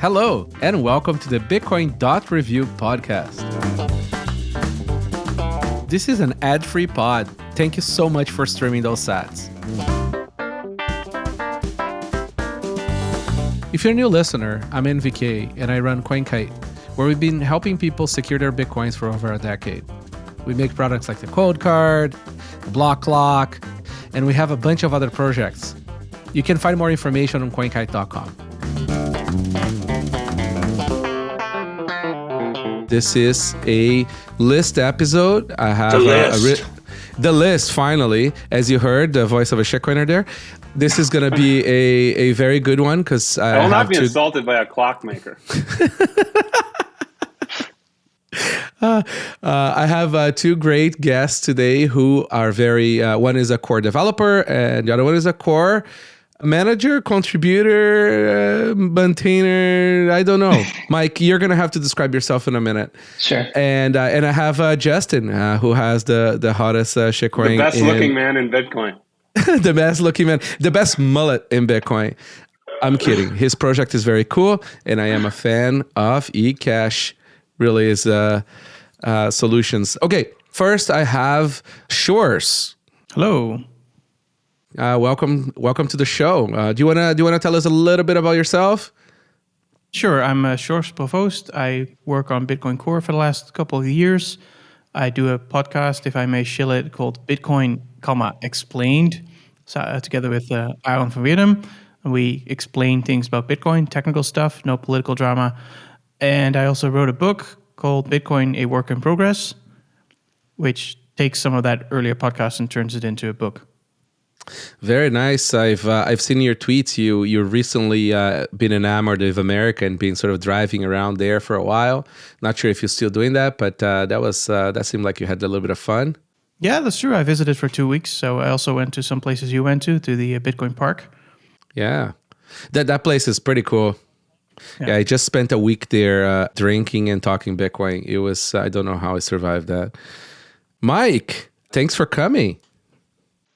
Hello, and welcome to the Bitcoin.Review podcast. This is an ad-free pod. Thank you so much for streaming those sats. If you're a new listener, I'm NVK, and I run CoinKite, where we've been helping people secure their Bitcoins for over a decade. We make products like the Coldcard, the Block Clock, and we have a bunch of other projects. You can find more information on coinkite.com. This is a list episode. I have the list, finally. As you heard, the voice of a shitcoiner there. This is going to be a very good one because I will not be insulted by a clockmaker. I have two great guests today who are very, one is a core developer and the other one is a core manager, contributor, maintainer, I don't know. Mike, you're going to have to describe yourself in a minute. Sure. And I have Justin, who has the hottest shitcoin. The best looking man in Bitcoin. The best looking man, the best mullet in Bitcoin. I'm kidding. His project is very cool, and I am a fan of eCash. Really is solutions. Okay, first I have Sjors. Hello. Welcome to the show. Do you wanna tell us a little bit about yourself? Sure. I'm Sjors Provoost. I work on Bitcoin Core for the last couple of years. I do a podcast, if I may shill it, called Bitcoin, Explained, together with Aaron van Weerdem. And we explain things about Bitcoin, technical stuff, no political drama. And I also wrote a book called Bitcoin, A Work in Progress, which takes some of that earlier podcast and turns it into a book. Very nice. I've seen your tweets. You recently been enamored of America and been sort of driving around there for a while. Not sure if you're still doing that, but that seemed like you had a little bit of fun. Yeah, that's true. I visited for 2 weeks, so I also went to some places you went to the Bitcoin Park. Yeah, that place is pretty cool. Yeah, I just spent a week there drinking and talking Bitcoin. It was, I don't know how I survived that. Mike, thanks for coming.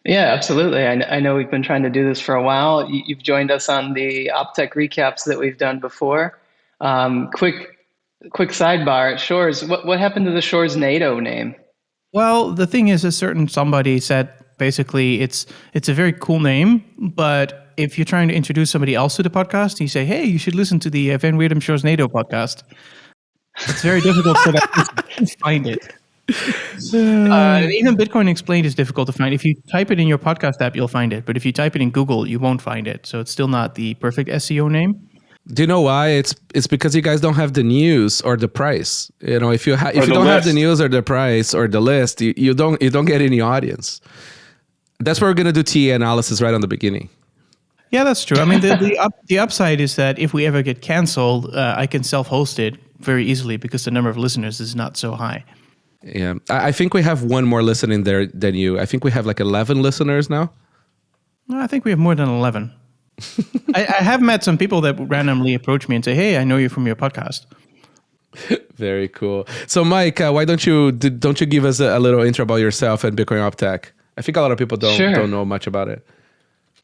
Yeah, absolutely. I know we've been trying to do this for a while. You've joined us on the OpTech recaps that we've done before. Quick sidebar, Sjors, what happened to the Sjors NATO name? Well, the thing is, somebody said basically it's a very cool name, but if you're trying to introduce somebody else to the podcast, you say, hey, you should listen to the Van Weerdem Sjors NATO podcast. It's very difficult for that person to find it. Even Bitcoin Explained is difficult to find. If you type it in your podcast app, you'll find it. But if you type it in Google, you won't find it. So it's still not the perfect SEO name. Do you know why? It's because you guys don't have the news or the price. You know, if you don't have the news or the price or the list, you don't get any audience. That's why we're gonna do TA analysis right on the beginning. Yeah, that's true. I mean, the upside is that if we ever get canceled, I can self-host it very easily because the number of listeners is not so high. Yeah, I think we have one more listening there than you. I think we have like 11 listeners now. No, I think we have more than 11. I have met some people that randomly approach me and say, hey, I know you from your podcast. Very cool. So Mike, why don't you give us a little intro about yourself and Bitcoin OpTech? I think a lot of people don't know much about it.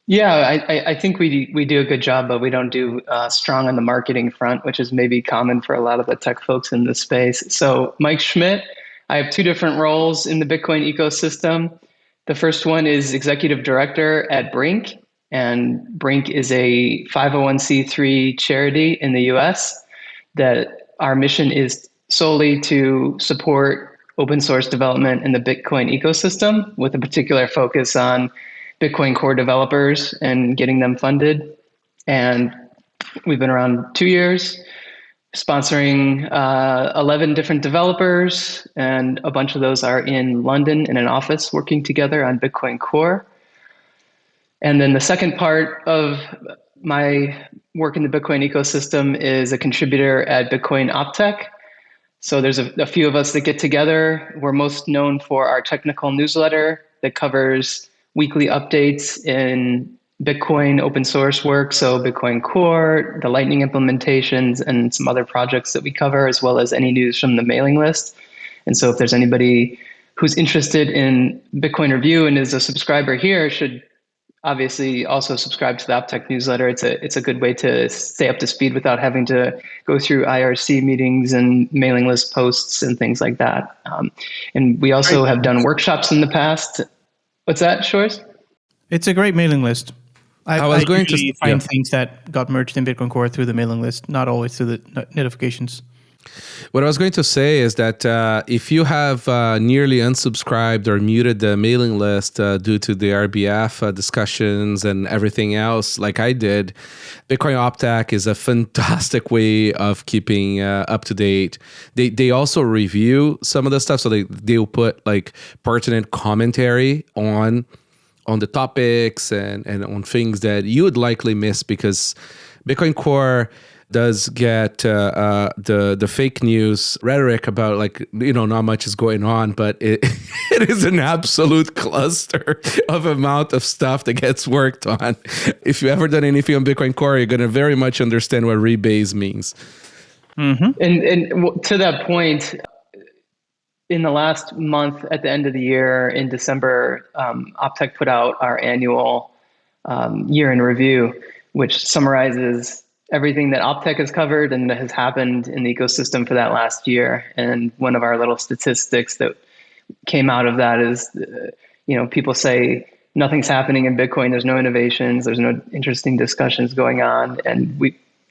Yeah, I think we do a good job, but we don't do strong on the marketing front, which is maybe common for a lot of the tech folks in this space. So Mike Schmidt, I have two different roles in the Bitcoin ecosystem. The first one is executive director at Brink, and Brink is a 501c3 charity in the US that our mission is solely to support open source development in the Bitcoin ecosystem with a particular focus on Bitcoin Core developers and getting them funded. And we've been around 2 years, sponsoring 11 different developers, and a bunch of those are in London in an office working together on Bitcoin Core. And then the second part of my work in the Bitcoin ecosystem is a contributor at Bitcoin OpTech. So there's a few of us that get together. We're most known for our technical newsletter that covers weekly updates in Bitcoin open source work, so Bitcoin Core, the Lightning implementations, and some other projects that we cover, as well as any news from the mailing list. And so if there's anybody who's interested in Bitcoin Review and is a subscriber here, should obviously also subscribe to the OpTech newsletter. It's a good way to stay up to speed without having to go through IRC meetings and mailing list posts and things like that. And we also have done workshops in the past. What's that, Sjors? It's a great mailing list. I was going to find yeah. things that got merged in Bitcoin Core through the mailing list, not always through the notifications. What I was going to say is that if you have nearly unsubscribed or muted the mailing list due to the RBF discussions and everything else, like I did, Bitcoin OpTech is a fantastic way of keeping up to date. They also review some of the stuff, so they'll put like pertinent commentary on the topics and on things that you would likely miss, because Bitcoin Core does get the fake news rhetoric about, like, not much is going on, but it is an absolute cluster of amount of stuff that gets worked on. If you ever done anything on Bitcoin Core, you're going to very much understand what rebase means. Mm-hmm. And to that point, in the last month, at the end of the year, in December, OpTech put out our annual year in review, which summarizes everything that OpTech has covered and that has happened in the ecosystem for that last year. And one of our little statistics that came out of that is, people say nothing's happening in Bitcoin. There's no innovations. There's no interesting discussions going on. And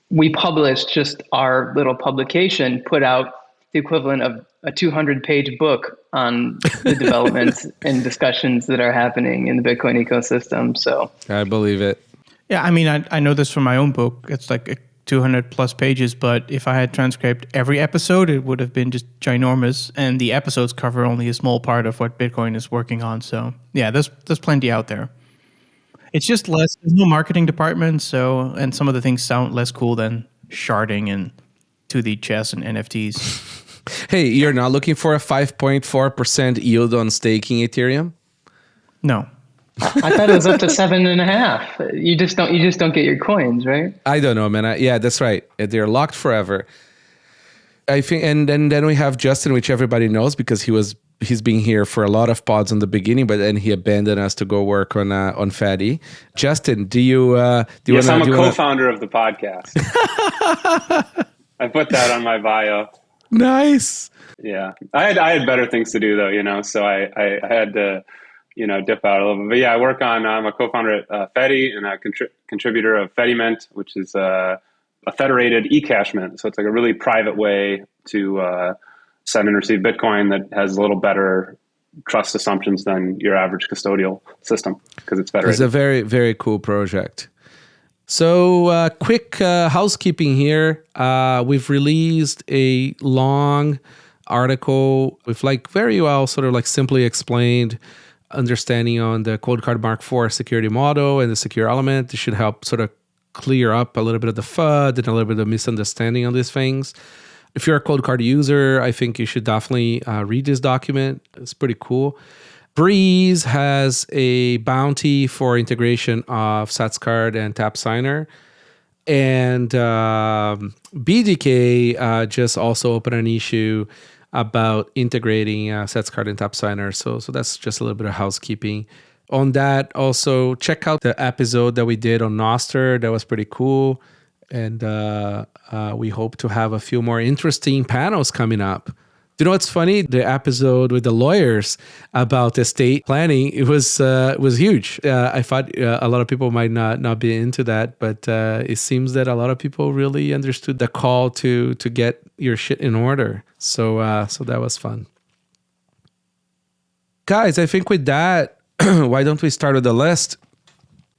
we published, just our little publication put out the equivalent of a 200-page book on the developments and discussions that are happening in the Bitcoin ecosystem. So I believe it. Yeah, I mean, I know this from my own book. It's like 200 plus pages, but if I had transcribed every episode, it would have been just ginormous. And the episodes cover only a small part of what Bitcoin is working on. So yeah, there's plenty out there. It's just less. There's no marketing department, and some of the things sound less cool than sharding and 2D chess and NFTs. Hey, you're not looking for a 5.4% yield on staking Ethereum? No. I thought it was up to 7.5. You just don't get your coins, right? I don't know, man. Yeah, that's right. They're locked forever. I think, and then we have Justin, which everybody knows because he's been here for a lot of pods in the beginning, but then he abandoned us to go work on Fedi. Justin, do you? Yes, I'm a co-founder of the podcast. I put that on my bio. Nice. Yeah, I had better things to do though, so I had to, dip out a little bit. But yeah, I'm a co-founder at Fedi and a contributor of Fedimint, which is a federated eCash mint. So it's like a really private way to send and receive Bitcoin that has a little better trust assumptions than your average custodial system because it's federated. It's a very, very cool project. So quick housekeeping here. We've released a long article with very well sort of simply explained understanding on the Coldcard Mark IV security model and the secure element. It should help sort of clear up a little bit of the FUD and a little bit of misunderstanding on these things. If you're a Coldcard user, I think you should definitely read this document. It's pretty cool. Breez has a bounty for integration of SATSCARD and TAPSIGNER. And BDK just also opened an issue about integrating SATSCARD and TAPSIGNER. So that's just a little bit of housekeeping. On that, also check out the episode that we did on Nostr. That was pretty cool. And we hope to have a few more interesting panels coming up. You know what's funny? The episode with the lawyers about estate planning, it was huge. I thought a lot of people might not be into that, but it seems that a lot of people really understood the call to get your shit in order. So that was fun. Guys, I think with that, why don't we start with the list?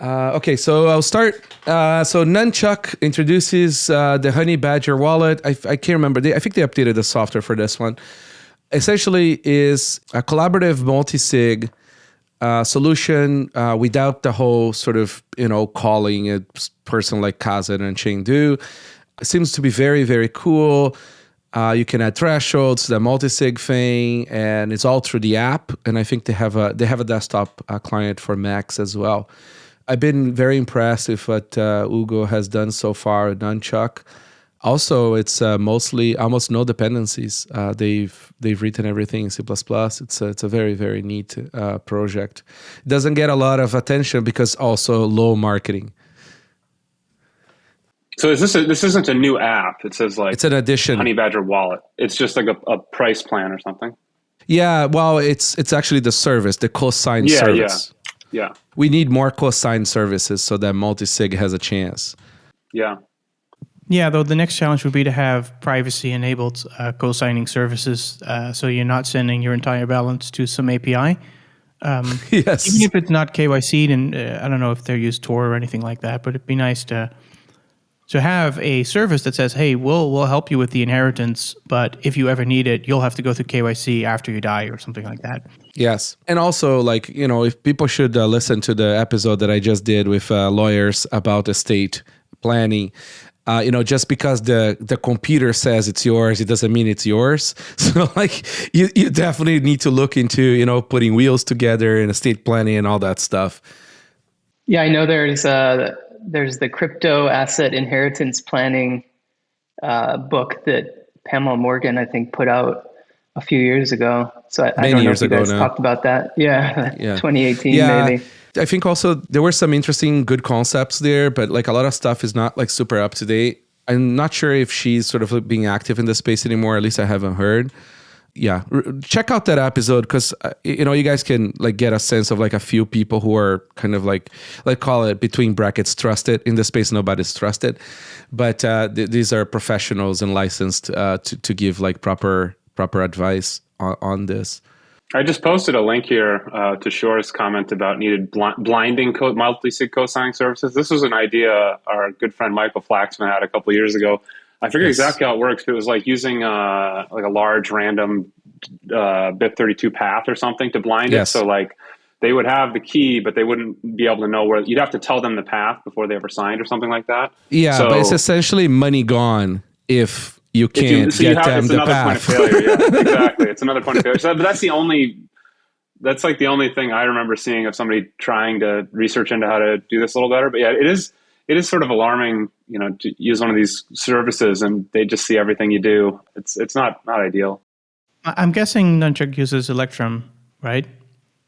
Okay, so I'll start. So Nunchuk introduces the Honey Badger wallet. I can't remember. I think they updated the software for this one. Essentially is a collaborative multi-sig solution without the whole sort of, calling a person like Kazan and Chengdu. It seems to be very, very cool. You can add thresholds to the multi-sig thing, and it's all through the app. And I think they have a desktop client for Macs as well. I've been very impressed with what Hugo has done so far at Nunchuk. Also, it's mostly almost no dependencies. They've written everything in C++. It's a very, very neat project. It doesn't get a lot of attention because also low marketing. So this isn't a new app. It says like it's an addition. Honey Badger Wallet. It's just like a price plan or something. Yeah, well, it's actually the service, the cosine service. Yeah. We need more cosine services so that multisig has a chance. Yeah. Yeah, though the next challenge would be to have privacy-enabled co-signing services, so you're not sending your entire balance to some API. Yes. Even if it's not KYC'd, and I don't know if they're used Tor or anything like that, but it'd be nice to have a service that says, hey, we'll help you with the inheritance, but if you ever need it, you'll have to go through KYC after you die or something like that. Yes. And also, like, if people should listen to the episode that I just did with lawyers about estate planning. Just because the computer says it's yours, it doesn't mean it's yours. So like you definitely need to look into, putting wheels together and estate planning and all that stuff. Yeah, I know there's the crypto asset inheritance planning book that Pamela Morgan, I think, put out a few years ago. So I don't know if you guys talked about that. Yeah. 2018 maybe. I think also there were some interesting, good concepts there, but like a lot of stuff is not like super up to date. I'm not sure if she's sort of like being active in the space anymore. At least I haven't heard. Yeah, check out that episode because you guys can like get a sense of like a few people who are kind of like call it between brackets trusted in the space. Nobody's trusted, but these are professionals and licensed to give like proper advice on this. I just posted a link here to Sjors' comment about needed blinding multi-sig co-signing services. This was an idea our good friend Michael Flaxman had a couple of years ago. I forget exactly how it works, but it was like using like a large random BIP32 path or something to blind it. So like they would have the key, but they wouldn't be able to know where. You'd have to tell them the path before they ever signed or something like that. Yeah, but it's essentially money gone if you can't get them the path. It's another point of failure. Yeah, exactly. It's another point of failure. So, but that's like the only thing I remember seeing of somebody trying to research into how to do this a little better. But yeah, it is sort of alarming, to use one of these services and they just see everything you do. It's not ideal. I'm guessing Nunchuk uses Electrum, right?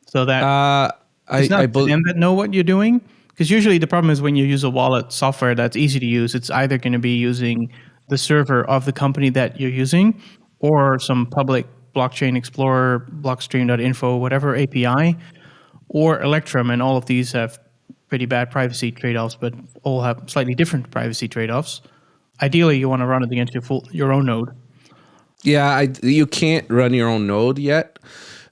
So that it's not them that know what you're doing. Because usually the problem is when you use a wallet software that's easy to use, it's either going to be using the server of the company that you're using or some public blockchain explorer, blockstream.info, whatever API, or Electrum. And all of these have pretty bad privacy trade-offs, but all have slightly different privacy trade-offs. Ideally, you want to run it against your own node. Yeah, you can't run your own node yet.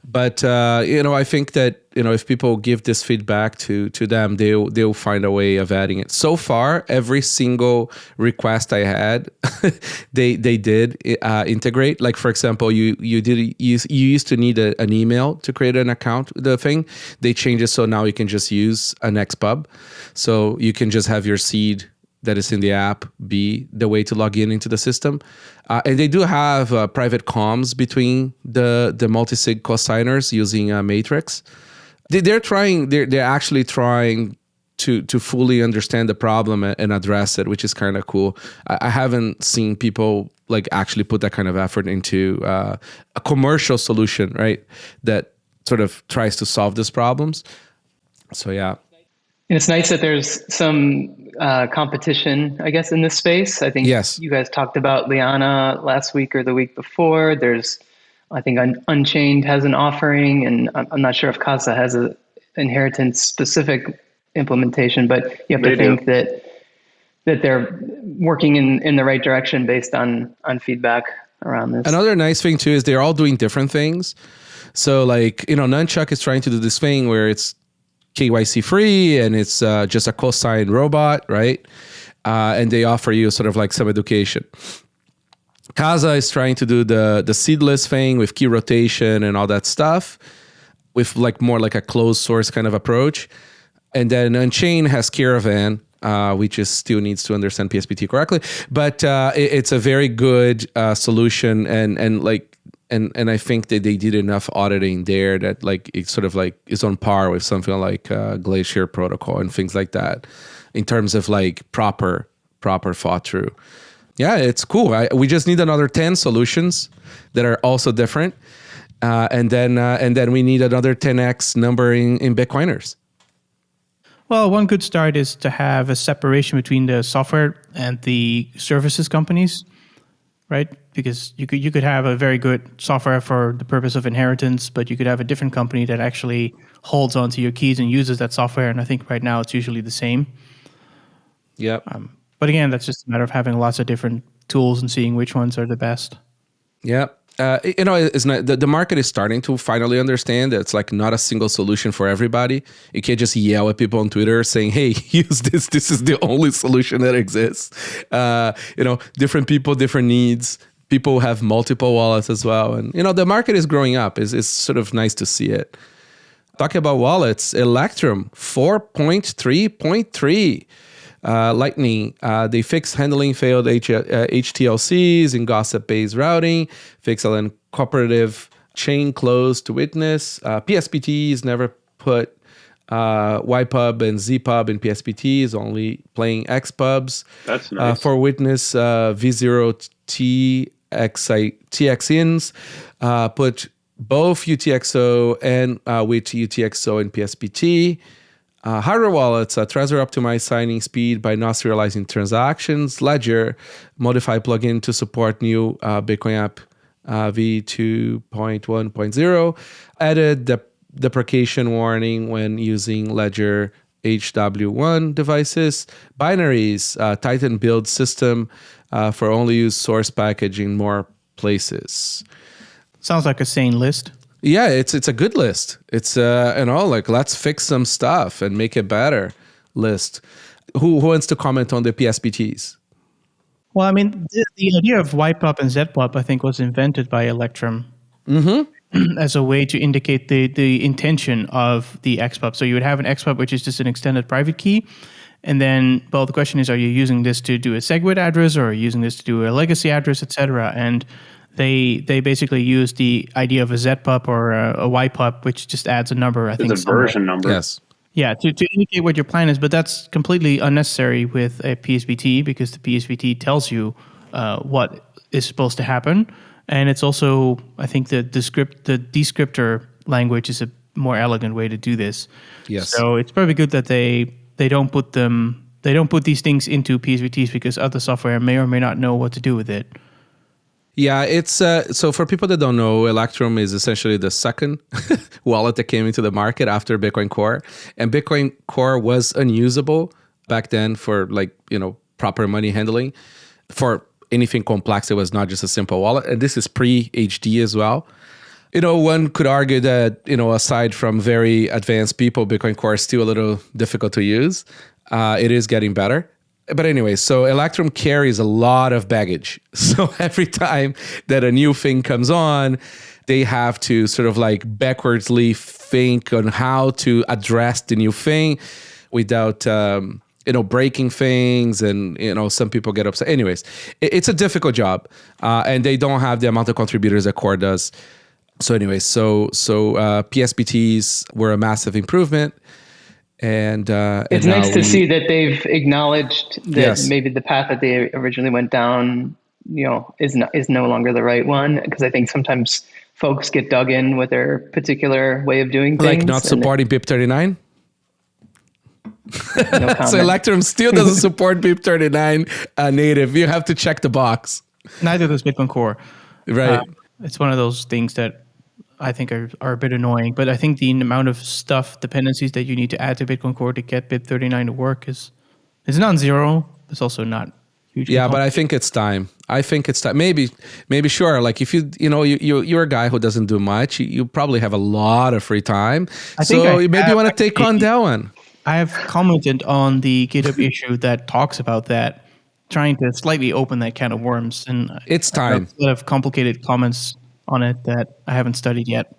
But, I think that, if people give this feedback to them, they'll find a way of adding it. So far, every single request I had, they did integrate. Like, for example, you used to need an email to create an account, the thing. They changed it so now you can just use an XPub. So you can just have your seed that is in the app be the way to log into the system. And they do have private comms between the multi-sig cosigners using Matrix. They're actually trying to fully understand the problem and address it, which is kind of cool. I haven't seen people like actually put that kind of effort into a commercial solution, right? That sort of tries to solve these problems. So yeah. And it's nice that there's some competition, I guess, in this space. I think you guys talked about Liana last week or the week before. I think Unchained has an offering, and I'm not sure if Casa has an inheritance-specific implementation, but you have to think that they're working in the right direction based on feedback around this. Another nice thing, too, is they're all doing different things. So, like, Nunchuk is trying to do this thing where it's KYC free and it's just a cosign robot, right? And they offer you sort of like some education. Casa is trying to do the seedless thing with key rotation and all that stuff with like more like a closed source kind of approach. And then Unchained has Caravan, which is still needs to understand PSPT correctly, but it's a very good solution and I think that they did enough auditing there that like it sort of like is on par with something like Glacier Protocol and things like that in terms of like proper thought through. Yeah, it's cool. We just need another 10 solutions that are also different. And then we need another 10x number in Bitcoiners. Well, one good start is to have a separation between the software and the services companies, right? Because you could have a very good software for the purpose of inheritance, but you could have a different company that actually holds onto your keys and uses that software. And I think right now it's usually the same. Yep. But again, that's just a matter of having lots of different tools and seeing which ones are the best. Yeah. It's not, the market is starting to finally understand that it's like not a single solution for everybody. You can't just yell at people on Twitter saying, hey, use this. This is the only solution that exists. Different people, different needs. People have multiple wallets as well. And, the market is growing up. It's sort of nice to see it. Talking about wallets, Electrum 4.3.3. Lightning, they fixed handling failed HTLCs in gossip-based routing, fixed LN cooperative chain closed to witness. PSPTs never put YPub and ZPub in PSPTs, only playing XPubs. That's nice. For witness, V0 TXINs, put both UTXO and with UTXO in PSPT. Hardware wallets, Trezor optimized signing speed by not serializing transactions. Ledger, modify plugin to support new Bitcoin app v2.1.0. Added the deprecation warning when using Ledger HW1 devices. Binaries, Titan build system for only use source package in more places. Sounds like a sane list. Yeah, it's a good list. It's let's fix some stuff and make it better list. Who wants to comment on the PSPTs? Well, I mean, the idea of YPub and ZPub, I think, was invented by Electrum as a way to indicate the intention of the XPub. So you would have an XPub, which is just an extended private key. And then, well, the question is, are you using this to do a SegWit address, or are you using this to do a legacy address, etc.? And they basically use the idea of a ZPub or a YPub, which just adds a number, I think. It's a version number. Yes. Yeah, to indicate what your plan is, but that's completely unnecessary with a PSBT because the PSBT tells you what is supposed to happen. And it's also, I think, the descriptor language is a more elegant way to do this. Yes. So it's probably good that they don't put these things into PSBTs because other software may or may not know what to do with it. Yeah, it's so for people that don't know, Electrum is essentially the second wallet that came into the market after Bitcoin Core. And Bitcoin Core was unusable back then for proper money handling. For anything complex, it was not just a simple wallet. And this is pre-HD as well. One could argue that, aside from very advanced people, Bitcoin Core is still a little difficult to use. It is getting better. But anyway, so Electrum carries a lot of baggage. So every time that a new thing comes on, they have to sort of backwardsly think on how to address the new thing without, breaking things. And, some people get upset. Anyways, it's a difficult job. And they don't have the amount of contributors that Core does. So anyway, so PSBTs were a massive improvement. And it's nice to see that they've acknowledged that maybe the path that they originally went down, is no longer the right one. Because I think sometimes folks get dug in with their particular way of doing things, like not supporting BIP39. No comment. So Electrum still doesn't support BIP39 native. You have to check the box. Neither does Bitcoin Core. Right. It's one of those things that I think are a bit annoying, but I think the amount of dependencies that you need to add to Bitcoin Core to get BIP39 to work is non-zero. It's also not huge. Yeah, but I think it's time. Maybe sure. Like if you're a guy who doesn't do much, you probably have a lot of free time. So maybe you want to take on that one. I have commented on the GitHub issue that talks about that, trying to slightly open that can of worms, and it's time. A lot of complicated comments on it that I haven't studied yet.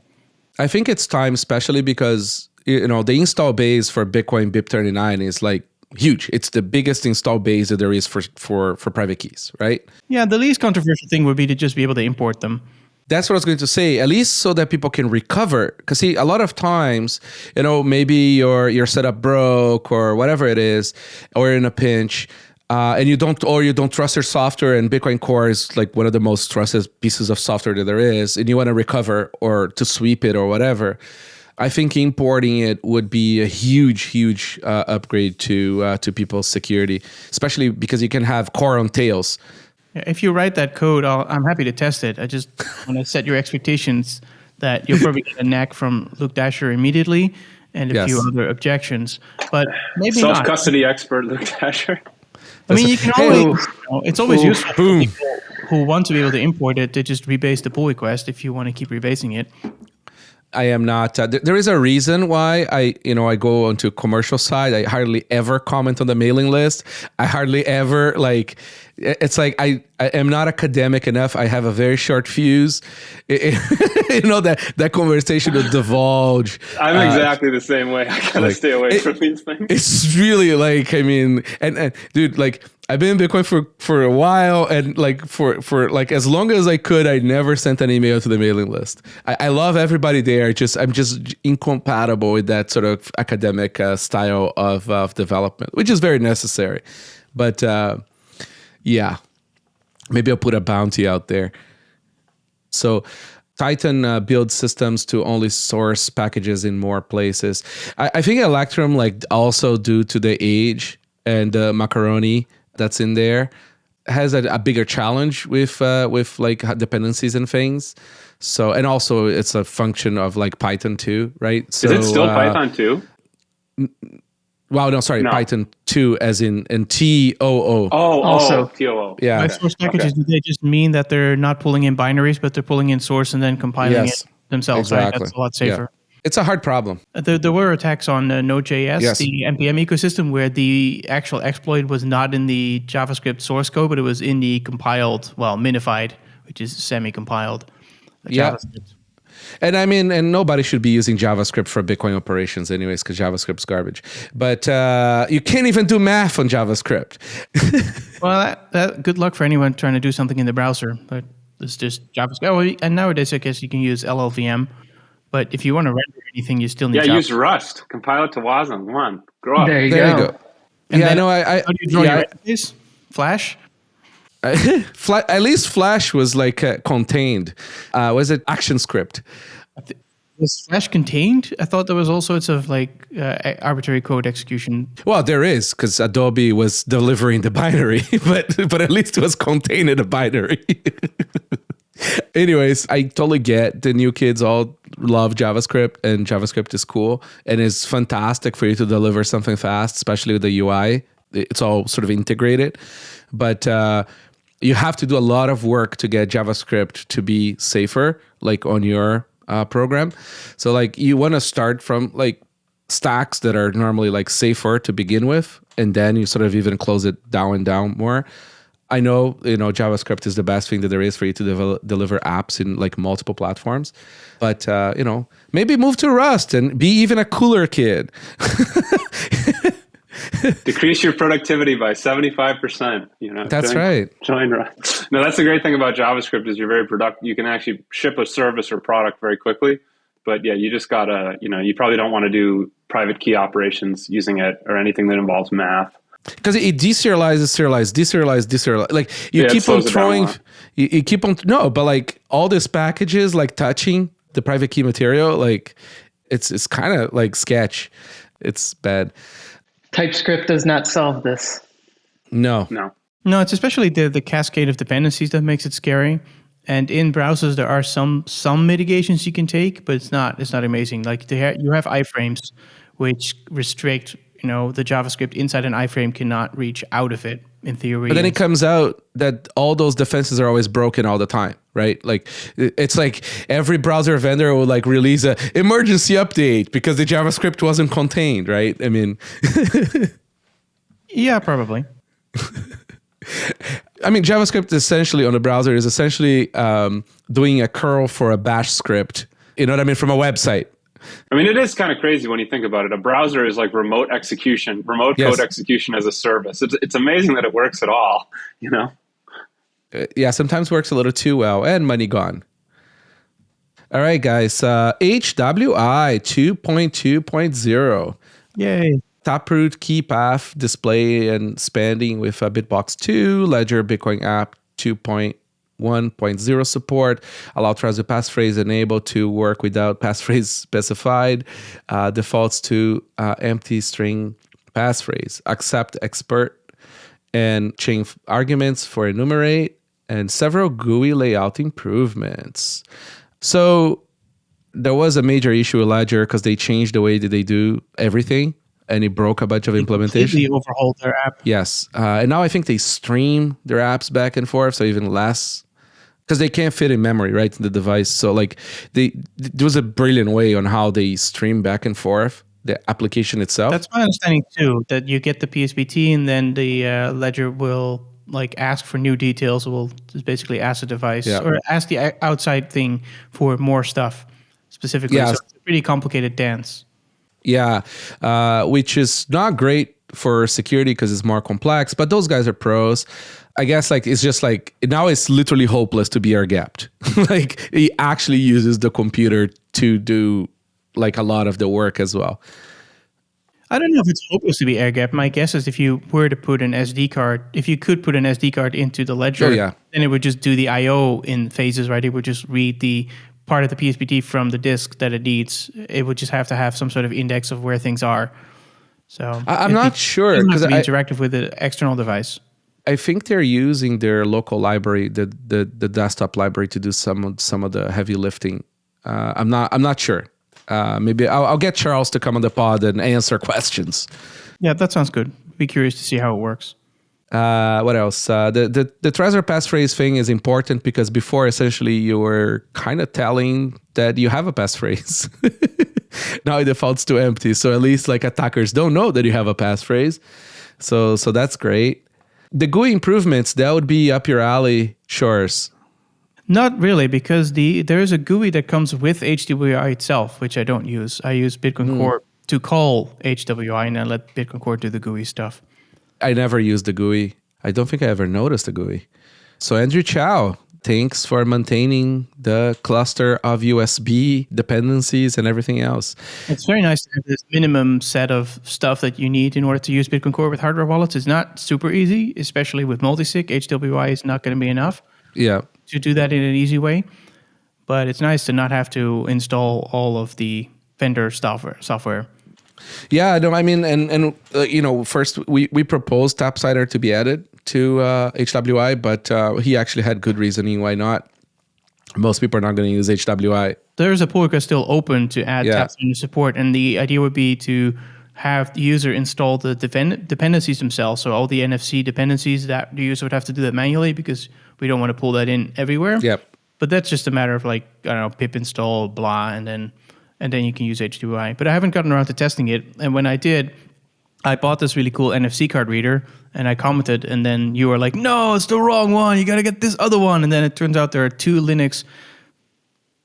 I think it's time, especially because the install base for Bitcoin BIP39 is huge. It's the biggest install base that there is for private keys, right? Yeah, the least controversial thing would be to just be able to import them. That's what I was going to say, at least so that people can recover. Because see, a lot of times, maybe your setup broke or whatever it is, or in a pinch. and you don't trust your software, and Bitcoin Core is like one of the most trusted pieces of software that there is, and you want to recover or to sweep it or whatever, I think importing it would be a huge upgrade to people's security, especially because you can have core on tails. If you write that code, I'm happy to test it. I just want to set your expectations that you'll probably get a knack from Luke Dasher immediately and a few other objections, but maybe not. Self-custody expert Luke Dasher. I mean, you can always, it's always useful for people who want to be able to import it to just rebase the pull request if you want to keep rebasing it. I am not. There is a reason why I go onto commercial side. I hardly ever comment on the mailing list. I hardly ever it's like I am not academic enough. I have a very short fuse. That conversation will divulge. I'm exactly the same way. I gotta stay away from these things. It's really and dude, I've been in Bitcoin for a while, and for as long as I could, I never sent an email to the mailing list. I love everybody there. I'm just incompatible with that sort of academic style of development, which is very necessary. But yeah, maybe I'll put a bounty out there. So Titan builds systems to only source packages in more places. I think Electrum, also due to the age and macaroni that's in there, has a bigger challenge with dependencies and things. So, and also it's a function of Python 2, right? So, is it still Python 2? Well, no, sorry, Python 2 as in TOO. Also TOO. Yeah. By source packages, do they just mean that they're not pulling in binaries, but they're pulling in source and then compiling it themselves, exactly. right? That's a lot safer. Yeah. It's a hard problem. There were attacks on Node.js, the NPM ecosystem, where the actual exploit was not in the JavaScript source code, but it was in the compiled, minified, which is semi-compiled JavaScript. And I mean, and nobody should be using JavaScript for Bitcoin operations anyways, because JavaScript's garbage. But you can't even do math on JavaScript. Well, that good luck for anyone trying to do something in the browser. But it's just JavaScript. Oh, and nowadays, I guess you can use LLVM. But if you want to render anything, you still need JavaScript. Use Rust. Compile it to WASM. Come on, grow up. There you go. And I know. How do you draw your interface? Flash? At least Flash was contained. Was it ActionScript? Was Flash contained? I thought there was all sorts of arbitrary code execution. Well, there is, because Adobe was delivering the binary, but at least it was contained in a binary. Anyways, I totally get the new kids all love JavaScript, and JavaScript is cool and it's fantastic for you to deliver something fast, especially with the UI. It's all sort of integrated, but you have to do a lot of work to get JavaScript to be safer, on your program. So you want to start from stacks that are normally safer to begin with, and then you sort of even close it down and down more. I know, JavaScript is the best thing that there is for you to deliver apps in multiple platforms, but maybe move to Rust and be even a cooler kid. Decrease your productivity by 75%. That's right. Join Rust. No, that's the great thing about JavaScript is you're very productive. You can actually ship a service or product very quickly. But yeah, you just gotta, you probably don't want to do private key operations using it or anything that involves math. Because it deserializes, deserialize. You keep on throwing, you keep on, no, but all these packages, touching the private key material, it's kind of sketch. It's bad. TypeScript does not solve this. No, it's especially the cascade of dependencies that makes it scary. And in browsers, there are some mitigations you can take, but it's not amazing. You have iframes, which restrict, the JavaScript inside an iframe cannot reach out of it in theory. But then it comes out that all those defenses are always broken all the time, right? It's every browser vendor will release a emergency update because the JavaScript wasn't contained, right? I mean, yeah, probably. I mean, JavaScript essentially on the browser is essentially doing a curl for a bash script, from a website. I mean, it is kind of crazy when you think about it. A browser is remote execution, code execution as a service. It's amazing that it works at all, Yeah, sometimes works a little too well, and money gone. All right, guys. HWI 2.2.0. Yay. Taproot key path display and expanding with Bitbox 2, Ledger Bitcoin app 2.1.0 support, allow trusted passphrase enabled to work without passphrase specified, defaults to empty string passphrase, accept expert and chain arguments for enumerate, and several GUI layout improvements. So there was a major issue with Ledger because they changed the way that they do everything, and it broke a bunch of implementation. Completely overhauled their app. Yes. And now I think they stream their apps back and forth, so even less, because they can't fit in memory, right, in the device. So like there was a brilliant way on how they stream back and forth the application itself. That's my understanding too, that you get the PSBT and then the Ledger will like ask for new details, will just basically ask the device or ask the outside thing for more stuff specifically. Yeah. So it's a pretty complicated dance. Yeah, which is not great for security because it's more complex, but those guys are pros. I guess like it's just like now it's literally hopeless to be airgapped. Like he actually uses the computer to do like a lot of the work as well. I don't know if it's hopeless to be airgapped. My guess is if you were to put an SD card, if you could put an SD card into the Ledger, then it would just do the I/O in phases, right? It would just read the part of the PSBT from the disk that it needs. It would just have to have some sort of index of where things are. So I'm not sure because it interactive with the external device. I think they're using their local library, the desktop library, to do some of the heavy lifting. I'm not sure. Maybe I'll get Charles to come on the pod and answer questions. Yeah, that sounds good. Be curious to see how it works. What else? The treasure passphrase thing is important because before essentially you were kind of telling that you have a passphrase. Now it defaults to empty, so at least like attackers don't know that you have a passphrase. So that's great. The GUI improvements, that would be up your alley, Sjors. Not really, because there is a GUI that comes with HWI itself, which I don't use. I use Bitcoin Core to call HWI and then let Bitcoin Core do the GUI stuff. I never used the GUI. I don't think I ever noticed the GUI. So Andrew Chow, thanks for maintaining the cluster of USB dependencies and everything else. It's very nice to have this minimum set of stuff that you need in order to use Bitcoin Core with hardware wallets. It's not super easy, especially with multisig. HWI is not going to be enough. Yeah. To do that in an easy way, but it's nice to not have to install all of the vendor software. Yeah, no, I mean, and you know, first we proposed TAPSIGNER to be added to HWI, but he actually had good reasoning why not. Most people are not going to use HWI. There's a pull request still open to add TAPSIGNER support, and the idea would be to have the user install the dependencies themselves. So all the NFC dependencies, that the user would have to do that manually because we don't want to pull that in everywhere. Yep. But that's just a matter of like, I don't know, pip install, blah, and then you can use HWI. But I haven't gotten around to testing it. And when I did, I bought this really cool NFC card reader and I commented, and then you were like, no, it's the wrong one. You got to get this other one. And then it turns out there are two Linux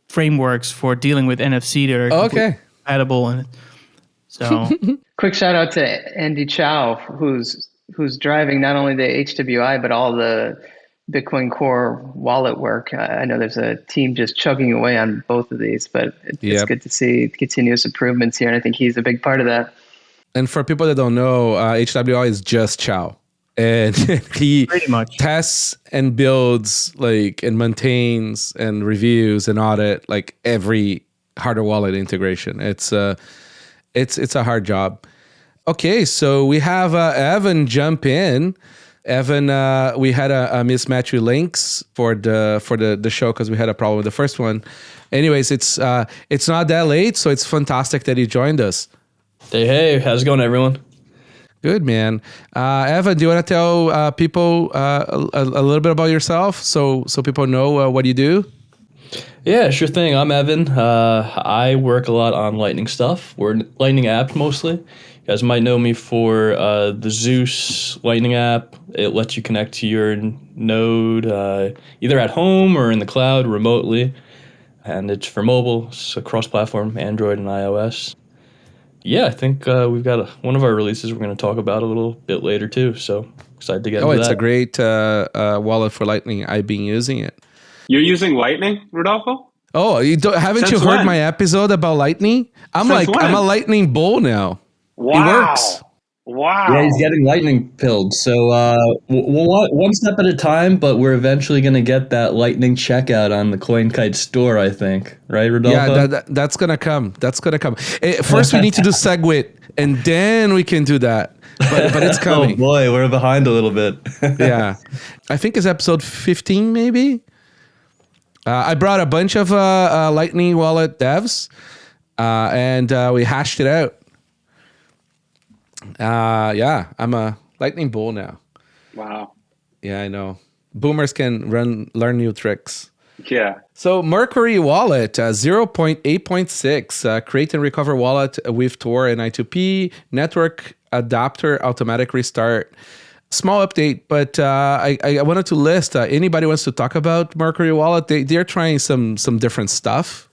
frameworks for dealing with NFC that are compatible. And so quick shout out to Andy Chow, who's driving not only the HWI, but all the Bitcoin Core wallet work. I know there's a team just chugging away on both of these, but it's good to see continuous improvements here. And I think he's a big part of that. And for people that don't know, HWI is just Chow. And he tests and builds like and maintains and reviews and audit like every hardware wallet integration. It's a hard job. Okay, so we have Evan jump in. Evan, we had a mismatch with links for the show because we had a problem with the first one. Anyways, it's not that late, so it's fantastic that he joined us. Hey, how's it going, everyone? Good, man. Evan, do you want to tell people a little bit about yourself so people know what you do? Yeah, sure thing. I'm Evan. I work a lot on Lightning stuff. We're Lightning app mostly. You guys might know me for the Zeus Lightning app. It lets you connect to your node either at home or in the cloud remotely. And it's for mobile. It's a cross-platform, Android and iOS. Yeah, I think we've got one of our releases we're going to talk about a little bit later too. So excited to get into that. Oh, it's a great wallet for Lightning. I've been using it. You're using Lightning, Rodolfo? Oh, haven't you heard my episode about Lightning? I'm a Lightning bull now. Wow. It works. Wow. Yeah, he's getting lightning pilled. So we'll one step at a time, but we're eventually going to get that lightning checkout on the CoinKite store, I think. Right, Rodolfo? Yeah, that's gonna come. That's gonna come. First, we need to do SegWit, and then we can do that. But it's Oh coming. boy, we're behind a little bit. Yeah, I think it's episode 15, maybe. I brought a bunch of Lightning Wallet devs, and we hashed it out. Yeah, I'm a Lightning Bull now. Wow. Yeah, I know. Boomers can learn new tricks. Yeah. So Mercury Wallet 0.8.6 create and recover wallet with Tor and I2P network adapter automatic restart. Small update, but I wanted to list anybody wants to talk about Mercury Wallet. They're trying some different stuff.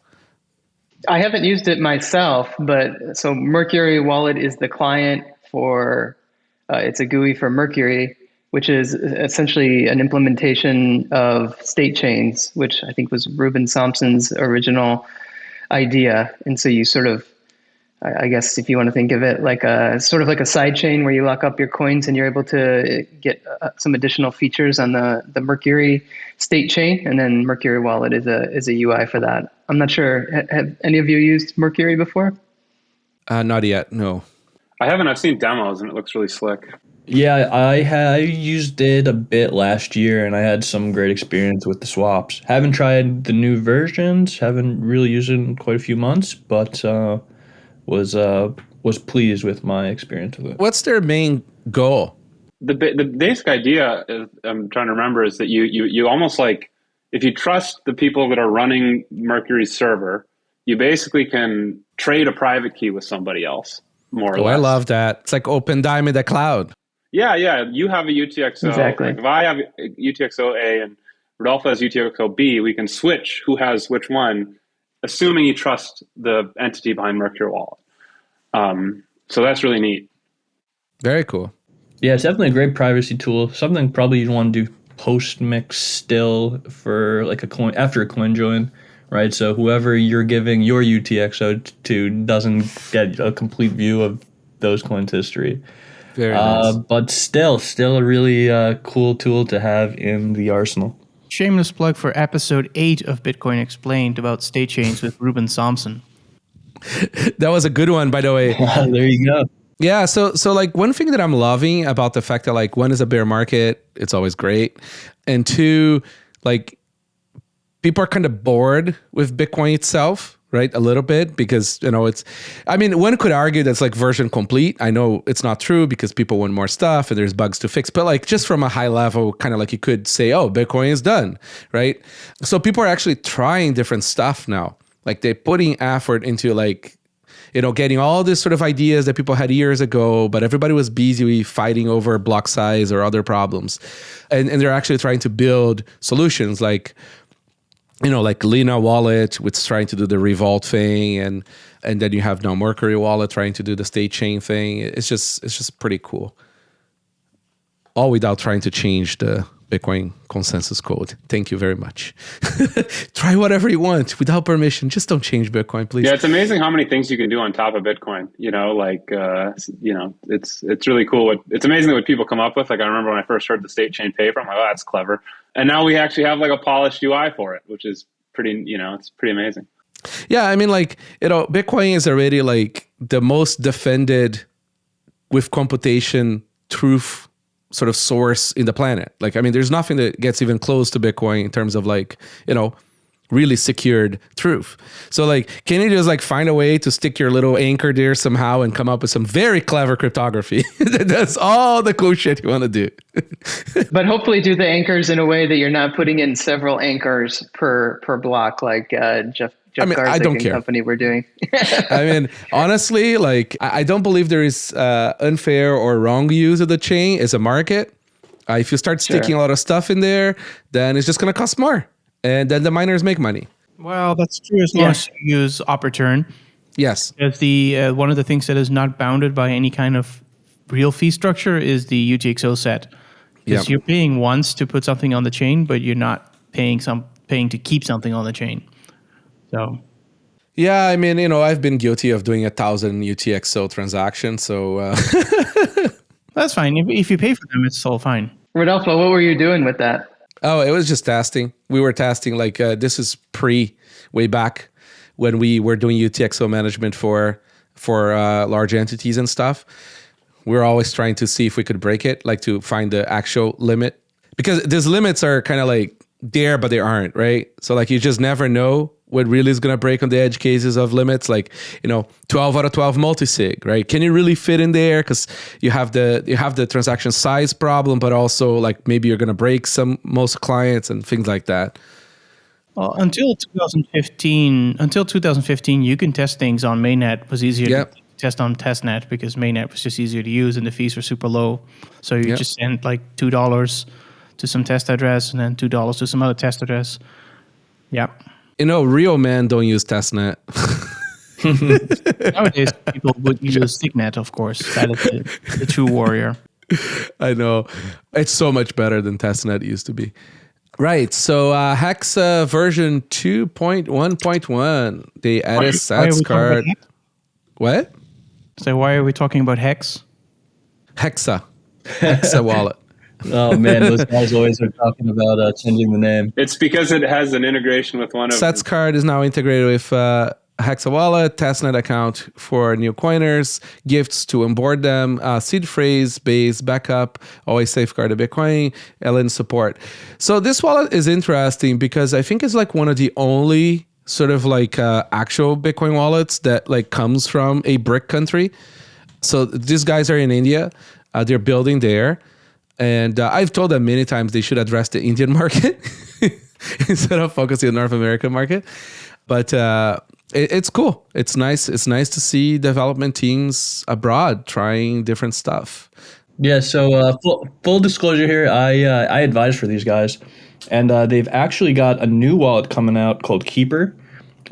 I haven't used it myself, but so Mercury Wallet is the client for, it's a GUI for Mercury, which is essentially an implementation of state chains, which I think was Ruben Thompson's original idea. And so you sort of, I guess if you want to think of it like a sort of like a side chain where you lock up your coins and you're able to get some additional features on the Mercury state chain, and then Mercury Wallet is a UI for that. I'm not sure. Have any of you used Mercury before? Not yet. No. I haven't. I've seen demos and it looks really slick. Yeah, I used it a bit last year, and I had some great experience with the swaps. Haven't tried the new versions. Haven't really used it in quite a few months, but was pleased with my experience with it. What's their main goal? The basic idea is, I'm trying to remember, is that you almost like, if you trust the people that are running Mercury's server, you basically can trade a private key with somebody else, more or less. I love that. It's like open dime in the cloud. Yeah. You have a UTXO. Exactly. Like if I have UTXO A and Rodolfo has UTXO B, we can switch who has which one, assuming you trust the entity behind Mercury Wallet. So that's really neat. Very cool. Yeah, it's definitely a great privacy tool. Something probably you'd want to do post mix still for like a coin after a coin join, right? So whoever you're giving your UTXO to doesn't get a complete view of those coins' history. Very nice. But still a really cool tool to have in the arsenal. Shameless plug for episode 8 of Bitcoin Explained about state chains with Ruben Thompson. That was a good one, by the way. There you go. Yeah, so like one thing that I'm loving about the fact that like one is a bear market, it's always great. And two, like people are kind of bored with Bitcoin itself, right? A little bit because, one could argue that's like version complete. I know it's not true because people want more stuff and there's bugs to fix, but like just from a high level, kind of like you could say, oh, Bitcoin is done, right? So people are actually trying different stuff now. Like they're putting effort into like, getting all these sort of ideas that people had years ago, but everybody was busy fighting over block size or other problems. And they're actually trying to build solutions like, like Lina Wallet, which is trying to do the Revolt thing. And then you have now Mercury Wallet trying to do the state chain thing. It's just pretty cool. All without trying to change the Bitcoin consensus code. Thank you very much. Try whatever you want without permission. Just don't change Bitcoin, please. Yeah, it's amazing how many things you can do on top of Bitcoin. It's really cool. It's amazing what people come up with. Like I remember when I first heard the state chain paper, I'm like, oh, that's clever. And now we actually have like a polished UI for it, which is pretty, it's pretty amazing. Yeah, Bitcoin is already like the most defended with computation truth sort of source in the planet. Like, there's nothing that gets even close to Bitcoin in terms of like, really secured truth. So like, can you just like find a way to stick your little anchor there somehow and come up with some very clever cryptography? That's all the cool shit you want to do. But hopefully do the anchors in a way that you're not putting in several anchors per block like Jeff I don't care. Company we're doing. Honestly, like I don't believe there is unfair or wrong use of the chain as a market. If you start sticking a lot of stuff in there, then it's just going to cost more. And then the miners make money. Well, that's true as long as you use op return. Yes. As the one of the things that is not bounded by any kind of real fee structure is the UTXO set. Because you're paying once to put something on the chain, but you're not paying to keep something on the chain. So, Yeah, I mean, I've been guilty of doing 1,000 UTXO transactions, so That's fine. If you pay for them, it's all fine. Rodolfo, what were you doing with that? oh, it was just testing. We were testing this is way back when we were doing UTXO management for large entities and stuff. We were always trying to see if we could break it, like to find the actual limit, because these limits are kind of like there, but they aren't, right? So like you just never know what really is going to break on the edge cases of limits, like 12 out of 12 multi-sig, right? Can you really fit in there? Because you have the transaction size problem, but also like maybe you're going to break most clients and things like that. Well, until 2015, you can test things on mainnet. It was easier to test on testnet because mainnet was just easier to use and the fees were super low. So you just send like $2 to some test address and then $2 to some other test address. Yeah. Real men don't use testnet. Nowadays, people would use Signet, of course. That is the true warrior. I know. It's so much better than testnet used to be. Right. So HEXA version 2.1.1, they added SATSCARD. What? So why are we talking about Hex? HEXA wallet. Oh man, those guys always are talking about changing the name. It's because it has an integration with one of SATSCARD is now integrated with HEXA wallet, testnet account for new coiners, gifts to onboard them, seed phrase, base, backup, always safeguard a Bitcoin, LN support. So this wallet is interesting because I think it's like one of the only sort of like actual Bitcoin wallets that like comes from a BRIC country. So these guys are in India. They're building there. And I've told them many times they should address the Indian market instead of focusing on the North American market. But it's cool. It's nice. It's nice to see development teams abroad trying different stuff. Yeah. So full disclosure here, I advise for these guys, and they've actually got a new wallet coming out called Keeper.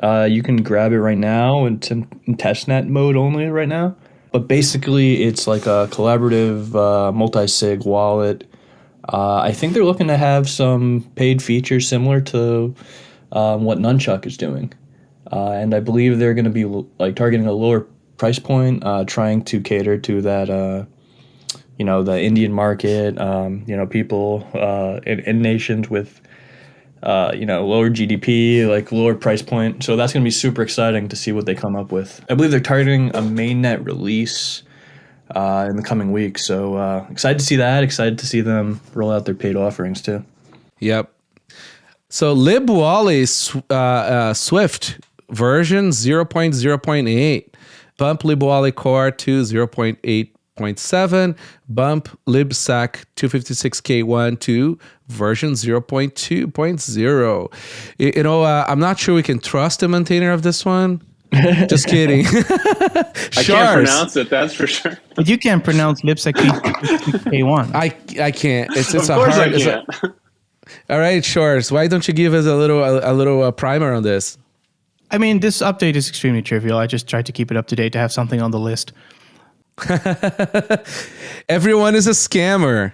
You can grab it right now. It's in testnet mode only right now. But basically, it's like a collaborative multi-sig wallet. I think they're looking to have some paid features similar to what Nunchuk is doing. And I believe they're going to be like targeting a lower price point, trying to cater to that, the Indian market, people in nations with, lower GDP, like lower price point. So that's going to be super exciting to see what they come up with. I believe they're targeting a mainnet release in the coming weeks. So excited to see that. Excited to see them roll out their paid offerings too. Yep. So libwally-swift version 0.0.8. Bump libwally core to 0.8.7. Bump libsac 256K1 to version 0.2.0. I'm not sure we can trust the maintainer of this one. Just kidding. I can't pronounce it, that's for sure. But you can't pronounce libsac K1. I can't. It's of a course hard. I can't. All right, Sjors, why don't you give us a little primer on this? I mean, this update is extremely trivial. I just tried to keep it up to date to have something on the list. Everyone is a scammer.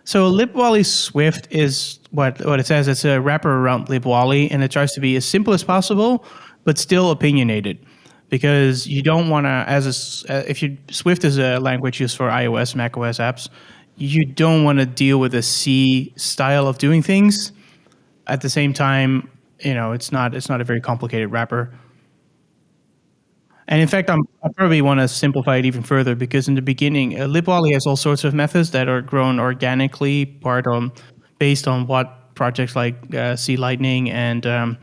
So libwally-swift is what it says. It's a wrapper around libwally, and it tries to be as simple as possible, but still opinionated. Because you don't want to, Swift is a language used for iOS, macOS apps, you don't want to deal with a C style of doing things. At the same time, it's not a very complicated wrapper. And in fact, I probably want to simplify it even further because in the beginning, libwally has all sorts of methods that are grown organically, based on what projects like C Lightning and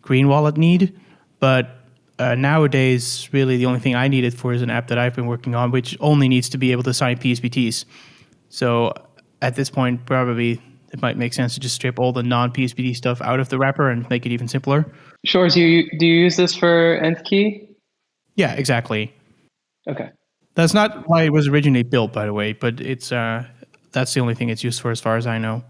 Green Wallet need. But nowadays, really the only thing I need it for is an app that I've been working on, which only needs to be able to sign PSBTs. So at this point, probably it might make sense to just strip all the non-PSBT stuff out of the wrapper and make it even simpler. Sjors, do you use this for nth key? Yeah, exactly. Okay. That's not why it was originally built, by the way, but it's that's the only thing it's used for as far as I know.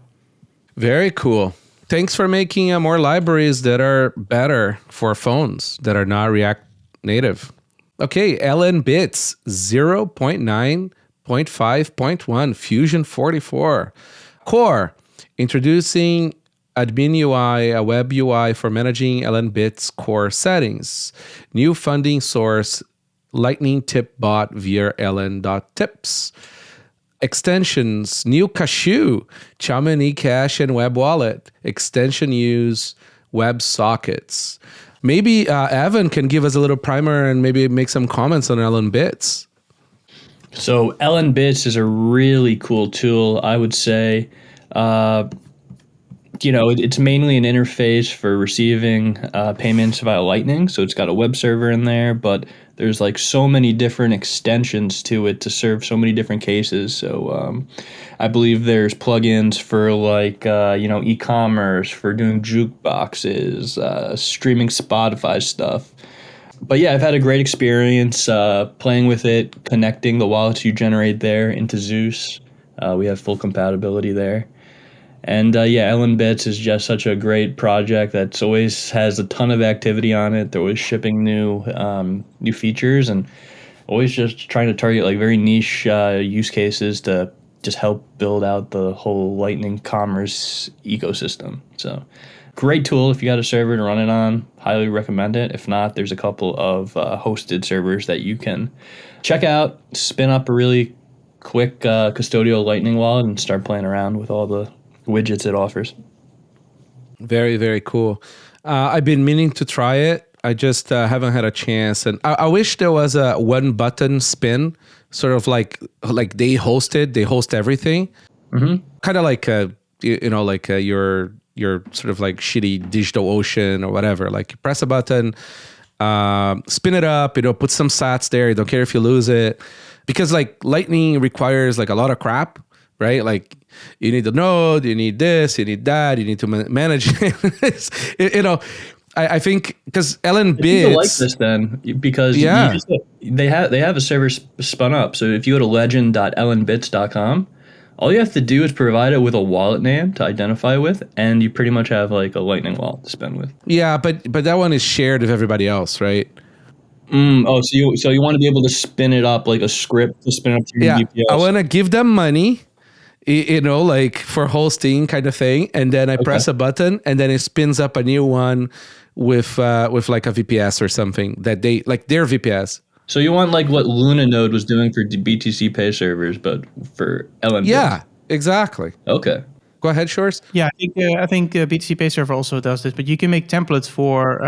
Very cool. Thanks for making more libraries that are better for phones that are not React Native. Okay, LNbits 0.9.5.1 Fusion 44. Core, introducing admin UI, a web UI for managing LNbits core settings. New funding source, Lightning Tip Bot via ln.tips. Extensions, new Cashew, Chaman eCash and Web Wallet. Extension use, web sockets. Maybe Evan can give us a little primer and maybe make some comments on LNbits. So LNbits is a really cool tool, I would say. It's mainly an interface for receiving payments via Lightning. So it's got a web server in there, but there's like so many different extensions to it to serve so many different cases. So I believe there's plugins for like, e-commerce, for doing jukeboxes, streaming Spotify stuff. But yeah, I've had a great experience playing with it, connecting the wallets you generate there into Zeus. We have full compatibility there. And LNbits is just such a great project that always has a ton of activity on it. They're always shipping new features and always just trying to target like very niche use cases to just help build out the whole Lightning commerce ecosystem. So great tool if you got a server to run it on. Highly recommend it. If not, there's a couple of hosted servers that you can check out, spin up a really quick custodial Lightning wallet and start playing around with all the widgets it offers. Very, very cool. I've been meaning to try it. I just haven't had a chance. And I wish there was a one button spin, sort of like they host everything. Mm-hmm. Kind of like, your sort of like shitty DigitalOcean or whatever. Like you press a button, spin it up, put some sats there. You don't care if you lose it. Because like Lightning requires like a lot of crap, right? Like you need the node, you need this, you need that, you need to manage it. I think because LNbits people like this then because they have a server spun up. So if you go to legend.lnbits.com, all you have to do is provide it with a wallet name to identify with, and you pretty much have like a Lightning wallet to spend with. Yeah, but that one is shared with everybody else, right? So you want to be able to spin it up like a script to spin up to your VPS. I want to give them money, like for hosting kind of thing, and then I press a button, and then it spins up a new one with like a VPS or something that they like their VPS. So you want like what Luna Node was doing for BTC Pay servers, but for LNbits. Yeah, exactly. Okay. Go ahead, Sjors. Yeah, I think BTC Pay Server also does this, but you can make templates for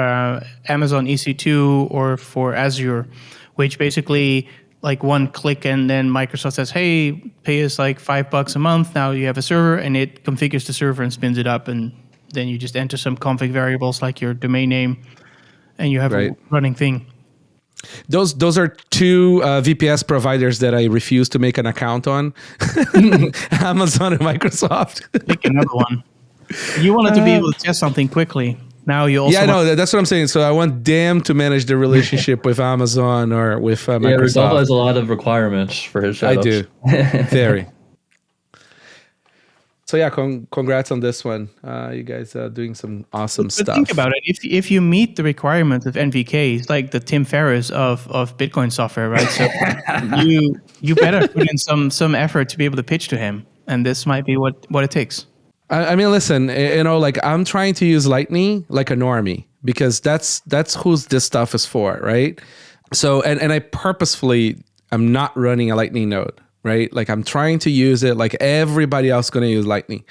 Amazon EC2 or for Azure, which basically like one click and then Microsoft says, hey, pay us like $5 a month. Now you have a server, and it configures the server and spins it up, and then you just enter some config variables like your domain name, and you have a running thing. Those are two VPS providers that I refuse to make an account on. Amazon and Microsoft. Pick another one. You wanted to be able to test something quickly. Now you also that's what I'm saying. So I want them to manage the relationship with Amazon or with Microsoft. Yeah, Rodolfo has a lot of requirements for his setups. I do. Very. So yeah, congrats on this one. You guys are doing some awesome stuff. Think about it. If you meet the requirements of NVK, it's like the Tim Ferriss of Bitcoin software, right? So you better put in some effort to be able to pitch to him, and this might be what it takes. I mean, listen, like I'm trying to use Lightning like a normie because that's who this stuff is for, right? So and I purposefully am not running a Lightning node. Right? Like I'm trying to use it like everybody else going to use Lightning.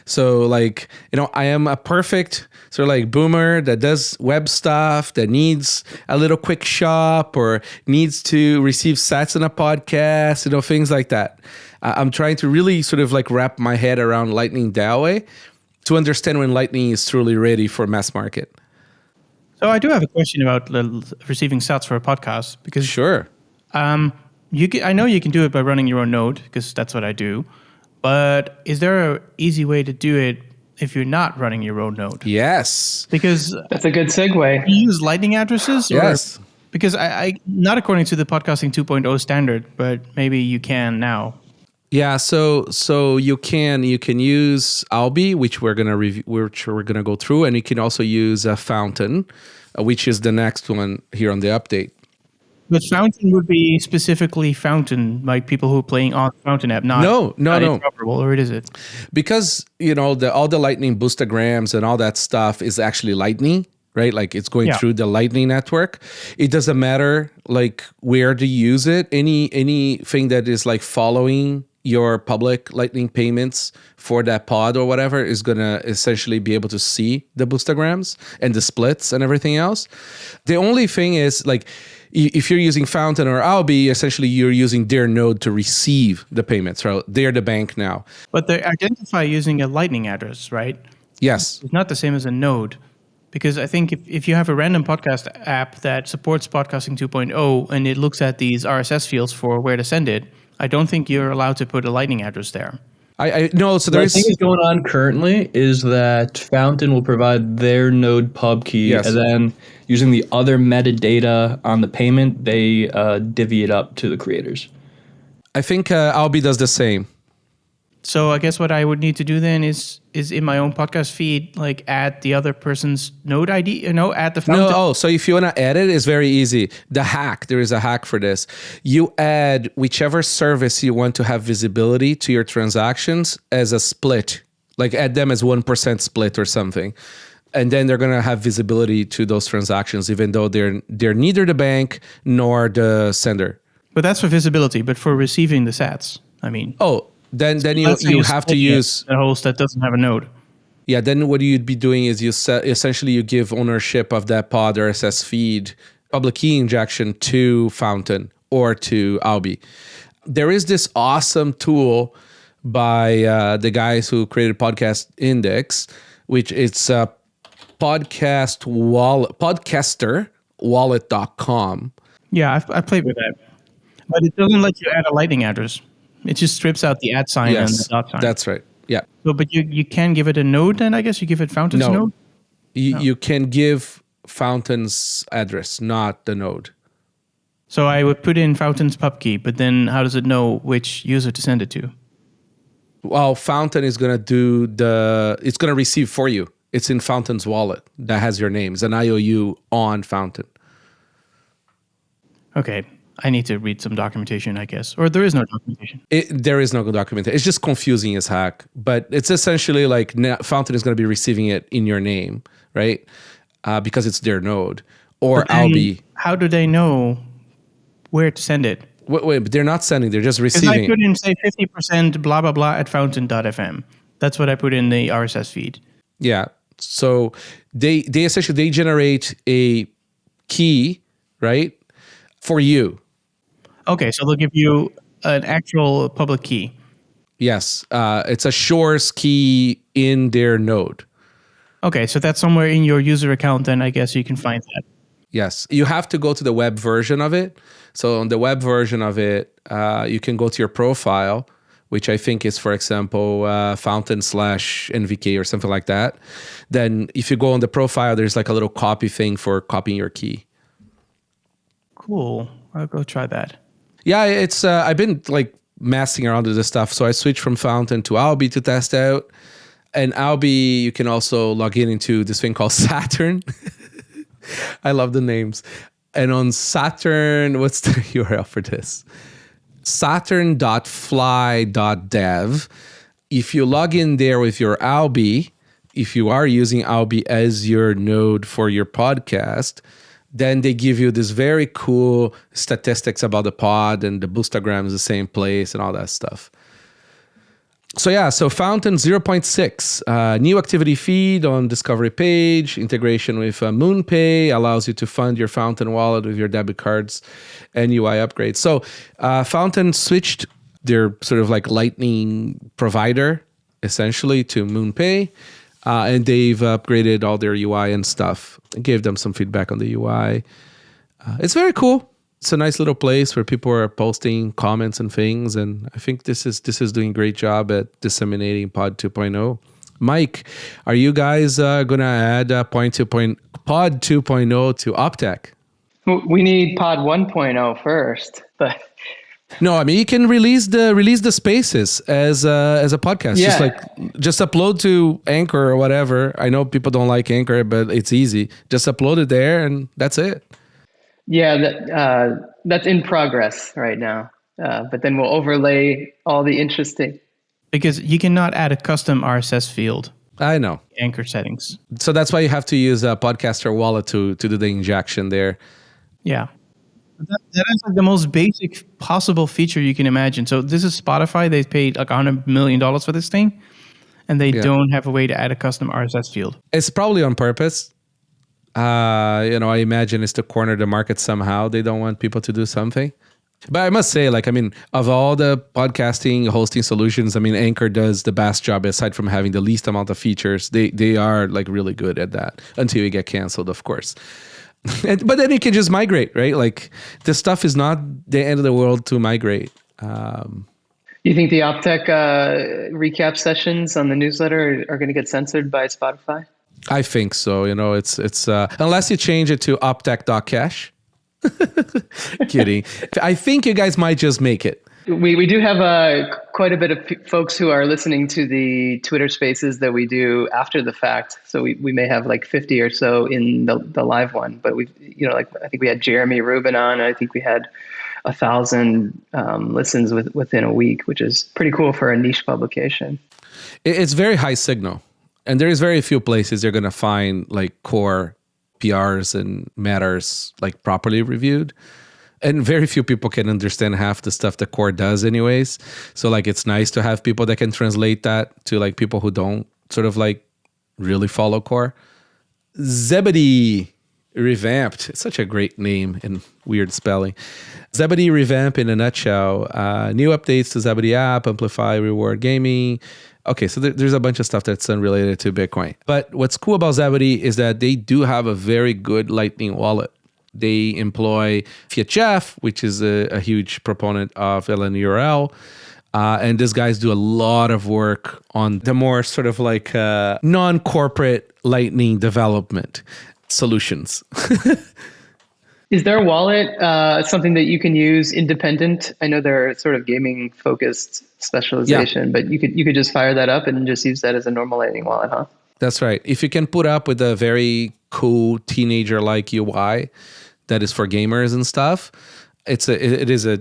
So like, I am a perfect sort of like boomer that does web stuff, that needs a little quick shop or needs to receive sats in a podcast, things like that. I'm trying to really sort of like wrap my head around Lightning that way to understand when Lightning is truly ready for mass market. So I do have a question about receiving sats for a podcast because sure. I know you can do it by running your own node because that's what I do. But is there an easy way to do it if you're not running your own node? Yes. Because that's a good segue. Do you use Lightning addresses? Yes. Because I not according to the podcasting 2.0 standard, but maybe you can now. Yeah, so you can use Alby, which we're gonna go through, and you can also use Fountain, which is the next one here on the update. But Fountain would be specifically Fountain, like people who are playing on Fountain app, not No. interoperable, or is it? Because, all the Lightning boostergrams and all that stuff is actually Lightning, right? Like it's going through the Lightning network. It doesn't matter like where to use it. Anything that is like following your public Lightning payments for that pod or whatever is going to essentially be able to see the boostergrams and the splits and everything else. The only thing is like, if you're using Fountain or Alby, essentially you're using their node to receive the payments, right? They're the bank now. But they identify using a Lightning address, right? Yes. It's not the same as a node. Because I think if you have a random podcast app that supports podcasting 2.0 and it looks at these RSS fields for where to send it, I don't think you're allowed to put a Lightning address there. I no, so there's... The thing is going on currently is that Fountain will provide their node pub key, and then using the other metadata on the payment, they divvy it up to the creators. I think Alby does the same. So I guess what I would need to do then is in my own podcast feed, like add the other person's node ID, add the Fountain. No, so if you want to add it, it's very easy. There is a hack for this. You add whichever service you want to have visibility to your transactions as a split, like add them as 1% split or something. And then they're going to have visibility to those transactions, even though they're neither the bank nor the sender. But that's for visibility, but for receiving the sats, I mean. Oh, then you have to use a host that doesn't have a node. Yeah, then what you'd be doing is essentially you give ownership of that pod RSS feed, public key injection to Fountain or to Alby. There is this awesome tool by the guys who created Podcast Index, which it's podcasterwallet.com. Yeah, I've played with that. But it doesn't let you add a Lightning address. It just strips out the @ sign and the dot sign. That's right. Yeah. So, but you can give it a node then, I guess? You give it Fountain's node? You can give Fountain's address, not the node. So I would put in Fountain's pub key, but then how does it know which user to send it to? Well, Fountain is going to it's going to receive for you. It's in Fountain's wallet that has your name. It's an IOU on Fountain. Okay. I need to read some documentation, I guess. Or there is no documentation. There is no documentation. It's just confusing as heck. But it's essentially like Fountain is going to be receiving it in your name, right? Because it's their node. Or Alby. How do they know where to send it? Wait, but they're not sending. They're just receiving. Because I put in, say, 50% blah, blah, blah at fountain.fm. That's what I put in the RSS feed. Yeah. So they essentially generate a key, right, for you. Okay, so they'll give you an actual public key. Yes, it's a Sjors key in their node. Okay, so that's somewhere in your user account, then I guess you can find that. Yes, you have to go to the web version of it. So on the web version of it, you can go to your profile, which I think is, for example, Fountain/NVK or something like that. Then if you go on the profile, there's like a little copy thing for copying your key. Cool. I'll go try that. Yeah, it's I've been like messing around with this stuff. So I switched from Fountain to Alby to test out. And Alby, you can also log into this thing called Saturn. I love the names. And on Saturn, what's the URL for this? Saturn.fly.dev. If you log in there with your Alby, if you are using Alby as your node for your podcast, then they give you this very cool statistics about the pod and the boostergram is the same place and all that stuff. So yeah, so Fountain 0.6, new activity feed on discovery page, integration with Muun Pay allows you to fund your Fountain wallet with your debit cards and UI upgrades. So Fountain switched their sort of like Lightning provider essentially to Muun Pay. And they've upgraded all their UI and stuff. I gave them some feedback on the UI. It's very cool. It's a nice little place where people are posting comments and things. And I think this is doing a great job at disseminating Pod 2.0. Mike, are you guys going to add Pod 2.0 to Optech? We need Pod 1.0 first, but... No, I mean you can release the spaces as a podcast. Yeah. Just upload to Anchor or whatever. I know people don't like Anchor, but it's easy. Just upload it there, and that's it. Yeah, that's in progress right now. But then we'll overlay all the interesting. Because you cannot add a custom RSS field. I know. Anchor settings. So that's why you have to use a Podcaster wallet to do the injection there. Yeah. That is like the most basic possible feature you can imagine. So this is Spotify. They paid like $100 million for this thing, and they don't have a way to add a custom RSS field. It's probably on purpose. I imagine it's to corner the market somehow. They don't want people to do something. But I must say, of all the podcasting hosting solutions, Anchor does the best job aside from having the least amount of features. They are really good at that until you get canceled, of course. But then you can just migrate, right? Like this stuff is not the end of the world to migrate. You think the OpTech recap sessions on the newsletter are going to get censored by Spotify? I think so. It's unless you change it to optech.cash. Kidding. I think you guys might just make it. We do have quite a bit of folks who are listening to the Twitter spaces that we do after the fact. So we may have 50 or so in the live one. But I think we had Jeremy Rubin on. I think we had 1,000 listens within a week, which is pretty cool for a niche publication. It's very high signal. And there is very few places you're going to find core PRs and matters properly reviewed. And very few people can understand half the stuff the core does anyways. So it's nice to have people that can translate that to people who don't sort of really follow core. ZEBEDEE Revamped. It's such a great name and weird spelling. ZEBEDEE Revamped in a nutshell. New updates to ZEBEDEE app, Amplify, Reward Gaming. Okay, so there's a bunch of stuff that's unrelated to Bitcoin. But what's cool about ZEBEDEE is that they do have a very good Lightning wallet. They employ FiatJeff, which is a huge proponent of LNURL. And these guys do a lot of work on the more sort of non-corporate Lightning development solutions. Is their wallet something that you can use independent? I know they're sort of gaming focused specialization, but you could just fire that up and just use that as a normal Lightning wallet, huh? That's right. If you can put up with a very cool teenager-like UI that is for gamers and stuff, it is a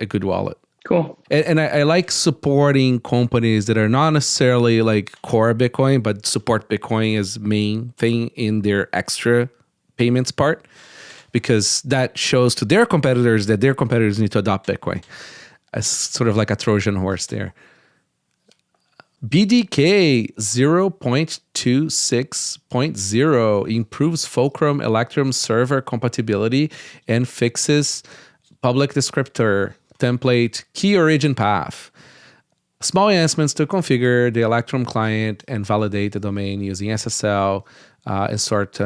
good wallet. Cool. And I like supporting companies that are not necessarily core Bitcoin, but support Bitcoin as main thing in their extra payments part, because that shows to their competitors that their competitors need to adopt Bitcoin. As sort of like a Trojan horse there. BDK 0.26.0 improves Fulcrum Electrum server compatibility and fixes public descriptor template key origin path. Small enhancements to configure the Electrum client and validate the domain using SSL and sort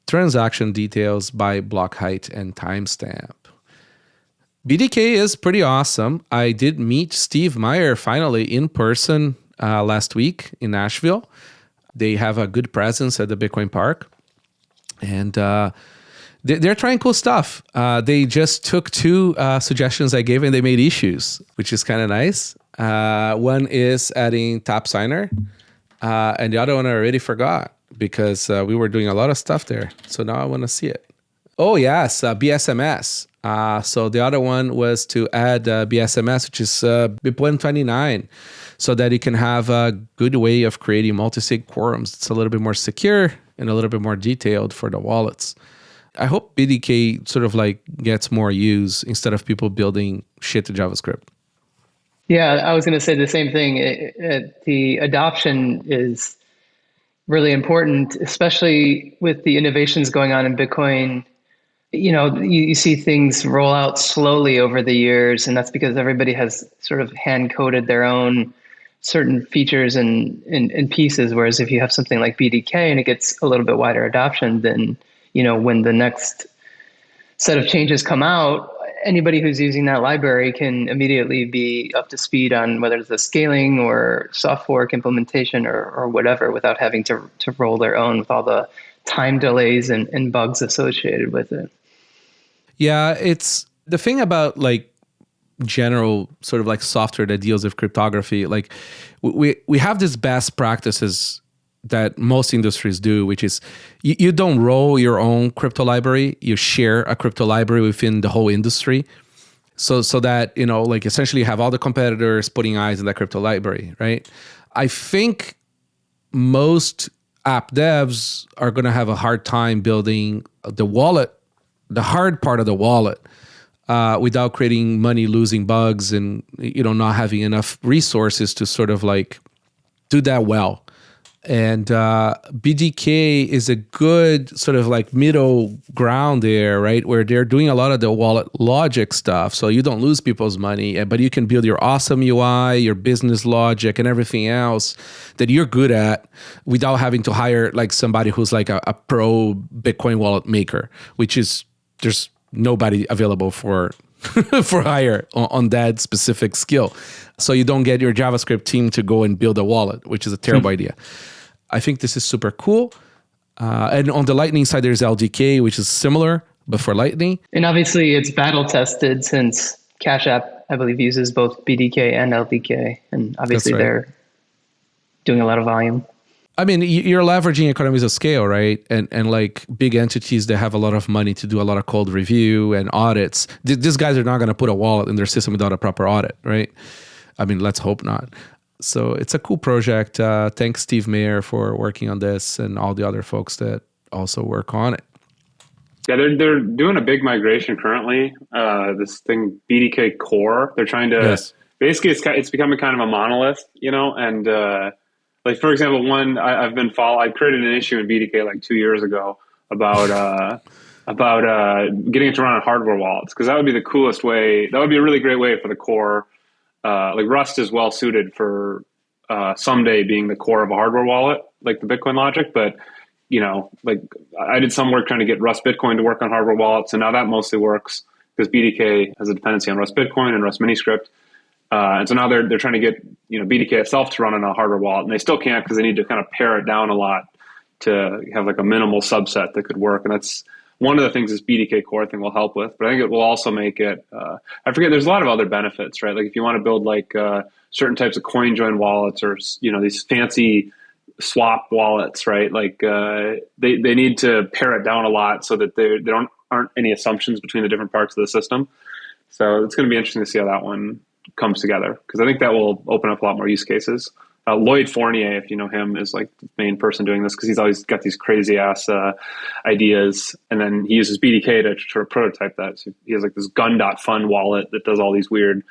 transaction details by block height and timestamp. BDK is pretty awesome. I did meet Steve Meyer finally in person last week in Nashville. They have a good presence at the Bitcoin Park. And they're trying cool stuff. They just took two suggestions I gave and they made issues, which is kind of nice. One is adding TAPSIGNER, and the other one I already forgot because we were doing a lot of stuff there. So now I want to see it. Oh, yes, BSMS. So the other one was to add BSMS, which is BIP129, so that you can have a good way of creating multi-sig quorums. It's a little bit more secure and a little bit more detailed for the wallets. I hope BDK sort of gets more use instead of people building shit to JavaScript. Yeah, I was going to say the same thing. The adoption is really important, especially with the innovations going on in Bitcoin. You see things roll out slowly over the years, and that's because everybody has sort of hand-coded their own certain features and pieces. Whereas if you have something like BDK and it gets a little bit wider adoption, then when the next set of changes come out, anybody who's using that library can immediately be up to speed on whether it's the scaling or soft fork implementation or whatever, without having to roll their own with all the time delays and bugs associated with it. Yeah, it's the thing about general sort of software that deals with cryptography. We have these best practices that most industries do, which is you don't roll your own crypto library, you share a crypto library within the whole industry. So that, like essentially you have all the competitors putting eyes on that crypto library, right? I think most app devs are going to have a hard time building the wallet, the hard part of the wallet, without creating money-losing bugs and, not having enough resources to sort of like do that well. And BDK is a good sort of like middle ground there, right? Where they're doing a lot of the wallet logic stuff. So you don't lose people's money, but you can build your awesome UI, your business logic, and everything else that you're good at without having to hire like somebody who's like a pro Bitcoin wallet maker, which is there's nobody available for hire on that specific skill. So you don't get your JavaScript team to go and build a wallet, which is a terrible idea. I think this is super cool. And on the Lightning side, there's LDK, which is similar, but for Lightning. And obviously it's battle tested since Cash App, I believe, uses both BDK and LDK. And obviously they're doing a lot of volume. I mean, you're leveraging economies of scale, right? And like big entities that have a lot of money to do a lot of code review and audits. These guys are not going to put a wallet in their system without a proper audit, right? I mean, let's hope not. So it's a cool project. Thanks, Steve Mayer, for working on this and all the other folks that also work on it. Yeah, they're doing a big migration currently. This thing, BDK Core, they're trying to basically it's becoming kind of a monolith, and like for example, I created an issue in BDK like 2 years ago about getting it to run on hardware wallets, because that would be the coolest way. That would be a really great way for the core. Like Rust is well suited for someday being the core of a hardware wallet, like the Bitcoin logic. But, like I did some work trying to get Rust Bitcoin to work on hardware wallets. And now that mostly works because BDK has a dependency on Rust Bitcoin and Rust Miniscript. And so now they're trying to get, BDK itself to run on a hardware wallet. And they still can't because they need to kind of pare it down a lot to have like a minimal subset that could work. And that's one of the things this BDK core thing will help with, but I think it will also make it, I forget, there's a lot of other benefits, right? Like if you want to build like certain types of coinjoin wallets or, these fancy swap wallets, right? Like they need to pare it down a lot so that there aren't any assumptions between the different parts of the system. So it's going to be interesting to see how that one comes together, because I think that will open up a lot more use cases. Lloyd Fournier, if you know him, is like the main person doing this because he's always got these crazy ass ideas, and then he uses BDK to sort of prototype that. So he has like this gun.fun wallet that does all these weird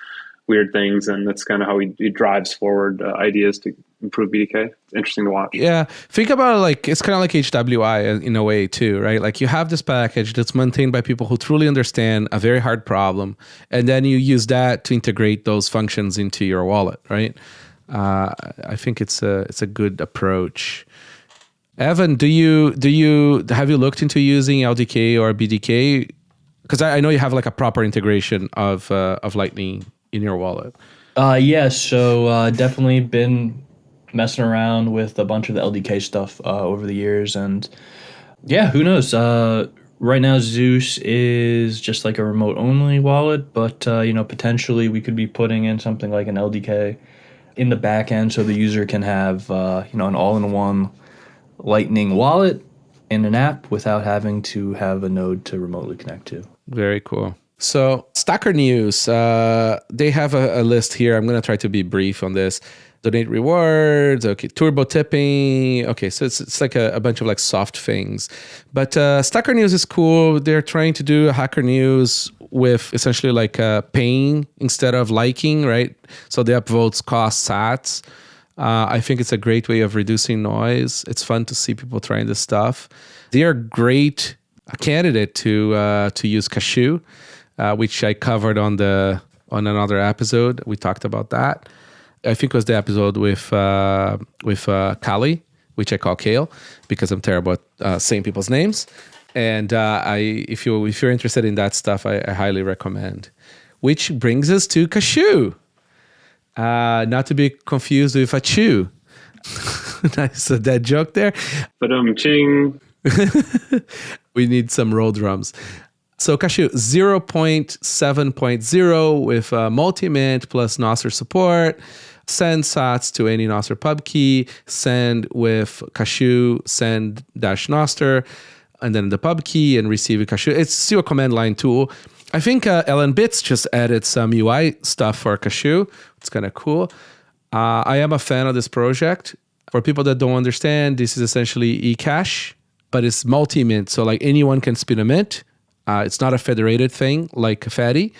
things, and that's kind of how he drives forward ideas to improve BDK. It's interesting to watch. Yeah, think about it like it's kind of like HWI in a way too, right? Like you have this package that's maintained by people who truly understand a very hard problem, and then you use that to integrate those functions into your wallet, right? I think it's a good approach. Evan, have you looked into using LDK or BDK? Because I know you have like a proper integration of Lightning in your wallet. Yes. So definitely been messing around with a bunch of the LDK stuff over the years, and yeah, who knows? Right now, Zeus is just like a remote only wallet, but potentially we could be putting in something like an LDK in the back end, so the user can have an all-in-one Lightning wallet in an app without having to have a node to remotely connect to. Very cool. So Stacker News, they have a list here. I'm going to try to be brief on this. Donate rewards, okay, turbo tipping. Okay, so it's like a bunch of like soft things. But Stacker News is cool. They're trying to do a Hacker News with essentially like paying instead of liking, right? So the upvotes cost sats. I think it's a great way of reducing noise. It's fun to see people trying this stuff. They are great candidate to use Cashew, which I covered on another episode. We talked about that. I think it was the episode with Kali, which I call Kale because I'm terrible at saying people's names. And if you're interested in that stuff, I highly recommend. Which brings us to Cashew. Not to be confused with a chew. Nice dead joke there. But ching. We need some roll drums. So Cashew 0.7.0 with multi-mint plus Nostr support. send sats to any Nostr pub key, send with cashew, send -Nostr, and then the pub key and receive a cashew. It's still a command line tool. I think LNbits just added some UI stuff for cashew. It's kind of cool. I am a fan of this project. For people that don't understand, this is essentially eCash, but it's multi-mint. So like anyone can spin a mint. It's not a federated thing like Fedi.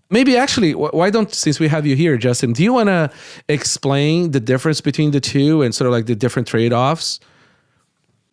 Maybe actually, why don't, since we have you here, Justin, do you want to explain the difference between the two and sort of like the different trade-offs?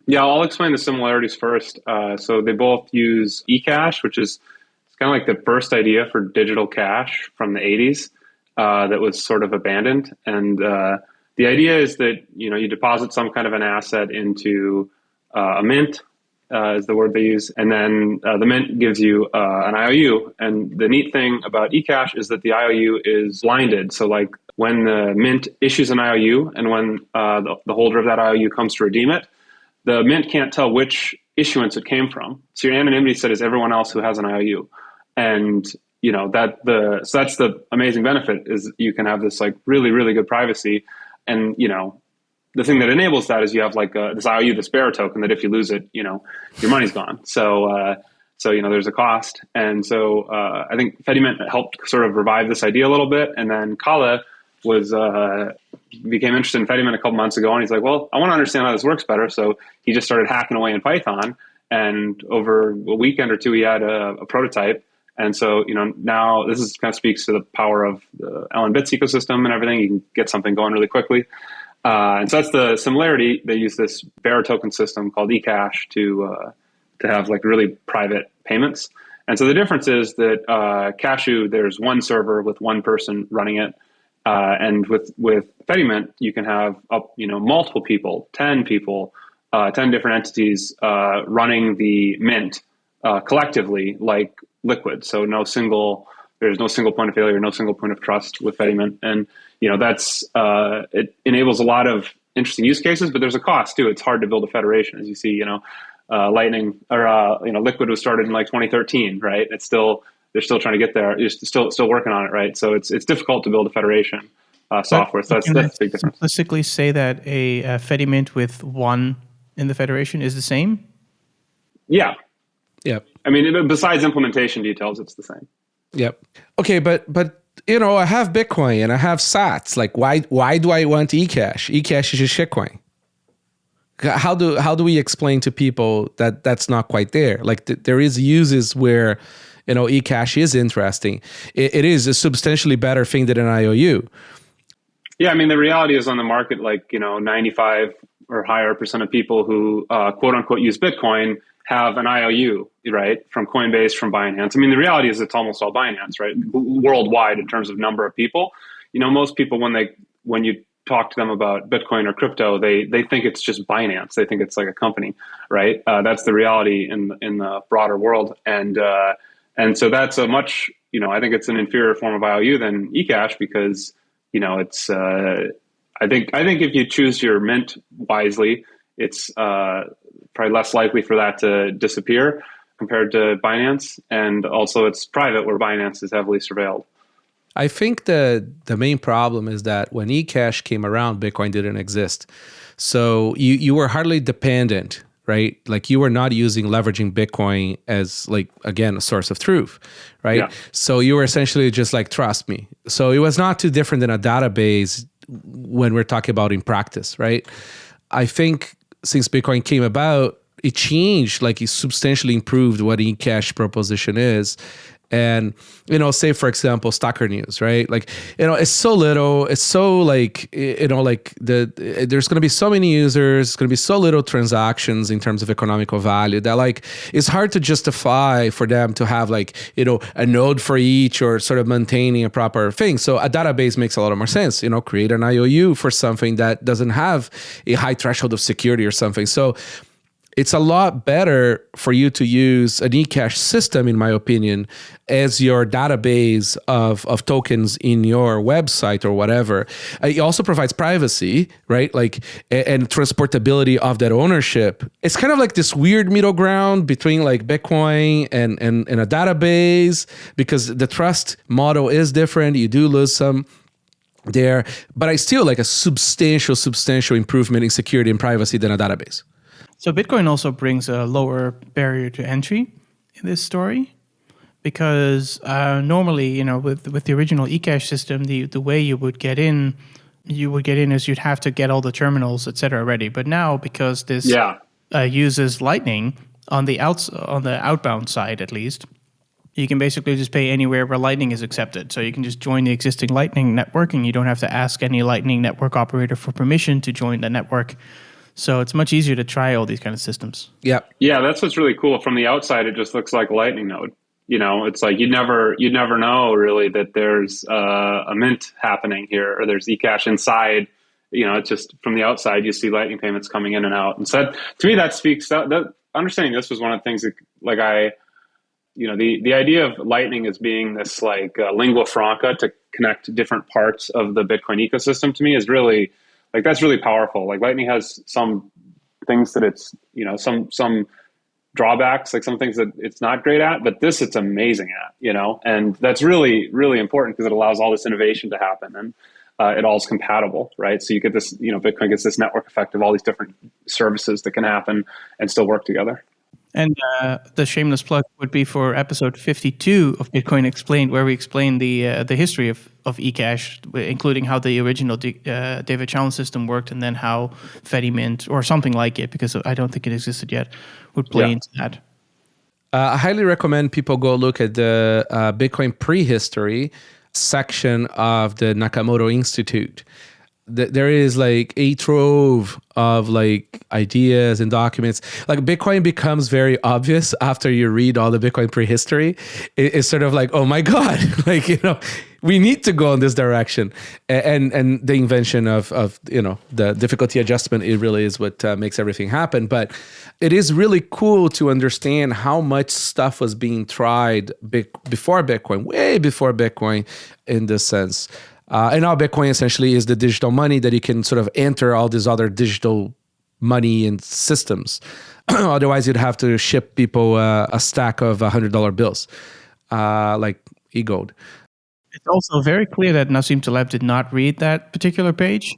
Yeah, I'll explain the similarities first. So they both use eCash, which is it's kind of like the first idea for digital cash from the 80s that was sort of abandoned. And the idea is that, you deposit some kind of an asset into a mint, is the word they use. And then the mint gives you an IOU. And the neat thing about eCash is that the IOU is blinded. So like when the mint issues an IOU and when the holder of that IOU comes to redeem it, the mint can't tell which issuance it came from. So your anonymity set is everyone else who has an IOU. And so that's the amazing benefit is you can have this like really, really good privacy. And, the thing that enables that is you have like this IOU, this bearer token that if you lose it, your money's gone. So there's a cost. And so I think Fedimint helped sort of revive this idea a little bit. And then Kale became interested in Fedimint a couple months ago. And he's like, well, I want to understand how this works better. So he just started hacking away in Python. And over a weekend or two, he had a prototype. And so, now this is kind of speaks to the power of the LNbits ecosystem and everything. You can get something going really quickly. And so that's the similarity. They use this bearer token system called eCash to have like really private payments. And so the difference is that Cashew, there's one server with one person running it. And with Fedimint, you can have multiple people, 10 people, 10 different entities running the mint collectively like Liquid. So there's no single point of failure, no single point of trust with Fedimint. And that's it enables a lot of interesting use cases, but there's a cost too. It's hard to build a federation, as you see. Lightning or Liquid was started in like 2013, right? They're still trying to get there. You're still working on it, right? So it's difficult to build a federation software. So that's the big difference. Simplistically say that a Fedimint with one in the federation is the same? Yeah. Yep. I mean, besides implementation details, it's the same. Yep. Okay, but I have Bitcoin and I have Sats. Like, why do I want eCash? eCash is just shitcoin. How do we explain to people that that's not quite there? Like, there is uses where, eCash is interesting. It is a substantially better thing than an IOU. Yeah, I mean, the reality is on the market, like, 95 or higher % of people who quote unquote use Bitcoin have an IOU, right? From Coinbase, from Binance. I mean, the reality is it's almost all Binance, right? Worldwide in terms of number of people. Most people, when you talk to them about Bitcoin or crypto, they think it's just Binance. They think it's like a company, right? That's the reality in the broader world. And so that's a much, I think it's an inferior form of IOU than eCash because, it's, I think if you choose your mint wisely, it's probably less likely for that to disappear compared to Binance. And also it's private where Binance is heavily surveilled. I think the main problem is that when eCash came around, Bitcoin didn't exist. So you were hardly dependent, right? Like you were not leveraging Bitcoin as like, again, a source of truth, right? Yeah. So you were essentially just like, trust me. So it was not too different than a database when we're talking about in practice, right? I think since Bitcoin came about, it changed, like it substantially improved what eCash proposition is. And, say, for example, Stocker News, right? Like, it's so little, it's so like, there's going to be so many users, it's going to be so little transactions in terms of economical value that like, it's hard to justify for them to have like, a node for each or sort of maintaining a proper thing. So a database makes a lot more sense, create an IOU for something that doesn't have a high threshold of security or something. So it's a lot better for you to use an eCash system, in my opinion, as your database of tokens in your website or whatever. It also provides privacy, right? Like, and transportability of that ownership. It's kind of like this weird middle ground between like Bitcoin and a database, because the trust model is different. You do lose some there, but I still like a substantial improvement in security and privacy than a database. So Bitcoin also brings a lower barrier to entry in this story, because normally, with the original eCash system, the way you would get in is you'd have to get all the terminals, etc., ready. But now, because this uses Lightning on the outbound side, at least, you can basically just pay anywhere where Lightning is accepted. So you can just join the existing Lightning network, and you don't have to ask any Lightning network operator for permission to join the network. So it's much easier to try all these kind of systems. Yeah, that's what's really cool. From the outside, it just looks like a Lightning node. It's like you'd never know really that there's a mint happening here, or there's eCash inside. It's just from the outside, you see Lightning payments coming in and out. And so to me, that speaks that understanding this was one of the things that, like, the idea of Lightning as being this like lingua franca to connect different parts of the Bitcoin ecosystem, to me is really like, that's really powerful. Like Lightning has some things that it's, some drawbacks, like some things that it's not great at, but this it's amazing at, and that's really, really important because it allows all this innovation to happen, and it all is compatible, right? So you get this, Bitcoin gets this network effect of all these different services that can happen and still work together. And the shameless plug would be for episode 52 of Bitcoin Explained, where we explain the history of eCash, including how the original David Challenge system worked, and then how Fedimint, or something like it, because I don't think it existed yet, would play into that. I highly recommend people go look at the Bitcoin prehistory section of the Nakamoto Institute. There is like a trove of like ideas and documents. Like Bitcoin becomes very obvious after you read all the Bitcoin prehistory. It's sort of like, oh my God, like, we need to go in this direction. And the invention of the difficulty adjustment, it really is what makes everything happen. But it is really cool to understand how much stuff was being tried before Bitcoin, way before Bitcoin in this sense. And now Bitcoin essentially is the digital money that you can sort of enter all these other digital money and systems. Otherwise, you'd have to ship people a stack of $100 bills, like e-gold. It's also very clear that Nassim Taleb did not read that particular page.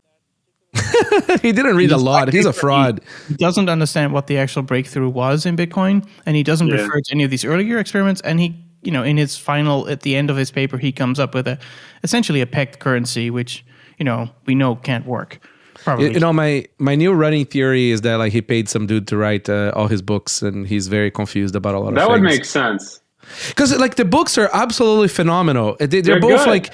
He didn't read a lot. He's a fraud. He doesn't understand what the actual breakthrough was in Bitcoin, and he doesn't refer to any of these earlier experiments, and he in his final, at the end of his paper, he comes up with essentially a pegged currency, which, we know can't work. Probably. My new running theory is that like he paid some dude to write all his books, and he's very confused about a lot of things. That would make sense. Because like the books are absolutely phenomenal. They're both good.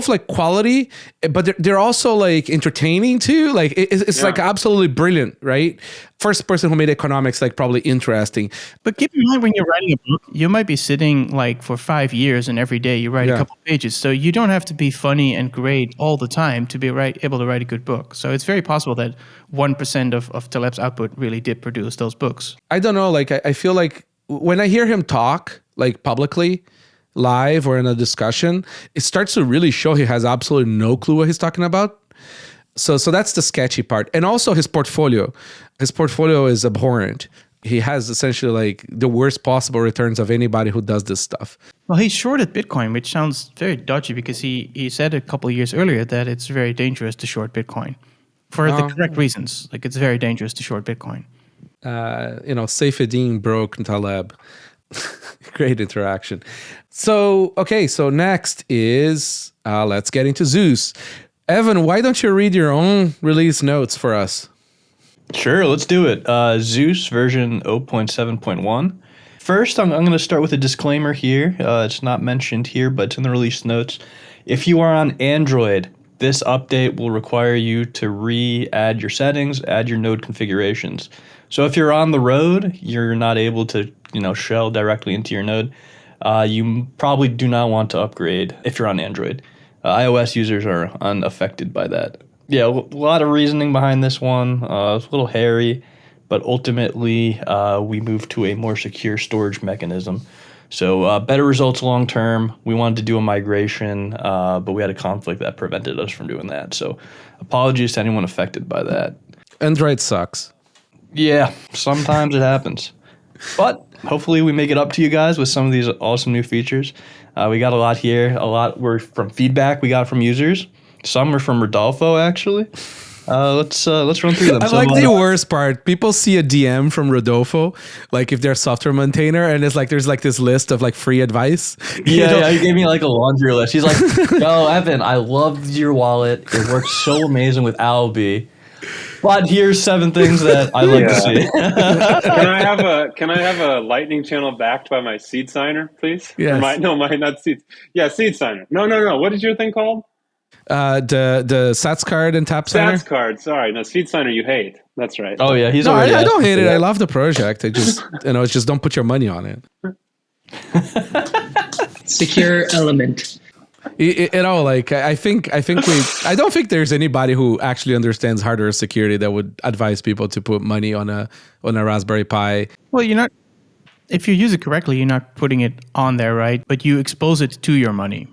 Like quality, but they're also like entertaining too. Like it's like absolutely brilliant, right? First person who made economics like probably interesting. But keep in mind, when you're writing a book, you might be sitting like for 5 years, and every day you write a couple pages. So you don't have to be funny and great all the time to be able to write a good book. So it's very possible that 1% of Taleb's output really did produce those books. I don't know. Like I feel like when I hear him talk, like publicly, live or in a discussion, it starts to really show he has absolutely no clue what he's talking about. So that's the sketchy part. And also his portfolio. His portfolio is abhorrent. He has essentially like the worst possible returns of anybody who does this stuff. Well, he's shorted Bitcoin, which sounds very dodgy, because he said a couple of years earlier that it's very dangerous to short Bitcoin. For the correct reasons. Like, it's very dangerous to short Bitcoin. Saifedean broke Taleb. Great interaction. So next is, let's get into Zeus. Evan, why don't you read your own release notes for us? Sure, let's do it. Zeus version 0.7.1. First, I'm going to start with a disclaimer here. It's not mentioned here, but it's in the release notes. If you are on Android, this update will require you to re-add your settings, add your node configurations. So if you're on the road, you're not able to, shell directly into your node. You probably do not want to upgrade if you're on Android. iOS users are unaffected by that. Yeah, a lot of reasoning behind this one. It's a little hairy, but ultimately we moved to a more secure storage mechanism. So better results long term. We wanted to do a migration, but we had a conflict that prevented us from doing that. So apologies to anyone affected by that. Android sucks. Yeah, sometimes it happens. But hopefully we make it up to you guys with some of these awesome new features. We got a lot here. A lot were from feedback we got from users. Some are from Rodolfo, actually. Let's run through them. I like the worst part. People see a DM from Rodolfo, like if they're a software maintainer, and it's like there's like this list of like free advice. Yeah, he gave me like a laundry list. He's like, "Yo, Evan, I love your wallet. It works so amazing with Alby. But here's 7 things that I like to see." Can I have a lightning channel backed by my seed signer, please? Yes. Not seed. Yeah, seed signer. No. What is your thing called? The SATSCARD and TAPSIGNER. SATSCARD. Sorry, no, seed signer you hate. That's right. Oh yeah, he's No, already. I don't hate it. I love the project. I just it's just don't put your money on it. Secure element. I think I don't think there's anybody who actually understands hardware security that would advise people to put money on a Raspberry Pi. Well, you're not. If you use it correctly, you're not putting it on there, right? But you expose it to your money.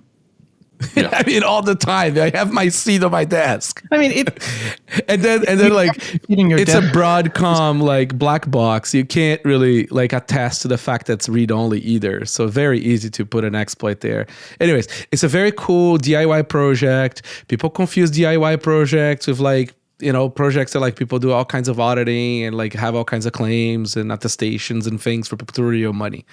Yeah. I mean, all the time. I have my seat on my desk. I mean, and then like it's a Broadcom like black box. You can't really like attest to the fact that's read only either. So very easy to put an exploit there. Anyways, it's a very cool DIY project. People confuse DIY projects with like, projects that like people do all kinds of auditing and like have all kinds of claims and attestations and things for people to real money.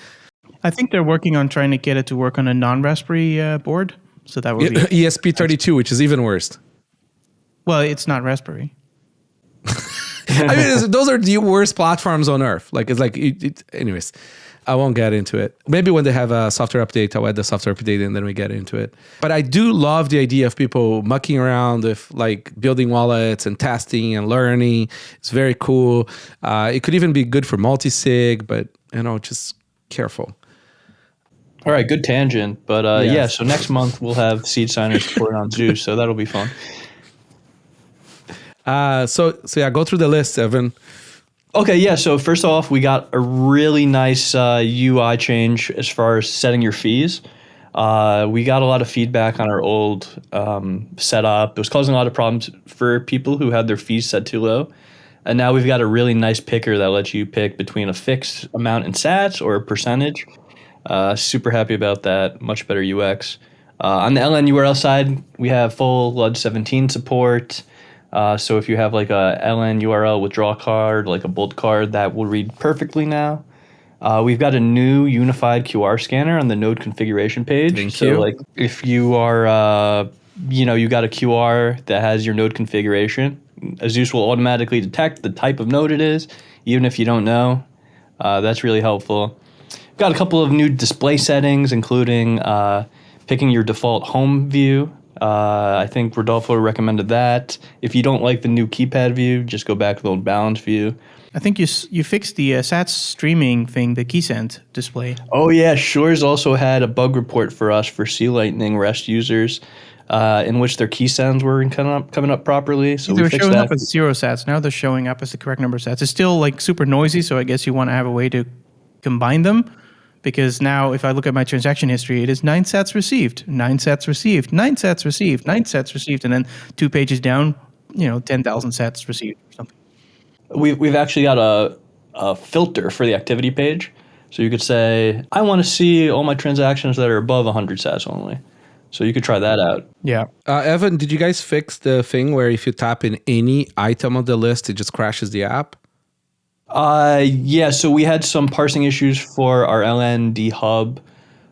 I think they're working on trying to get it to work on a non-Raspberry board. So that would be ESP32, which is even worse. Well, it's not Raspberry. I mean, those are the worst platforms on earth. Like, it's like, anyways, I won't get into it. Maybe when they have a software update, I'll add the software update and then we get into it. But I do love the idea of people mucking around with like building wallets and testing and learning. It's very cool. It could even be good for multi-sig, but just careful. All right, good tangent. But so next month we'll have seed signers support on Zeus, so that'll be fun. So go through the list, Evan. Okay, yeah. So first off, we got a really nice UI change as far as setting your fees. We got a lot of feedback on our old setup. It was causing a lot of problems for people who had their fees set too low. And now we've got a really nice picker that lets you pick between a fixed amount in sats or a percentage. Super happy about that. Much better UX. On the LN URL side, we have full LUD 17 support. So if you have like a LN URL withdrawal card, like a bolt card, that will read perfectly now. We've got a new unified QR scanner on the node configuration page. Thank you. Like if you are, you got a QR that has your node configuration, Zeus will automatically detect the type of node it is, even if you don't know. That's really helpful. Got a couple of new display settings, including picking your default home view. I think Rodolfo recommended that. If you don't like the new keypad view, just go back to the old balance view. I think you fixed the SATS streaming thing, the keysend display. Oh yeah, Sjors also had a bug report for us for Sea Lightning REST users, in which their keysends were coming up properly. So they were fixed showing that. up as 0 sats. Now they're showing up as the correct number of sats. It's still like super noisy, so I guess you want to have a way to combine them. Because now if I look at my transaction history, it is 9 sats received, 9 sats received, 9 sats received, 9 sats received, and then 2 pages down, 10,000 sats received or something. We've actually got a filter for the activity page. So you could say, I want to see all my transactions that are above 100 sats only. So you could try that out. Yeah. Evan, did you guys fix the thing where if you tap in any item on the list, it just crashes the app? Yeah, so we had some parsing issues for our LND hub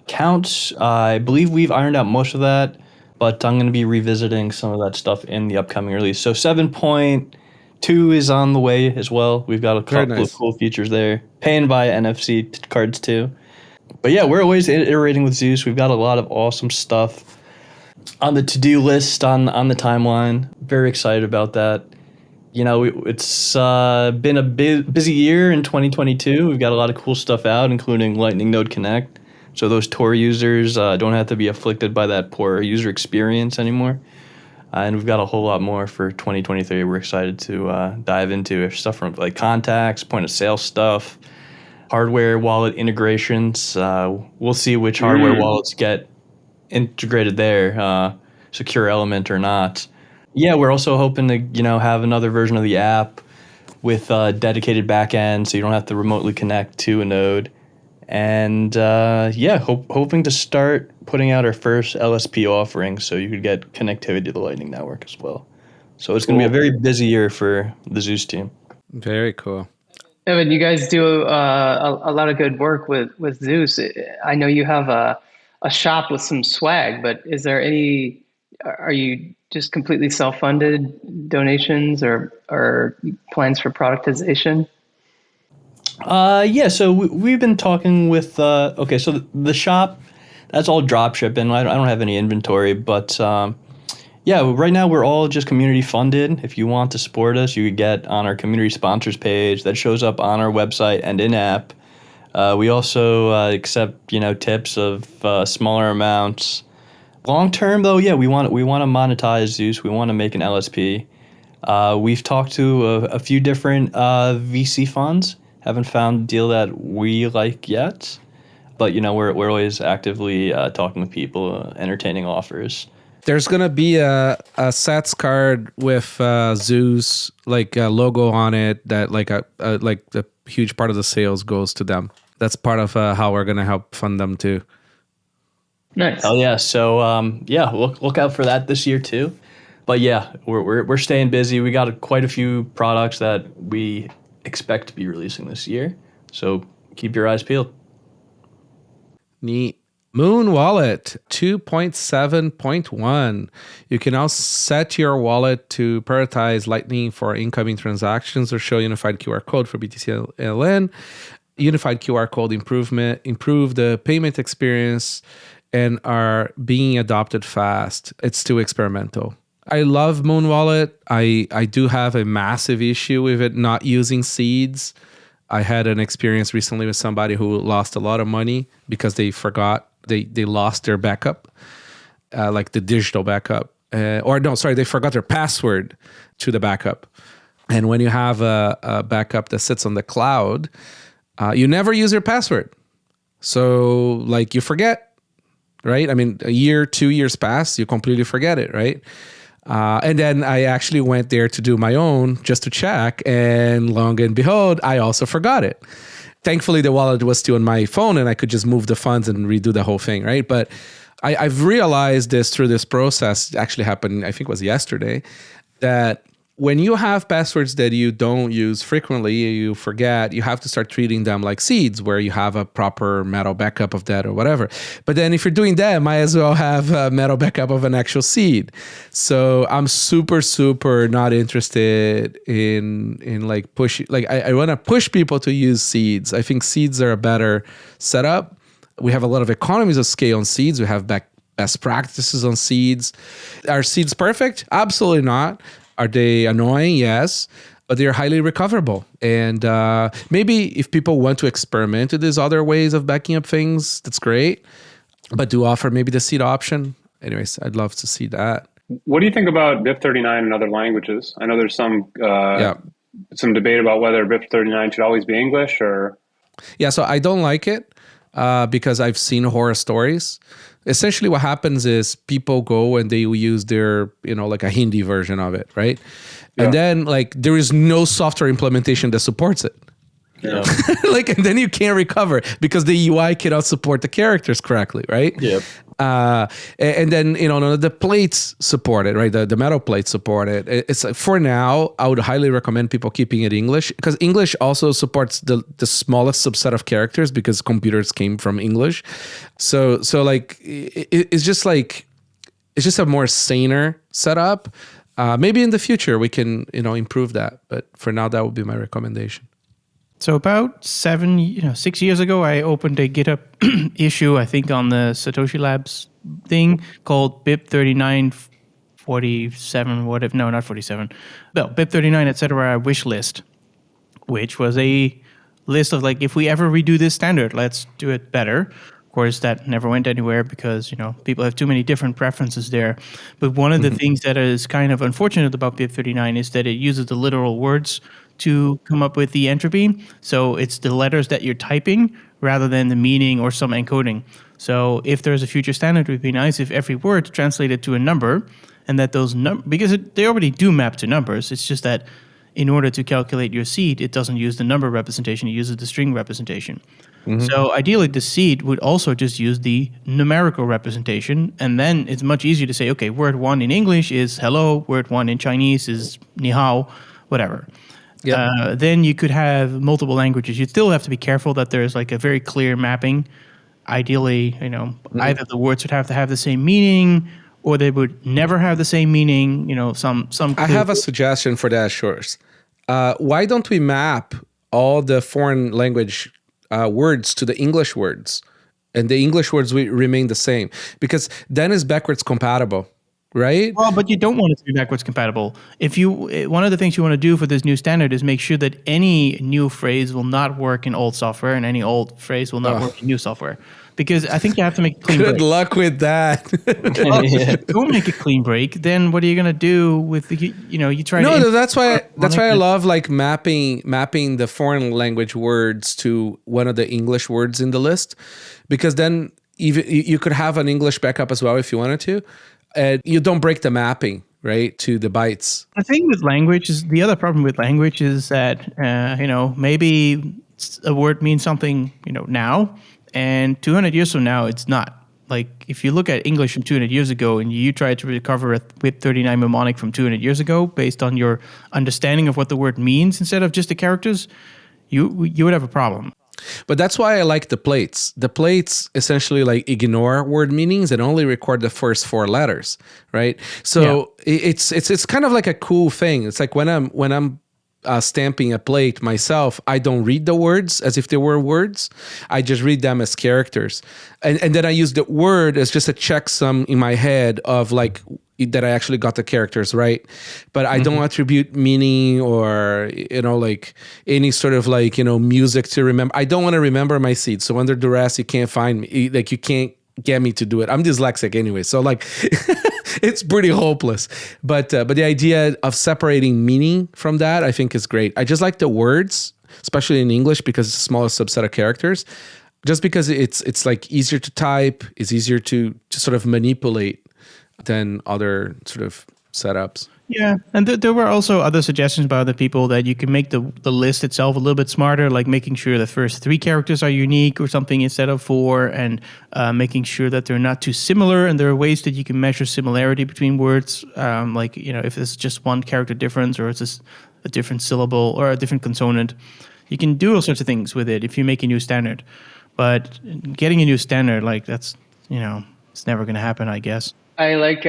counts. I believe we've ironed out most of that, but I'm going to be revisiting some of that stuff in the upcoming release. So 7.2 is on the way as well. We've got a couple of cool features there. Paying by NFC cards too. But yeah, we're always iterating with Zeus. We've got a lot of awesome stuff on the to-do list, on the timeline. Very excited about that. It's been a busy year in 2022. We've got a lot of cool stuff out, including Lightning Node Connect. So those Tor users don't have to be afflicted by that poor user experience anymore. And we've got a whole lot more for 2023. We're excited to dive into stuff from like contacts, point of sale stuff, hardware wallet integrations. We'll see which hardware wallets get integrated there, secure element or not. Yeah, we're also hoping to, have another version of the app with a dedicated backend, so you don't have to remotely connect to a node. And hoping to start putting out our first LSP offering so you could get connectivity to the Lightning Network as well. So it's going to be a very busy year for the Zeus team. Very cool. Evan, you guys do a lot of good work with Zeus. I know you have a shop with some swag, but are you just completely self-funded donations or plans for productization? So we've been talking with, so the shop, that's all drop shipping. I don't have any inventory, but right now we're all just community funded. If you want to support us, you could get on our community sponsors page that shows up on our website and in-app. We also accept, tips of smaller amounts. Long term, though, we want to monetize Zeus. We want to make an LSP. We've talked to a few different VC funds. Haven't found a deal that we like yet, but we're always actively talking with people, entertaining offers. There's gonna be a SATSCARD with Zeus logo on it that a huge part of the sales goes to them. That's part of how we're gonna help fund them too. Nice. Oh yeah, so look out for that this year too. But yeah, we're staying busy. We got quite a few products that we expect to be releasing this year. So keep your eyes peeled. Neat. Muun Wallet 2.7.1. You can now set your wallet to prioritize Lightning for incoming transactions or show unified QR code for BTC LN. Unified QR code improve the payment experience and are being adopted fast. It's too experimental. I love Muun Wallet. I do have a massive issue with it not using seeds. I had an experience recently with somebody who lost a lot of money because they forgot, they lost their backup, the digital backup. They forgot their password to the backup. And when you have a backup that sits on the cloud, you never use your password. So you forget, right? I mean, a year, 2 years pass, you completely forget it, right? And then I actually went there to do my own just to check, and long and behold, I also forgot it. Thankfully, the wallet was still on my phone and I could just move the funds and redo the whole thing, right? But I've realized this through this process, actually happened, I think it was yesterday, that when you have passwords that you don't use frequently, you forget, you have to start treating them like seeds where you have a proper metal backup of that or whatever. But then if you're doing that, might as well have a metal backup of an actual seed. So I'm super, super not interested in pushing, I want to push people to use seeds. I think seeds are a better setup. We have a lot of economies of scale on seeds. We have best practices on seeds. Are seeds perfect? Absolutely not. Are they annoying? Yes, but they're highly recoverable. And maybe if people want to experiment with these other ways of backing up things, that's great. But do offer maybe the seed option. Anyways, I'd love to see that. What do you think about BIP39 in other languages? I know there's some debate about whether BIP39 should always be English or... Yeah, so I don't like it because I've seen horror stories. Essentially what happens is people go and they will use their, a Hindi version of it, right? Yeah. And then there is no software implementation that supports it. Yeah. And then you can't recover because the UI cannot support the characters correctly, right? Yep. And then the plates support it, right? The metal plates support it. It's for now, I would highly recommend people keeping it English because English also supports the smallest subset of characters because computers came from English. So it's just a more saner setup. Maybe in the future we can improve that, but for now that would be my recommendation. So about 6 years ago, I opened a GitHub issue, I think on the Satoshi Labs thing called BIP3947, no, not 47. No, BIP39, etc. wish list, which was a list of if we ever redo this standard, let's do it better. Of course, that never went anywhere because, people have too many different preferences there. But one of the things that is kind of unfortunate about BIP39 is that it uses the literal words to come up with the entropy. So it's the letters that you're typing rather than the meaning or some encoding. So if there's a future standard, it would be nice if every word translated to a number and that those because they already do map to numbers. It's just that in order to calculate your seed, it doesn't use the number representation, it uses the string representation. So ideally, the seed would also just use the numerical representation, and then it's much easier to say, okay, word 1 in English is hello, word 1 in Chinese is ni hao, whatever. Then you could have multiple languages. You'd still have to be careful that there's like a very clear mapping. Ideally, either the words would have to have the same meaning, or they would never have the same meaning. Some. I have a suggestion for that, Sjors. Why don't we map all the foreign language words to the English words, and the English words will remain the same, because then it's backwards compatible, right? Well, but you don't want it to be backwards compatible. One of the things you want to do for this new standard is make sure that any new phrase will not work in old software, and any old phrase will not work in new software. Because I think you have to make a clean break. Good luck with that. Well, if you don't make a clean break, then what are you going to do with the, you try to... No, that's why I love like mapping the foreign language words to one of the English words in the list, because then you could have an English backup as well if you wanted to, and you don't break the mapping, right, to the bytes. The thing with language is, the other problem with language is that, maybe a word means something, now, and 200 years from now, it's not. Like, if you look at English from 200 years ago and you try to recover a WIP39 mnemonic from 200 years ago based on your understanding of what the word means instead of just the characters, you would have a problem. But that's why I like the plates. The plates essentially like ignore word meanings and only record the first 4 letters, right? So it's kind of like a cool thing. It's like when I'm stamping a plate myself, I don't read the words as if they were words. I just read them as characters. And then I use the word as just a checksum in my head of like that I actually got the characters right. But I don't attribute meaning or, like any sort of like, music to remember. I don't want to remember my seed. So under duress, you can't find me. Like you can't get me to do it. I'm dyslexic anyway. So like it's pretty hopeless. But the idea of separating meaning from that, I think is great. I just like the words, especially in English, because it's the smallest subset of characters. Just because it's like easier to type, it's easier to sort of manipulate than other sort of setups. Yeah, and there were also other suggestions by other people that you can make the list itself a little bit smarter, like making sure the first 3 characters are unique or something instead of 4, and making sure that they're not too similar. And there are ways that you can measure similarity between words, like, if it's just one character difference or it's just a different syllable or a different consonant. You can do all sorts of things with it if you make a new standard. But getting a new standard, like that's, it's never going to happen, I guess. I like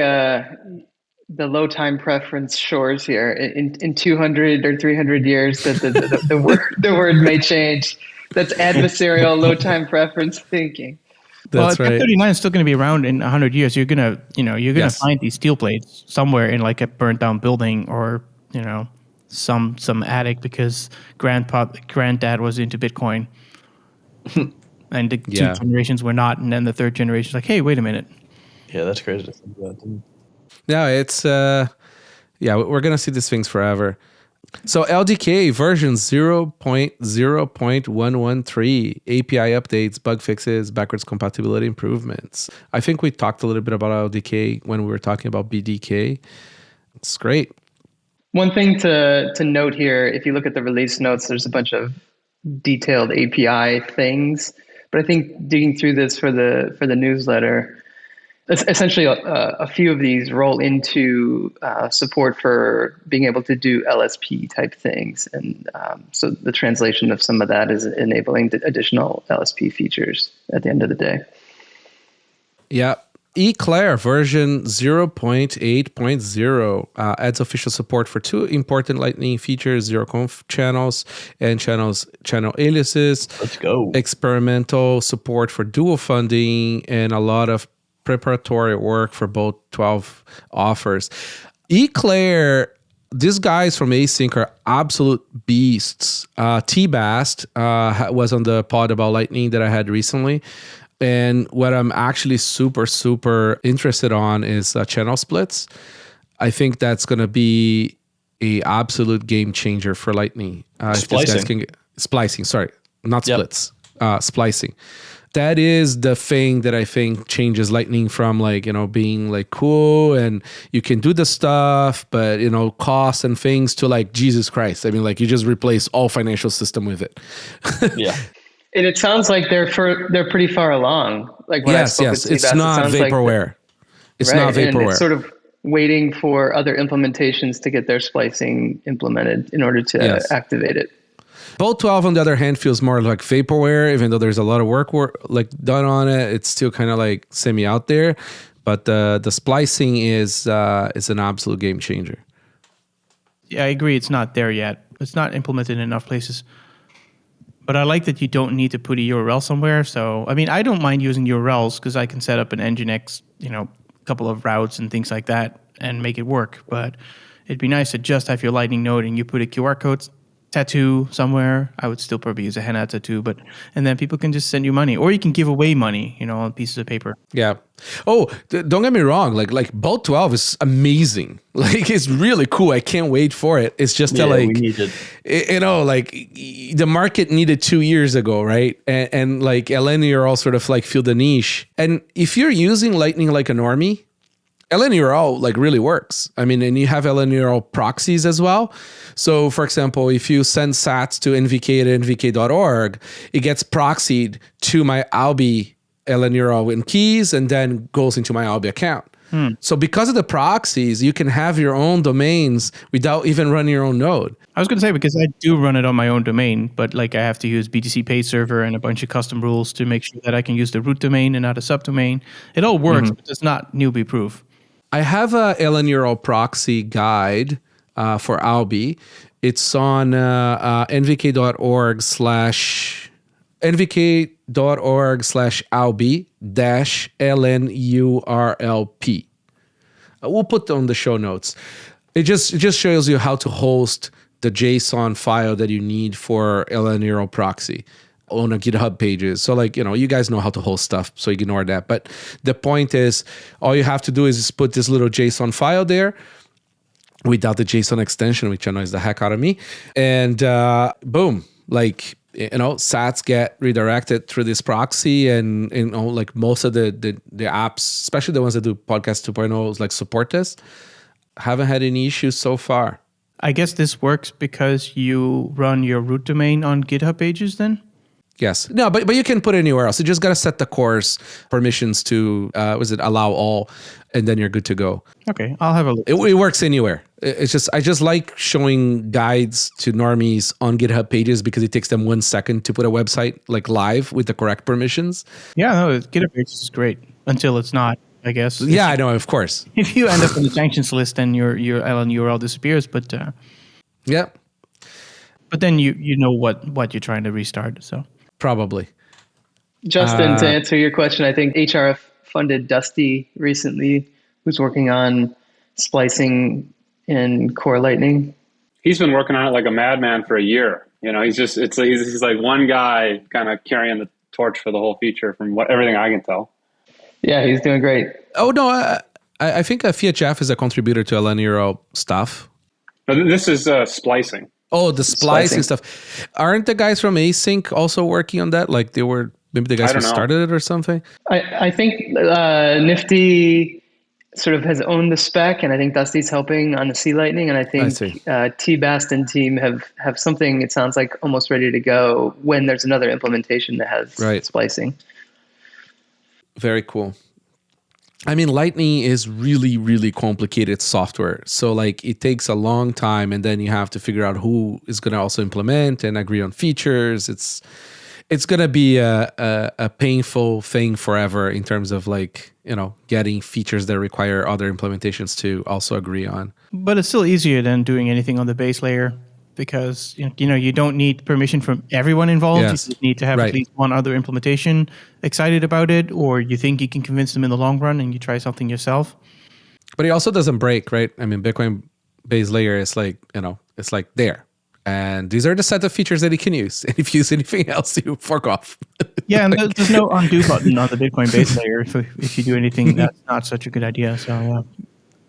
the low time preference Sjors here. In 200 or 300 years, the word may change. That's adversarial low time preference thinking. That's right. 39 is still going to be around in 100 years. You're gonna find these steel plates somewhere in like a burnt down building or some attic because granddad was into Bitcoin, and the 2 generations were not, and then the 3rd generation is like, hey, wait a minute. Yeah, that's crazy to think about, dude. No, it's we're gonna see these things forever. So LDK version 0.0.113 API updates, bug fixes, backwards compatibility improvements. I think we talked a little bit about LDK when we were talking about BDK. It's great. One thing to note here, if you look at the release notes, there's a bunch of detailed API things. But I think digging through this for the newsletter, essentially, a few of these roll into support for being able to do LSP type things. And so the translation of some of that is enabling additional LSP features at the end of the day. Yeah. Eclair version 0.8.0 adds official support for 2 important Lightning features, zeroconf channels and channel aliases. Let's go. Experimental support for dual funding and a lot of preparatory work for both 12 offers. Eclair, these guys from Async are absolute beasts. T-Bast was on the pod about Lightning that I had recently. And what I'm actually super, super interested on is channel splits. I think that's going to be a absolute game changer for Lightning. Splicing. Splicing, sorry. Not splits. Splicing. That is the thing that I think changes Lightning from like, being like cool and you can do the stuff, but costs and things to like, Jesus Christ. I mean, like you just replace all financial system with it. Yeah. And it sounds like they're pretty far along. Like when yes. It's not vaporware. It's not vaporware. And it's sort of waiting for other implementations to get their splicing implemented in order to activate it. Bolt 12, on the other hand, feels more like vaporware, even though there's a lot of work like done on it. It's still kind of like semi out there, but the splicing is an absolute game changer. Yeah, I agree. It's not there yet. It's not implemented in enough places. But I like that you don't need to put a URL somewhere. So, I mean, I don't mind using URLs because I can set up an Nginx, couple of routes and things like that and make it work. But it'd be nice to just have your Lightning node and you put a QR code tattoo somewhere. I would still probably use a henna tattoo, and then people can just send you money, or you can give away money, on pieces of paper. Yeah. Oh, don't get me wrong. Like Bolt 12 is amazing. Like it's really cool. I can't wait for it. It's just we need it. Like the market needed 2 years ago, right? And like LNURL sort of like filled the niche. And if you're using Lightning like a normie, LNURL like really works. I mean, and you have LNURL proxies as well. So for example, if you send sats to nvk at nvk.org, it gets proxied to my Alby LNURL in keys and then goes into my Alby account. So because of the proxies, you can have your own domains without even running your own node. I was going to say, because I do run it on my own domain, but like I have to use BTC Pay Server and a bunch of custom rules to make sure that I can use the root domain and not a subdomain. It all works, but it's not newbie proof. I have a LNURL proxy guide for Alby. It's on nvk.org/Alby-LNURLP. We'll put on the show notes. It just shows you how to host the JSON file that you need for LNURL proxy on a GitHub pages. So like, you guys know how to host stuff, so ignore that. But the point is, all you have to do is just put this little JSON file there without the JSON extension, which annoys the heck out of me. And boom, like, sats get redirected through this proxy, and like most of the apps, especially the ones that do podcast 2.0, like support this, haven't had any issues so far. I guess this works because you run your root domain on GitHub pages then? Yes. No, but you can put it anywhere else. You just got to set the course permissions to, allow all, and then you're good to go. Okay, I'll have a look. It works anywhere. It's just, I just like showing guides to normies on GitHub pages because it takes them 1 second to put a website like live with the correct permissions. Yeah, no, GitHub pages is great until it's not, I guess. Yeah, I know, of course. If you end up on the sanctions list, then your LNURL disappears, but... yeah. But then you know what you're trying to restart, so... Probably. Justin, to answer your question, I think HRF funded Dusty recently, who's working on splicing in Core Lightning. He's been working on it like a madman for a year. He's like one guy kind of carrying the torch for the whole feature from everything I can tell. Yeah, he's doing great. Oh, no, I think Fiat Jeff is a contributor to LNURL stuff. No, this is splicing. Oh, the splicing stuff. Aren't the guys from Async also working on that? Like maybe the guys who started it or something? I think Nifty sort of has owned the spec, and I think Dusty's helping on the C Lightning, and I think T-Bast and team have something, it sounds like, almost ready to go when there's another implementation that has splicing. Very cool. I mean, Lightning is really, really complicated software. So like it takes a long time, and then you have to figure out who is going to also implement and agree on features. It's going to be a painful thing forever in terms of like, getting features that require other implementations to also agree on. But it's still easier than doing anything on the base layer, because you don't need permission from everyone involved. Yes. You just need to have at least one other implementation excited about it, or you think you can convince them in the long run, and you try something yourself. But it also doesn't break, right? I mean, Bitcoin base layer is like, it's like there. And these are the set of features that you can use. And if you use anything else, you fork off. Yeah, and there's no undo button on the Bitcoin base layer if you do anything that's not such a good idea. So yeah.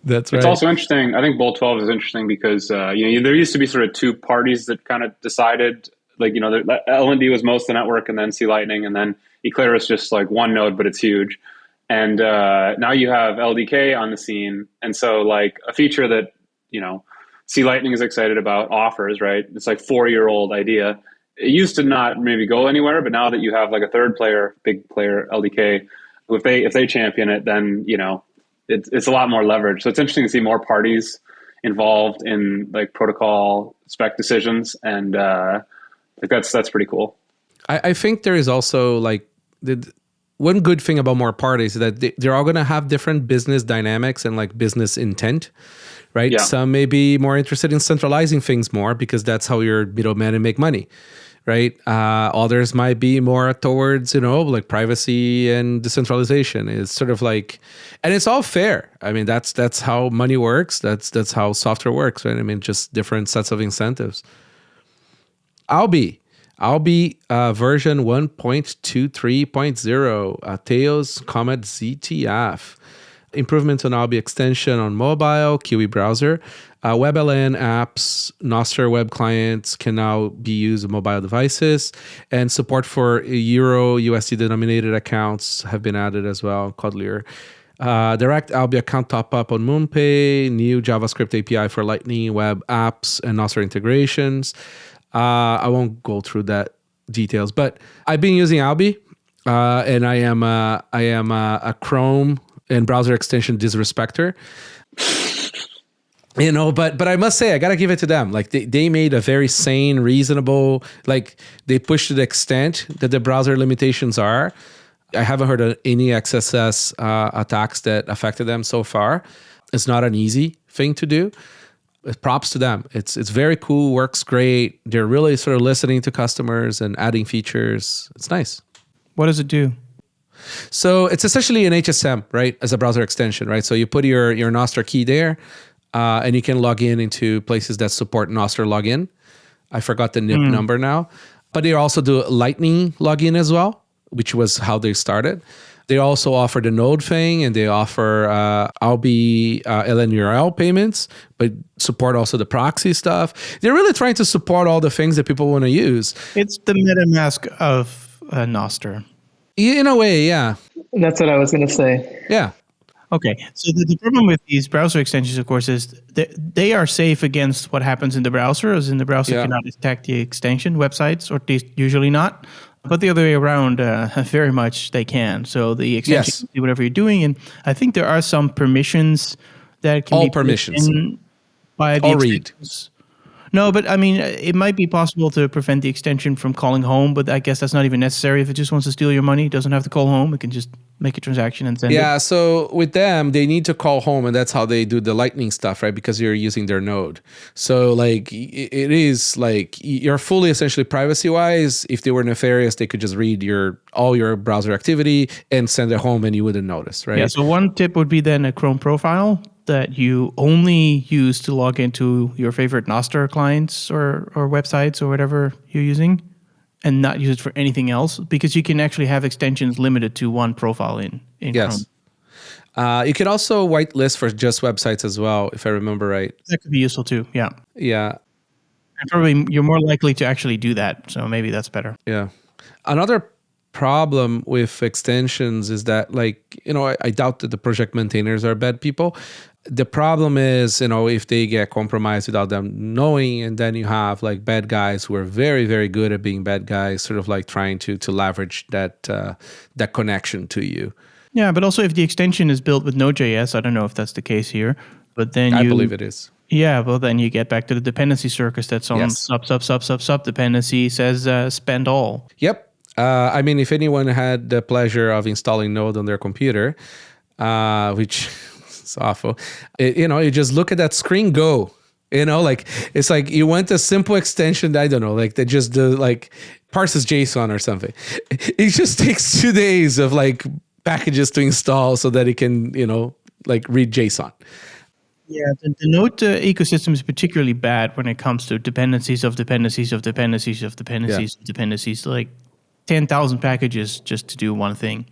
That's right. It's also interesting. I think Bolt 12 is interesting because there used to be sort of two parties that kind of decided, like, LND was most of the network, and then C Lightning, and then Eclair is just like one node, but it's huge. And now you have LDK on the scene. And so like a feature that, C Lightning is excited about offers, right? It's like 4-year-old idea. It used to not maybe go anywhere, but now that you have like a third player, big player, LDK, if they champion it, then, it's a lot more leverage. So it's interesting to see more parties involved in like protocol spec decisions. And that's pretty cool. I think there is also like one good thing about more parties is that they're all going to have different business dynamics and like business intent, right? Yeah. Some may be more interested in centralizing things more because that's how you're middleman and make money, right? Others might be more towards, like privacy and decentralization. It's sort of like, and it's all fair. I mean, that's how money works. That's how software works, right? I mean, just different sets of incentives. Alby version 1.23.0, Tails Comet ZTF. Improvements on Alby extension on mobile, Kiwi browser. WebLN apps, Nostr web clients can now be used on mobile devices. And support for Euro USD denominated accounts have been added as well, Codlier. Direct Alby account top-up on MoonPay, new JavaScript API for Lightning web apps and Nostr integrations. I won't go through that details, but I've been using Alby, and I am a Chrome and browser extension disrespecter. But I must say, I gotta give it to them. Like they made a very sane, reasonable, like they pushed to the extent that the browser limitations are. I haven't heard of any XSS attacks that affected them so far. It's not an easy thing to do. Props to them. It's very cool, works great. They're really sort of listening to customers and adding features. It's nice. What does it do? So it's essentially an HSM, right, as a browser extension, right? So you put your Nostr key there, and you can log into places that support Nostr login. I forgot the NIP number now. But they also do Lightning login as well, which was how they started. They also offer the node thing, and they offer Alby LNURL payments, but support also the proxy stuff. They're really trying to support all the things that people want to use. It's the MetaMask of Nostr. In a way, yeah. That's what I was going to say. Yeah. Okay, so the problem with these browser extensions, of course, is they are safe against what happens in the browser, as in the browser cannot detect the extension websites, or at least usually not. But the other way around, very much they can. So the extension can do whatever you're doing, and I think there are some permissions that can be permissions by the extensions. No, but I mean, it might be possible to prevent the extension from calling home, but I guess that's not even necessary. If it just wants to steal your money, it doesn't have to call home. It can just make a transaction and send it. Yeah, so with them, they need to call home, and that's how they do the Lightning stuff, right? Because you're using their node. So like, it is like, you're fully essentially privacy-wise. If they were nefarious, they could just read all your browser activity and send it home, and you wouldn't notice, right? Yeah, so one tip would be then a Chrome profile that you only use to log into your favorite Nostr clients or websites or whatever you're using, and not use it for anything else, because you can actually have extensions limited to one profile in Chrome. You can also whitelist for just websites as well, if I remember right. That could be useful too, yeah. Yeah. And probably you're more likely to actually do that, so maybe that's better. Yeah. Another problem with extensions is that, like, I doubt that the project maintainers are bad people. The problem is, if they get compromised without them knowing, and then you have like bad guys who are very, very good at being bad guys, sort of like trying to leverage that connection to you. Yeah, but also if the extension is built with Node.js, I don't know if that's the case here, but then I believe it is. Yeah, well, then you get back to the dependency circus that's on sub dependency says spend all. Yep. I mean, if anyone had the pleasure of installing Node on their computer, which is awful, you just look at that screen go. Like it's like you want a simple extension that, I don't know, like that just parses JSON or something. It just takes 2 days of like packages to install so that it can, read JSON. Yeah, the Node ecosystem is particularly bad when it comes to dependencies of dependencies of dependencies of dependencies of dependencies, like 10,000 packages just to do one thing.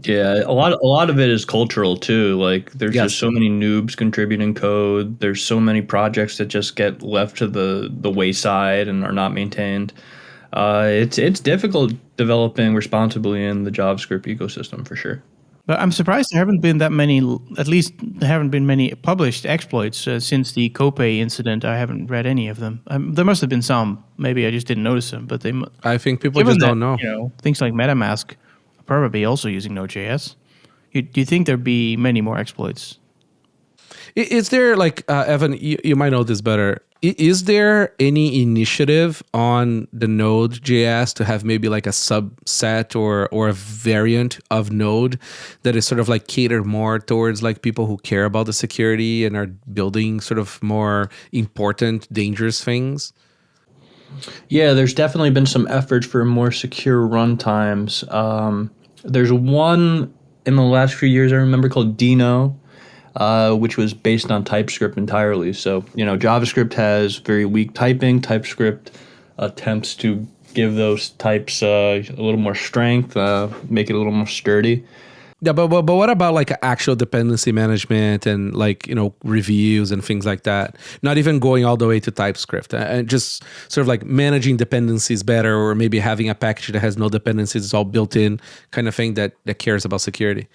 Yeah, a lot of it is cultural too. Like there's just so many noobs contributing code. There's so many projects that just get left to the wayside and are not maintained. It's difficult developing responsibly in the JavaScript ecosystem for sure. But I'm surprised there haven't been that many, at least there haven't been many published exploits since the Copay incident. I haven't read any of them. There must have been some. Maybe I just didn't notice them. But I think people just don't know. Things like MetaMask are probably also using Node.js. Do you think there'd be many more exploits? Is there, like, Evan, you might know this better. Is there any initiative on the Node.js to have maybe like a subset or a variant of Node that is sort of like catered more towards like people who care about the security and are building sort of more important, dangerous things? Yeah, there's definitely been some efforts for more secure runtimes. There's one in the last few years I remember called Dino, which was based on TypeScript entirely. So, JavaScript has very weak typing. TypeScript attempts to give those types a little more strength, make it a little more sturdy. Yeah, but what about like actual dependency management and like, reviews and things like that? Not even going all the way to TypeScript and just sort of like managing dependencies better, or maybe having a package that has no dependencies, it's all built in kind of thing that cares about security.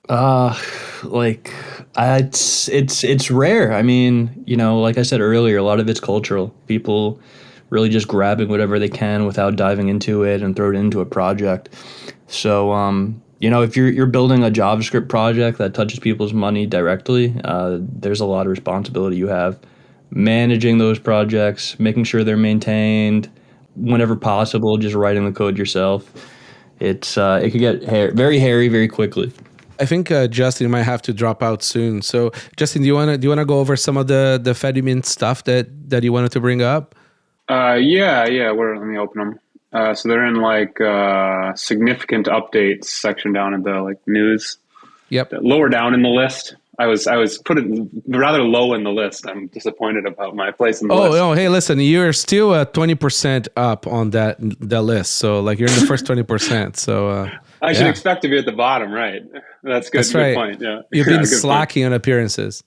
It's rare. I mean, like I said earlier, a lot of it's cultural. People really just grabbing whatever they can without diving into it and throw it into a project. So, if you're building a JavaScript project that touches people's money directly, there's a lot of responsibility you have managing those projects, making sure they're maintained, whenever possible, just writing the code yourself. It could get very hairy very quickly. I think Justin might have to drop out soon. So, Justin, do you wanna go over some of the Fedimint stuff that you wanted to bring up? Yeah. Let me open them. So they're in like significant updates section down in the like news. Yep. Lower down in the list. I was put it rather low in the list. I'm disappointed about my place in the list. Oh, hey, listen, you're still 20% up on that list. So like you're in the first 20%. So I should expect to be at the bottom, right? That's good. That's good right. Point. Yeah. You've been slacking on appearances.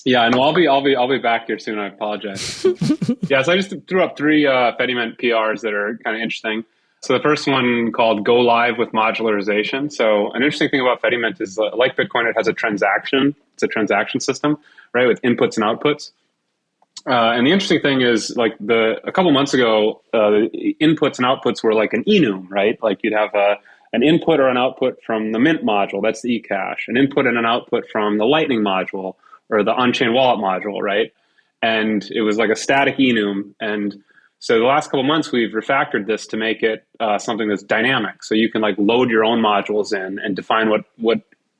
Yeah, no, I'll be back here soon. I apologize. Yeah, so I just threw up 3 Fedimint PRs that are kind of interesting. So the first one called Go Live with Modularization. So an interesting thing about Fedimint is like Bitcoin, it has a transaction. It's a transaction system, right, with inputs and outputs. And the interesting thing is, like a couple months ago, the inputs and outputs were like an enum, right? Like you'd have an input or an output from the Mint module, that's the eCash, an input and an output from the Lightning module or the on-chain wallet module, right? And it was like a static enum. And so the last couple of months, we've refactored this to make it something that's dynamic. So you can like load your own modules in and define what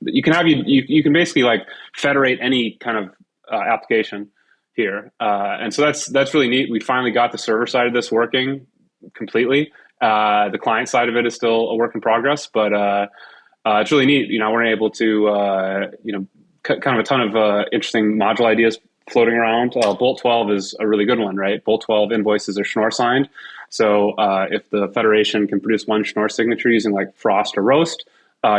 you can have. You can basically like federate any kind of application here. And so that's really neat. We finally got the server side of this working completely. The client side of it is still a work in progress, but it's really neat. We're able to kind of a ton of interesting module ideas floating around. Bolt 12 is a really good one, right? Bolt 12 invoices are Schnorr signed. So if the Federation can produce one Schnorr signature using like Frost or Roast,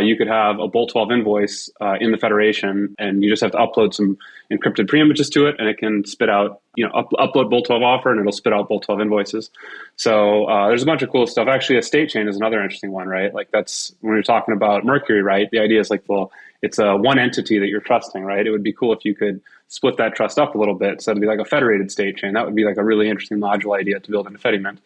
you could have a Bolt 12 invoice in the Federation, and you just have to upload some encrypted pre-images to it, and it can spit out, upload Bolt 12 offer, and it'll spit out Bolt 12 invoices. So there's a bunch of cool stuff. Actually, a state chain is another interesting one, right? Like that's when you're talking about Mercury, right? The idea is like, well, it's a one entity that you're trusting, right? It would be cool if you could split that trust up a little bit. So it'd be like a federated state chain. That would be like a really interesting module idea to build into Fedimint.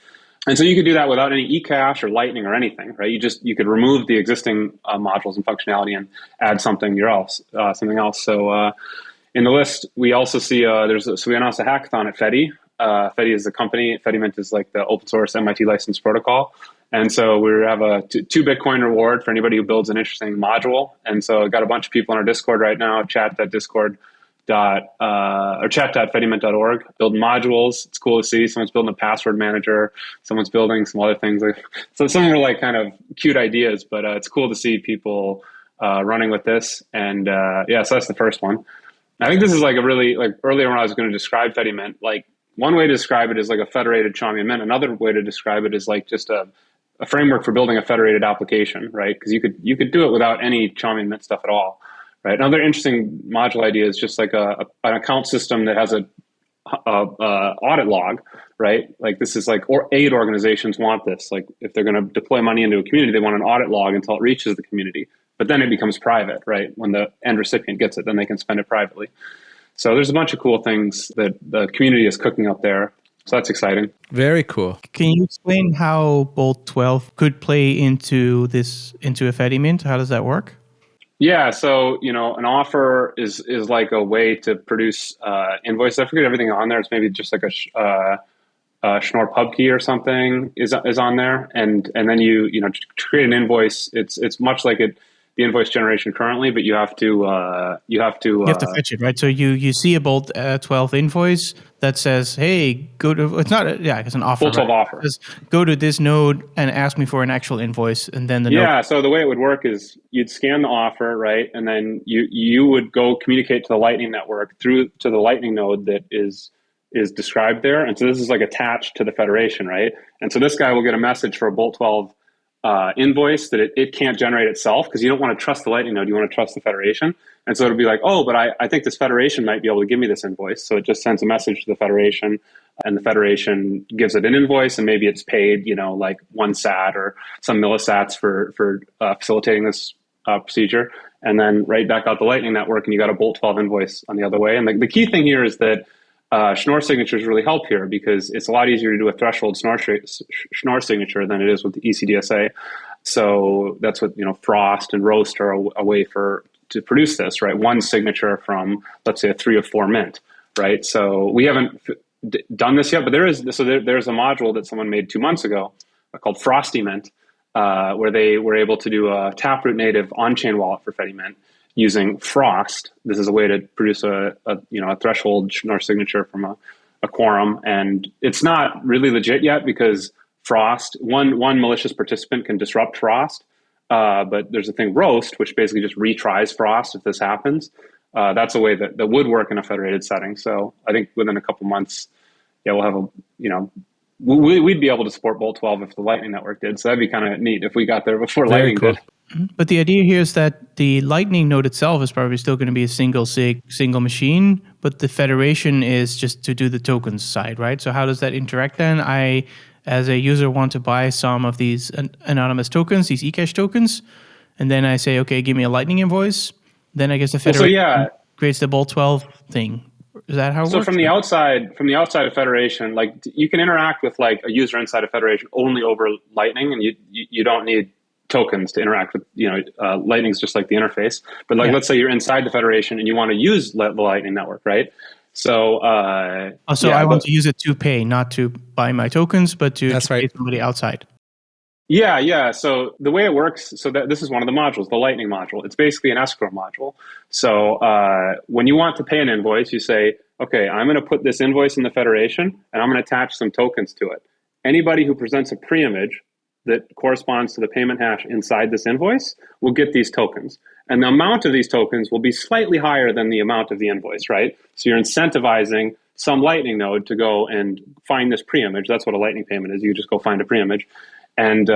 And so you could do that without any eCash or Lightning or anything, right? You could remove the existing modules and functionality and add something else. So in the list, we also see we announced a hackathon at Fedi. Fedi is a company. Fedimint is like the open source MIT licensed protocol. And so we have a 2 Bitcoin reward for anybody who builds an interesting module. And so I've got a bunch of people in our Discord right now, chat.fedimint.org, building modules. It's cool to see. Someone's building a password manager. Someone's building some other things. So some are like kind of cute ideas, but it's cool to see people running with this. And so that's the first one. I think this is like a really, like earlier when I was going to describe Fedimint, like one way to describe it is like a federated Chaumian mint. Another way to describe it is like just a framework for building a federated application, right? Because you could do it without any Chaumian mint stuff at all, right? Another interesting module idea is just like an account system that has a audit log, right? Like this is like, or aid organizations want this. Like if they're going to deploy money into a community, they want an audit log until it reaches the community. But then it becomes private, right? When the end recipient gets it, then they can spend it privately. So there's a bunch of cool things that the community is cooking up there. So that's exciting. Very cool. Can you explain how Bolt 12 could play into a Fedimint? How does that work? Yeah, so an offer is like a way to produce invoices. I forget everything on there. It's maybe just like a Schnorr pub key or something is on there, and then you to create an invoice. It's much like the invoice generation currently, but you have to fetch it, right? So you see a Bolt 12 invoice that says, "Hey, go to," it's not it's an offer. Bolt 12 right? offer. It says, go to this node and ask me for an actual invoice, and then the node. So the way it would work is you'd scan the offer, right, and then you would go communicate to the Lightning network through to the Lightning node that is described there, and so this is like attached to the federation, right? And so this guy will get a message for a Bolt 12 invoice that it can't generate itself, because you don't want to trust the Lightning node, you want to trust the federation. And so it'll be like, oh, but I think this federation might be able to give me this invoice. So it just sends a message to the federation, and the federation gives it an invoice, and maybe it's paid, like 1 sat or some millisats for facilitating this procedure, and then right back out the Lightning network, and you got a Bolt 12 invoice on the other way. And the key thing here is that Schnorr signatures really help here, because it's a lot easier to do a threshold Schnorr signature than it is with the ECDSA. So that's what Frost and Roast are a way to produce this, right? One signature from, let's say, a 3 or 4 mint, right? So we haven't done this yet, but there's a module that someone made 2 months ago called Frostymint, where they were able to do a Taproot native on-chain wallet for Fedimint using Frost. This is a way to produce a threshold Schnorr signature from a quorum, and it's not really legit yet, because Frost, one malicious participant can disrupt Frost, but there's a thing Roast, which basically just retries Frost if this happens. That's a way that would work in a federated setting. So I think within a couple months, we'll have we'd be able to support Bolt 12 if the Lightning network did. So that'd be kind of neat if we got there before Lightning did. But the idea here is that the Lightning node itself is probably still going to be a single sig, single machine, but the federation is just to do the tokens side, right? So how does that interact then? I, as a user, want to buy some of these anonymous tokens, these eCash tokens, and then I say, okay, give me a Lightning invoice. Then I guess the federation creates the Bolt 12 thing. Is that how it works? So from the outside of Federation, like you can interact with like a user inside of Federation only over Lightning, and you don't need tokens to interact with. Lightning's just like the interface. But let's say you're inside the Federation and you want to use the Lightning network, right? So I want to use it to pay, not to buy my tokens, but to pay somebody outside. Yeah. So the way it works, this is one of the modules, the Lightning module. It's basically an escrow module. So when you want to pay an invoice, you say, okay, I'm going to put this invoice in the Federation, and I'm going to attach some tokens to it. Anybody who presents a pre-image that corresponds to the payment hash inside this invoice will get these tokens. And the amount of these tokens will be slightly higher than the amount of the invoice, right? So you're incentivizing some Lightning node to go and find this pre-image. That's what a Lightning payment is. You just go find a pre-image and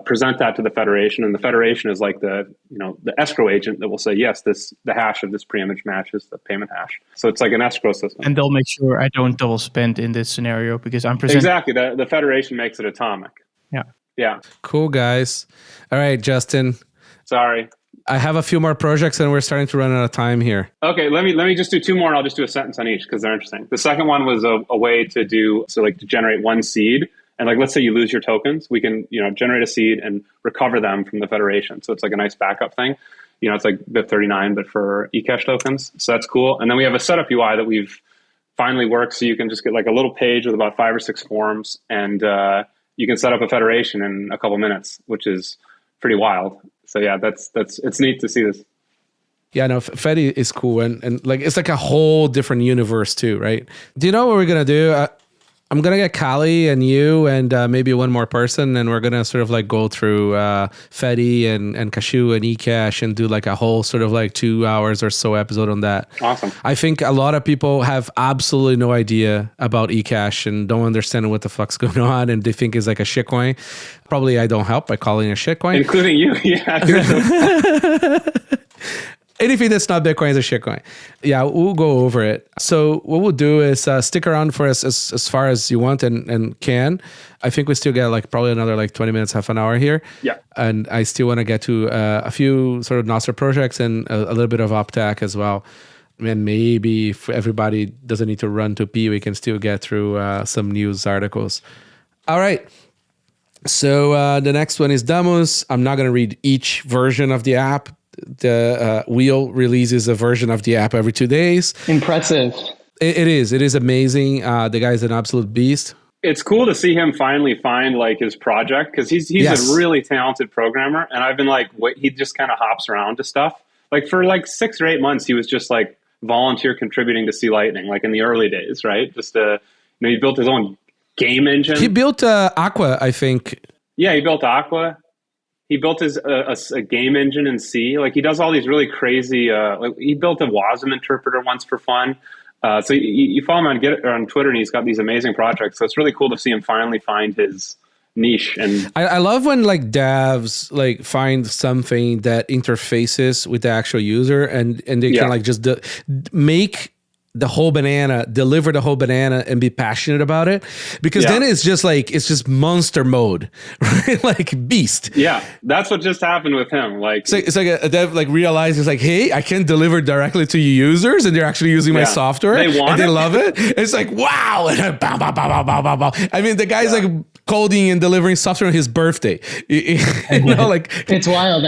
present that to the Federation. And the Federation is like the escrow agent that will say, yes, the hash of this pre-image matches the payment hash. So it's like an escrow system. And they'll make sure I don't double spend in this scenario because I'm presenting. Exactly. The Federation makes it atomic. Yeah. Cool, guys. All right, Justin. Sorry. I have a few more projects and we're starting to run out of time here. Okay, let me just do 2 more, and I'll just do a sentence on each because they're interesting. The second one was a way to to generate one seed. And let's say you lose your tokens, we can, generate a seed and recover them from the Federation. So it's like a nice backup thing. It's like BIP39, but for eCash tokens. So that's cool. And then we have a setup UI that we've finally worked. So you can just get like a little page with about 5 or 6 forms, and you can set up a Federation in a couple minutes, which is pretty wild. So yeah, it's neat to see this. Yeah, no, Fedi is cool. And like, it's like a whole different universe too, right? Do you know what we're going to do? I'm going to get Kali and you and maybe one more person, and we're going to sort of like go through Fedi and Cashew and eCash and do like a whole sort of like 2 hours or so episode on that. Awesome. I think a lot of people have absolutely no idea about eCash and don't understand what the fuck's going on, and they think it's like a shitcoin. Probably I don't help by calling it a shitcoin. Including you, yeah. Anything that's not Bitcoin is a shitcoin. Yeah, we'll go over it. So what we'll do is stick around for us as far as you want and can. I think we still get like probably another like 20 minutes, half an hour here. Yeah. And I still want to get to a few sort of Nostr projects and a little bit of OpTech as well. And maybe if everybody doesn't need to run to pee, we can still get through some news articles. All right. So the next one is Damus. I'm not going to read each version of the app. The Wheel releases a version of the app every 2 days. Impressive. It is. It is amazing. The guy's an absolute beast. It's cool to see him finally find like his project because he's a really talented programmer. And I've been like, he just kind of hops around to stuff. Like for like 6 or 8 months, he was just like volunteer contributing to Sea Lightning, like in the early days, right? Just he built his own game engine. He built Aqua, I think. Yeah, he built Aqua. He built his a game engine in C. Like he does all these really crazy. Like he built a WASM interpreter once for fun. So you follow him on Twitter, and he's got these amazing projects. So it's really cool to see him finally find his niche. And I love when like devs like find something that interfaces with the actual user, and they can like just make the whole banana, deliver the whole banana, and be passionate about it, because then it's just monster mode, right? Like beast. Yeah, that's what just happened with him. Like it's like a dev like realizes like, hey, I can deliver directly to your users, and they're actually using my software, and they love it. It's like wow, and bow, bow, bow, bow, bow, bow, bow. I mean, the guy's like coding and delivering software on his birthday. Like it's wild.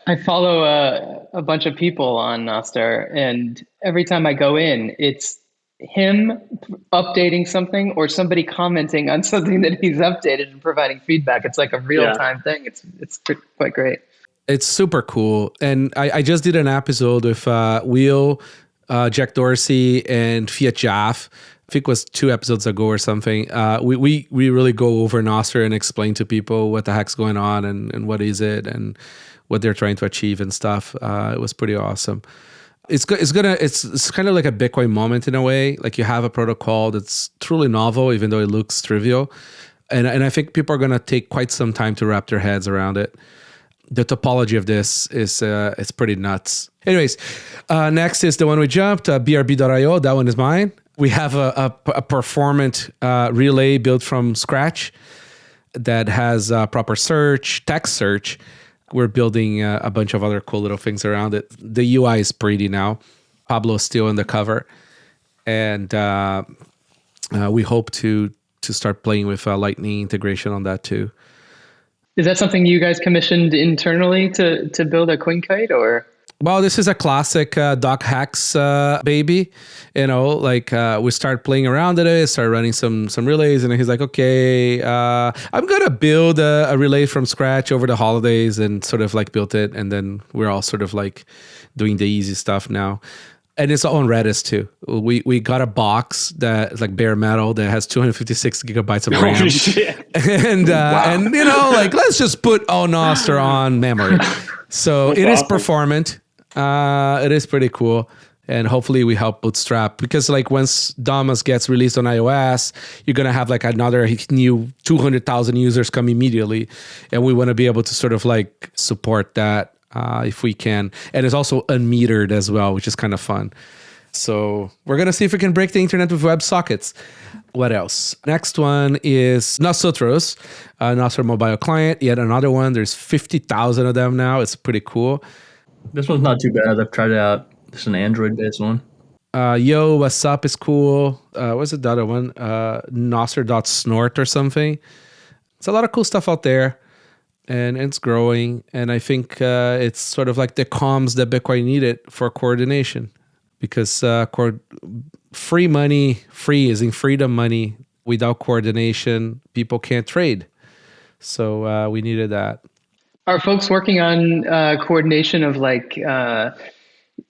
I follow a bunch of people on Nostr, and every time I go in, it's him updating something or somebody commenting on something that he's updated and providing feedback. It's like a real-time thing. It's quite great. It's super cool. And I just did an episode with Wheel, Jack Dorsey, and Fiat Jaff. I think it was 2 episodes ago or something. We really go over Nostr and explain to people what the heck's going on and what is it and what they're trying to achieve and stuff. It was pretty awesome. It's kind of like a Bitcoin moment in a way. Like you have a protocol that's truly novel, even though it looks trivial. And I think people are going to take quite some time to wrap their heads around it. The topology of this is it's pretty nuts. Anyways, next is the one we jumped, BRB.io. That one is mine. We have a performant relay built from scratch that has proper search, text search. We're building a bunch of other cool little things around it. The UI is pretty now. Pablo's still on the cover. And we hope to start playing with Lightning integration on that too. Is that something you guys commissioned internally to build a CoinKite, or? Well, this is a classic Doc Hex baby. We start playing around with it, start running some relays, and he's like, okay, I'm going to build a relay from scratch over the holidays, and sort of like built it. And then we're all sort of like doing the easy stuff now. And it's on Redis too. We got a box that's like bare metal that has 256 gigabytes of RAM. Holy shit. And let's just put all Nostr on memory. So that's awesome. Is performant. It is pretty cool. And hopefully we help bootstrap, because like once Damus gets released on iOS, you're going to have like another new 200,000 users come immediately. And we want to be able to sort of like support that if we can. And it's also unmetered as well, which is kind of fun. So we're going to see if we can break the internet with WebSockets. What else? Next one is Nosotros, Nostr mobile client. Yet another one. There's 50,000 of them now. It's pretty cool. This one's not too bad. I've tried it out. It's an Android-based one. Yo, what's up is cool. What's the other one? Nostr.snort or something. It's a lot of cool stuff out there. And it's growing. And I think it's sort of like the comms that Bitcoin needed for coordination. Because free money, free is in freedom money. Without coordination, people can't trade. So we needed that. Are folks working on coordination of like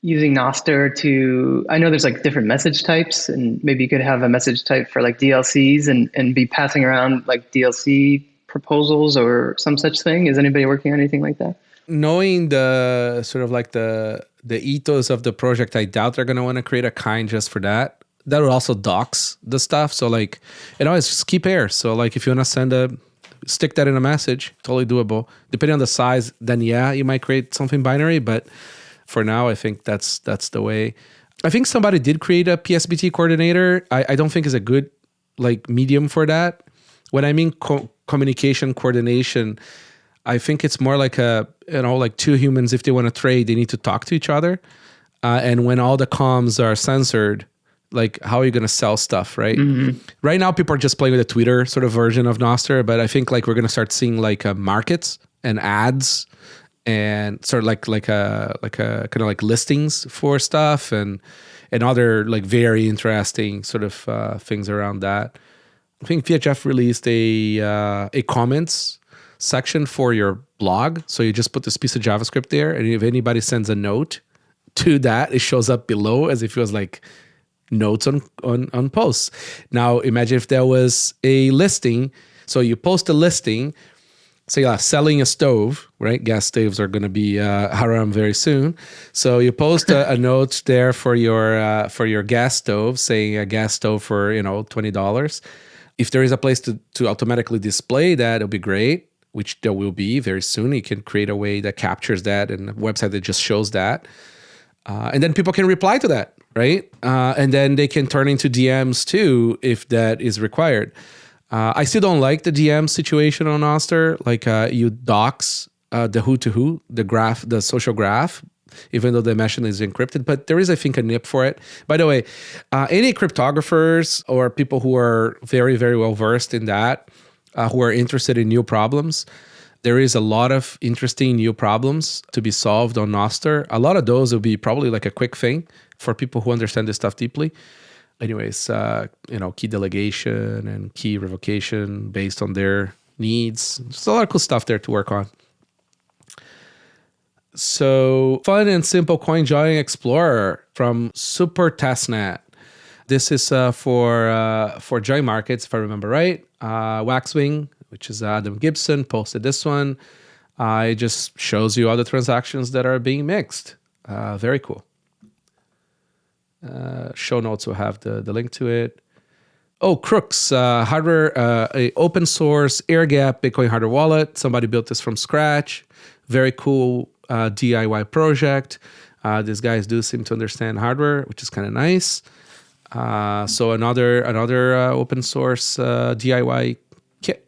using Nostr to, I know there's like different message types, and maybe you could have a message type for like DLCs and be passing around like DLC proposals or some such thing? Is anybody working on anything like that? Knowing the sort of like the ethos of the project, I doubt they're going to want to create a kind just for that. That would also dox the stuff. So like, it's just keep air. So like if you want to stick that in a message, totally doable. Depending on the size, then yeah, you might create something binary. But for now, I think that's the way. I think somebody did create a PSBT coordinator. I don't think is a good like medium for that. When I mean communication coordination, I think it's more like like two humans, if they want to trade, they need to talk to each other. And when all the comms are censored, like how are you going to sell stuff, right? Mm-hmm. Right now, people are just playing with the Twitter sort of version of Nostr, but I think like we're going to start seeing like markets and ads and sort of like a kind of like listings for stuff and other like very interesting sort of things around that. I think VHF released a comments section for your blog. So you just put this piece of JavaScript there, and if anybody sends a note to that, it shows up below as if it was like notes on posts. Now imagine if there was a listing. So you post a listing, say selling a stove, right? Gas stoves are going to be haram very soon. So you post a note there for your gas stove, saying a gas stove for $20. If there is a place to automatically display that, it'll be great, which there will be very soon. You can create a way that captures that and a website that just shows that. And then people can reply to that, right? And then they can turn into DMs too if that is required. I still don't like the DM situation on Nostr. Like you dox the who to who, the graph, the social graph, even though the meshing is encrypted. But there is, I think, a nip for it. By the way, any cryptographers or people who are very, very well versed in that, who are interested in new problems, there is a lot of interesting new problems to be solved on Nostr. A lot of those will be probably like a quick thing for people who understand this stuff deeply. Anyways, key delegation and key revocation based on their needs. There's a lot of cool stuff there to work on. So, fun and simple coinjoin explorer from supertestnet. This is for join markets, if I remember right. Waxwing, which is Adam Gibson, posted this one. It just shows you all the transactions that are being mixed. Very cool. Show notes will have the link to it. Oh, Krux, hardware, a open source airgapped Bitcoin hardware wallet. Somebody built this from scratch. Very cool DIY project. These guys do seem to understand hardware, which is kind of nice. So another open source DIY kit.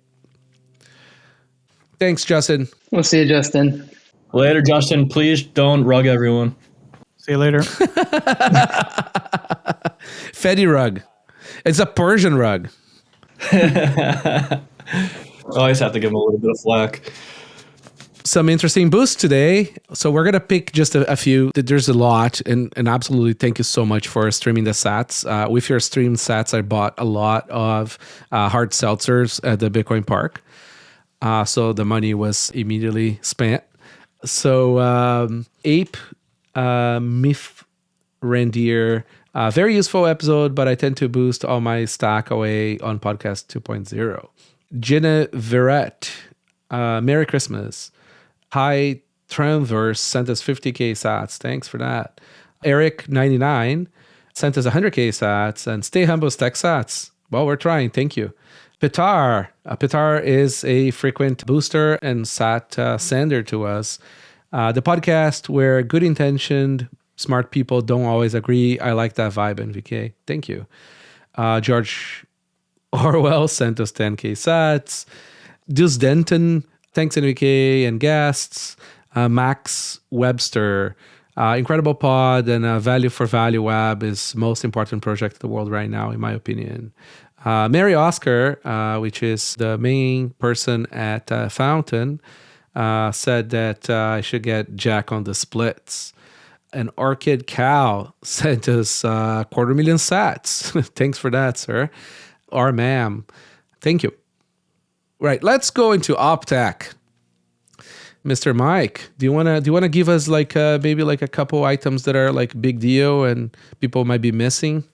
Thanks, Justin. We'll see you, Justin. Later, Justin. Please don't rug everyone. See you later. Fedi rug. It's a Persian rug. I always have to give him a little bit of flack. Some interesting boosts today. So we're going to pick just a few. There's a lot. And absolutely thank you so much for streaming the sats. With your streamed sats, I bought a lot of hard seltzers at the Bitcoin Park. So the money was immediately spent. So Ape, Myth Reindeer, very useful episode, but I tend to boost all my stack away on podcast 2.0. Jenna Verrett, Merry Christmas. Hi Tramverse sent us 50k sats. Thanks for that. Eric 99 sent us 100k sats, and Stay Humble Stack sats. Well, we're trying. Thank you. Pitar. Pitar is a frequent booster and sat sender to us. The podcast where good-intentioned, smart people don't always agree. I like that vibe, NVK. Thank you. George Orwell sent us 10k sats. Deuce Denton, thanks NVK and guests. Max Webster, incredible pod and value for value web is most important project in the world right now, in my opinion. Mary Oscar, which is the main person at Fountain, said that I should get Jack on the splits. And Orchid Cow sent us 250,000 sats. Thanks for that, sir. Or ma'am. Thank you. Right, let's go into OpTech. Mr. Mike, do you wanna give us like maybe like a couple items that are like big deal and people might be missing?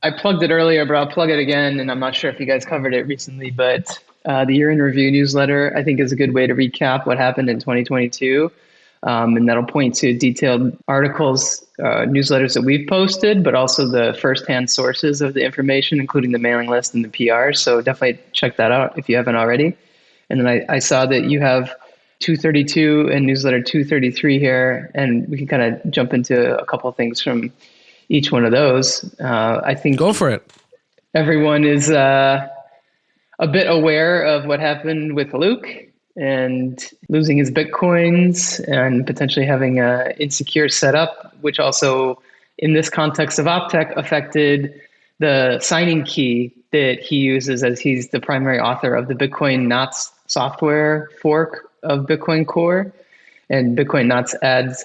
I plugged it earlier, but I'll plug it again. And I'm not sure if you guys covered it recently, but the Year in Review newsletter, I think, is a good way to recap what happened in 2022. And that'll point to detailed articles, newsletters that we've posted, but also the firsthand sources of the information, including the mailing list and the PR. So definitely check that out if you haven't already. And then I saw that you have 232 and newsletter 233 here, and we can kind of jump into a couple of things from each one of those. I think Go for it. everyone is a bit aware of what happened with Luke and losing his Bitcoins and potentially having an insecure setup, which also in this context of OpTech affected the signing key that he uses, as he's the primary author of the Bitcoin Knots software fork of Bitcoin Core. And Bitcoin Knots adds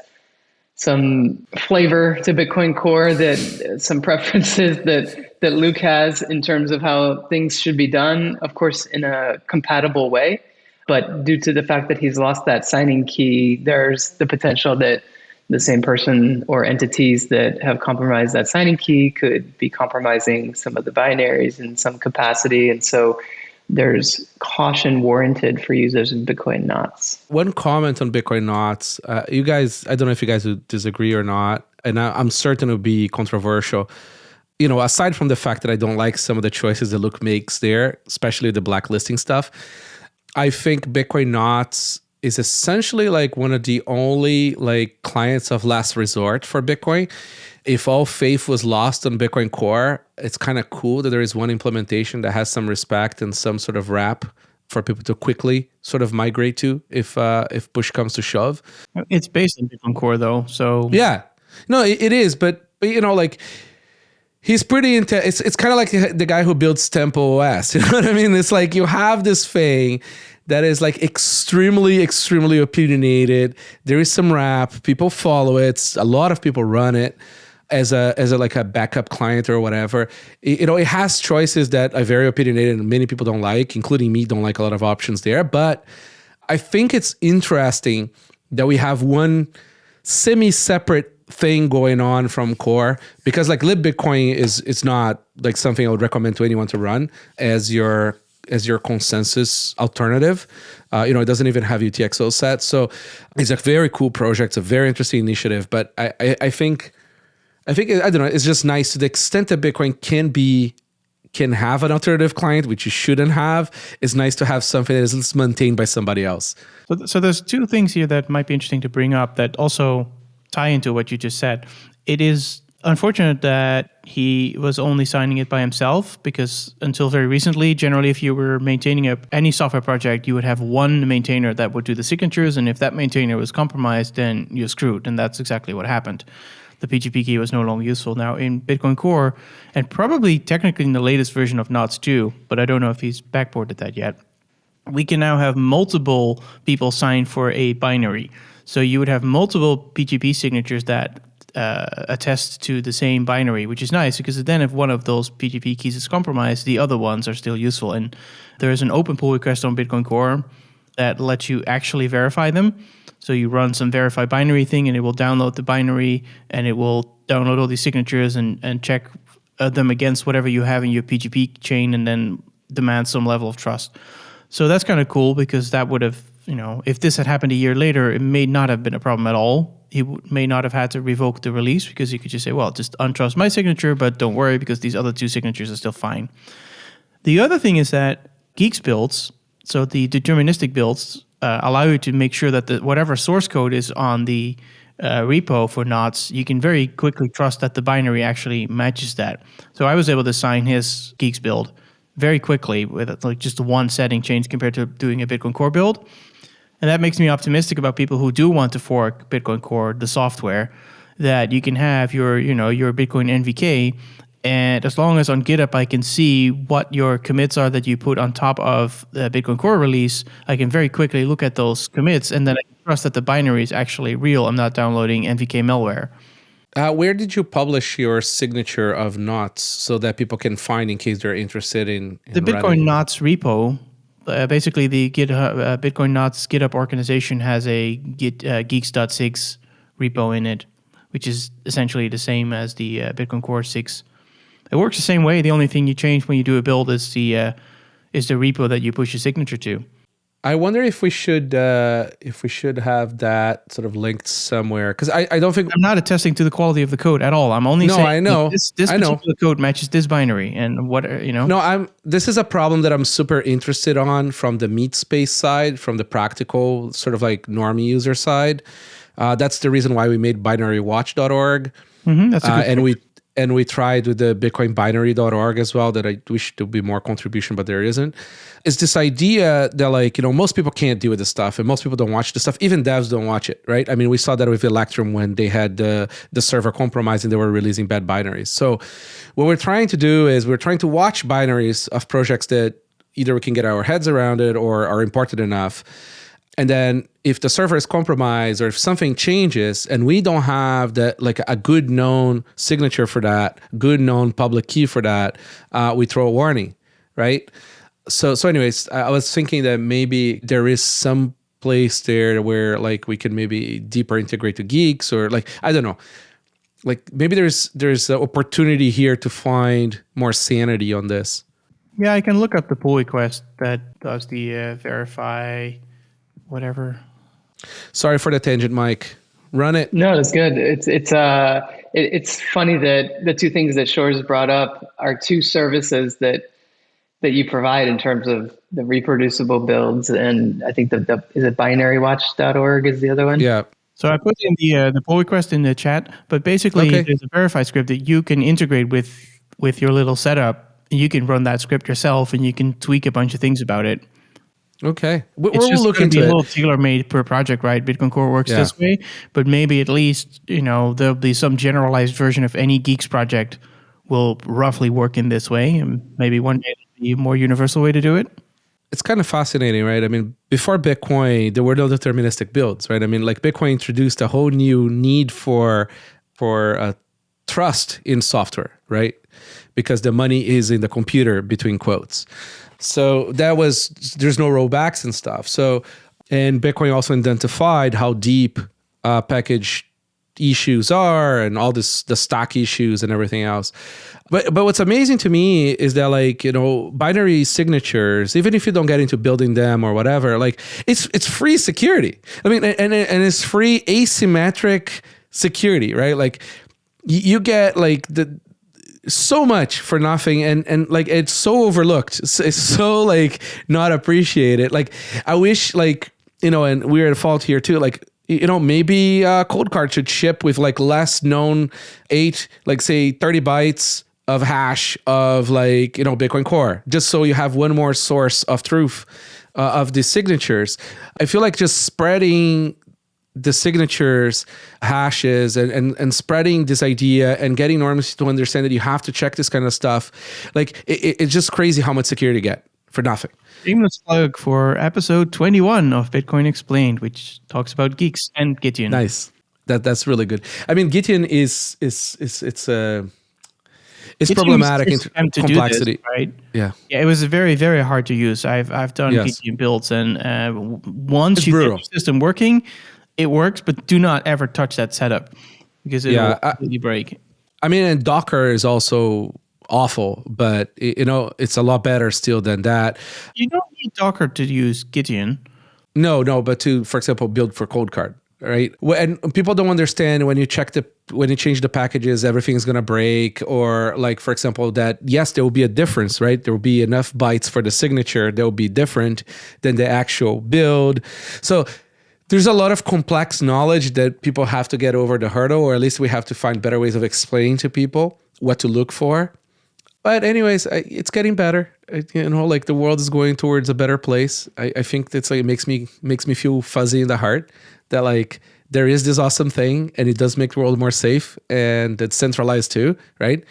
some flavor to Bitcoin Core, that some preferences that Luke has in terms of how things should be done, of course, in a compatible way. But due to the fact that he's lost that signing key, there's the potential that the same person or entities that have compromised that signing key could be compromising some of the binaries in some capacity. And so there's caution warranted for users of Bitcoin Knots. One comment on Bitcoin Knots. You guys, I don't know if you guys would disagree or not, and I'm certain it would be controversial. You know, aside from the fact that I don't like some of the choices that Luke makes there, especially the blacklisting stuff, I think Bitcoin Knots is essentially like one of the only like clients of last resort for Bitcoin. If all faith was lost on Bitcoin Core, it's kind of cool that there is one implementation that has some respect and some sort of wrap for people to quickly sort of migrate to if push comes to shove. It's based on Bitcoin Core though, so yeah, no, it is, but you know, like he's pretty into. It's kind of like the guy who builds Temple OS. You know what I mean? It's like you have this thing that is like extremely opinionated. There is some wrap. People follow it. A lot of people run it as a like a backup client or whatever. You know, it has choices that are very opinionated and many people don't like, including me, don't like a lot of options there. But I think it's interesting that we have one semi-separate thing going on from core, because like libbitcoin is not like something I would recommend to anyone to run as your consensus alternative. You know, it doesn't even have UTXO set. So it's a very cool project. It's a very interesting initiative. But I think, I don't know, it's just nice to the extent that Bitcoin can have an alternative client, which you shouldn't have. It's nice to have something that is maintained by somebody else. So there's two things here that might be interesting to bring up that also tie into what you just said. It is unfortunate that he was only signing it by himself, because until very recently, generally, if you were maintaining any software project, you would have one maintainer that would do the signatures, and if that maintainer was compromised, then you're screwed, and that's exactly what happened. The PGP key was no longer useful. Now in Bitcoin Core, and probably technically in the latest version of Knots too, but I don't know if he's backported that yet, we can now have multiple people sign for a binary. So you would have multiple PGP signatures that attest to the same binary, which is nice, because then if one of those PGP keys is compromised, the other ones are still useful. And there is an open pull request on Bitcoin Core that lets you actually verify them. So you run some verify binary thing, and it will download the binary, and it will download all these signatures and check them against whatever you have in your PGP chain, and then demand some level of trust. So that's kind of cool, because that would have, you know, if this had happened a year later, it may not have been a problem at all. He may not have had to revoke the release, because he could just say, well, just untrust my signature, but don't worry, because these other two signatures are still fine. The other thing is that Geeks builds, so the deterministic builds, allow you to make sure that whatever source code is on the repo for Knots, you can very quickly trust that the binary actually matches that. So I was able to sign his Geeks build very quickly with like just one setting change compared to doing a Bitcoin Core build. And that makes me optimistic about people who do want to fork Bitcoin Core, the software, that you can have your Bitcoin NVK. And as long as on GitHub I can see what your commits are that you put on top of the Bitcoin Core release, I can very quickly look at those commits, and then I can trust that the binary is actually real. I'm not downloading NVK malware. Where did you publish your signature of Knots so that people can find in case they're interested in the Bitcoin running? Knots repo? Basically, the Bitcoin Knots GitHub organization has a geeks.6 repo in it, which is essentially the same as the Bitcoin Core 6. It works the same way. The only thing you change when you do a build is the repo that you push your signature to. I wonder if we should have that sort of linked somewhere, because I don't think I'm not attesting to the quality of the code at all. I'm only No, saying I know. this I know. particular code matches this binary and what, No, this is a problem that I'm super interested on from the meat space side, from the practical sort of like normie user side. That's the reason why we made binarywatch.org. That's a good And we tried with the bitcoinbinary.org as well, that I wish there would be more contribution, but there isn't. It's this idea that, like, most people can't deal with this stuff, and most people don't watch this stuff. Even devs don't watch it, right? I mean, we saw that with Electrum when they had the server compromised and they were releasing bad binaries. So what we're trying to do is we're trying to watch binaries of projects that either we can get our heads around it or are important enough. And then if the server is compromised or if something changes and we don't have a good known signature for that, good known public key for that, we throw a warning, right? So anyways, I was thinking that maybe there is some place there where like we can maybe deeper integrate to geeks, or like, I don't know. Like maybe there's an opportunity here to find more sanity on this. Yeah, I can look up the pull request that does the verify whatever. Sorry for the tangent, Mike. Run it. No, it's good. It's funny that the two things that Sjors brought up are two services that you provide in terms of the reproducible builds, and I think is it binarywatch.org is the other one? Yeah. So I put in the pull request in the chat, but basically there's a verify script that you can integrate with your little setup. You can run that script yourself, and you can tweak a bunch of things about it. Okay, It's just going to be a little tailor-made per project, right? Bitcoin Core works this way, but maybe at least there'll be some generalized version of any Geeks project will roughly work in this way, and maybe one day there'll be a more universal way to do it. It's kind of fascinating, right? I mean, before Bitcoin, there were no deterministic builds, right? I mean, like Bitcoin introduced a whole new need for trust in software, right? Because the money is in the computer, between quotes. So there's no rollbacks and stuff. So, and Bitcoin also identified how deep package issues are and all the stack issues and everything else. But what's amazing to me is that, like, binary signatures, even if you don't get into building them or whatever, like it's free security. I mean, and it's free asymmetric security, right? Like you get like so much for nothing, and like it's so overlooked. It's so like not appreciated. Like I wish, like, and we're at fault here too. Like, maybe Coldcard should ship with like less known 8, like say 30 bytes of hash of like, Bitcoin Core, just so you have one more source of truth of the signatures. I feel like just spreading the signatures, hashes, and spreading this idea and getting normies to understand that you have to check this kind of stuff. Like it's just crazy how much security you get for nothing. Shameless plug for episode 21 of Bitcoin Explained, which talks about geeks and Gideon. Nice. That's really good. I mean, Gideon is problematic in complexity, this, right? Yeah. It was very, very hard to use. I've done Gideon builds, and once you get the system working, it works, but do not ever touch that setup because it will completely break. I mean, and Docker is also awful, but it's a lot better still than that. You don't need Docker to use Gideon. No, but to, for example, build for Coldcard, right? And people don't understand when you change the packages, everything's going to break, or like, for example, that yes, there will be a difference, right? There will be enough bytes for the signature. That will be different than the actual build. So there's a lot of complex knowledge that people have to get over the hurdle, or at least we have to find better ways of explaining to people what to look for. But anyways, it's getting better. Like the world is going towards a better place. I think that's like, it makes me feel fuzzy in the heart that like there is this awesome thing, and it does make the world more safe, and it's centralized too, right?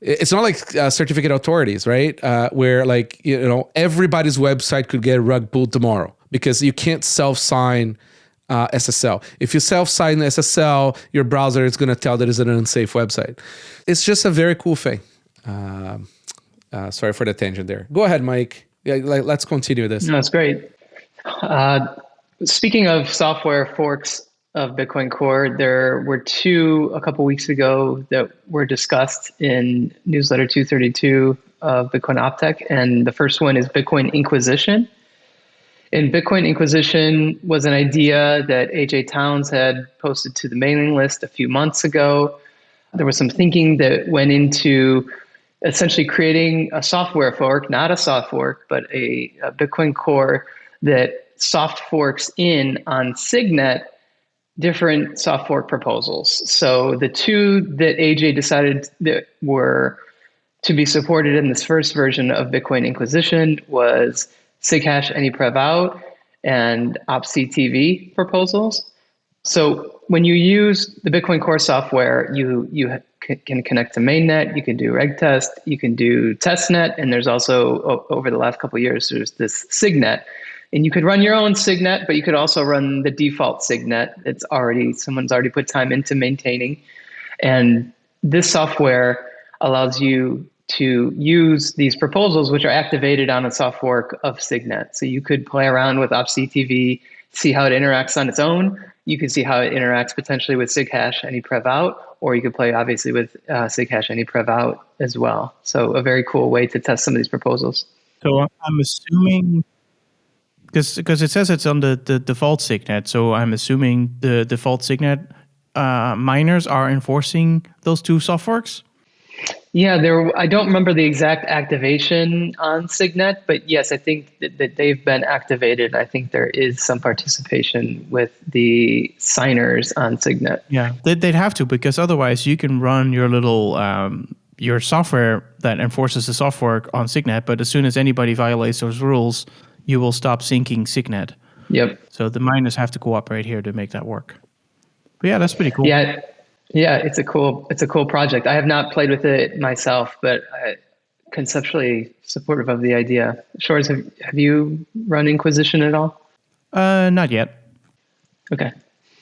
It's not like certificate authorities, right? Where like, everybody's website could get rug pulled tomorrow because you can't self-sign SSL. If you self-sign SSL, your browser is going to tell that it's an unsafe website. It's just a very cool thing. Sorry for the tangent there. Go ahead, Mike. Yeah, let's continue this. No, that's great. Speaking of software forks of Bitcoin Core, there were two a couple weeks ago that were discussed in newsletter 232 of Bitcoin Optech, and the first one is Bitcoin Inquisition. And Bitcoin Inquisition was an idea that AJ Towns had posted to the mailing list a few months ago. There was some thinking that went into essentially creating a software fork, not a soft fork, but a Bitcoin core that soft forks in on Signet different soft fork proposals. So the two that AJ decided that were to be supported in this first version of Bitcoin Inquisition was SigHash AnyPrev out and opctv proposals. So when you use the Bitcoin Core software, you can connect to mainnet, you can do regtest, you can do testnet, and there's also, over the last couple of years, there's this Signet. And you could run your own Signet, but you could also run the default Signet. Someone's already put time into maintaining. And this software allows you to use these proposals, which are activated on a soft fork of Signet. So you could play around with opctv, see how it interacts on its own. You can see how it interacts potentially with SigHash AnyPrev out, or you could play obviously with SigHash AnyPrev out as well. So a very cool way to test some of these proposals. So I'm assuming, because it says it's on the default Signet, so I'm assuming the default Signet miners are enforcing those two soft forks? Yeah, I don't remember the exact activation on Signet, but yes, I think that they've been activated. I think there is some participation with the signers on Signet. Yeah, they'd have to, because otherwise you can run your little your software that enforces the soft fork on Signet, but as soon as anybody violates those rules, you will stop syncing Signet. Yep. So the miners have to cooperate here to make that work. But yeah, that's pretty cool. Yeah, it's a cool project. I have not played with it myself, but conceptually supportive of the idea. Sjors, have you run Inquisition at all? Not yet. Okay.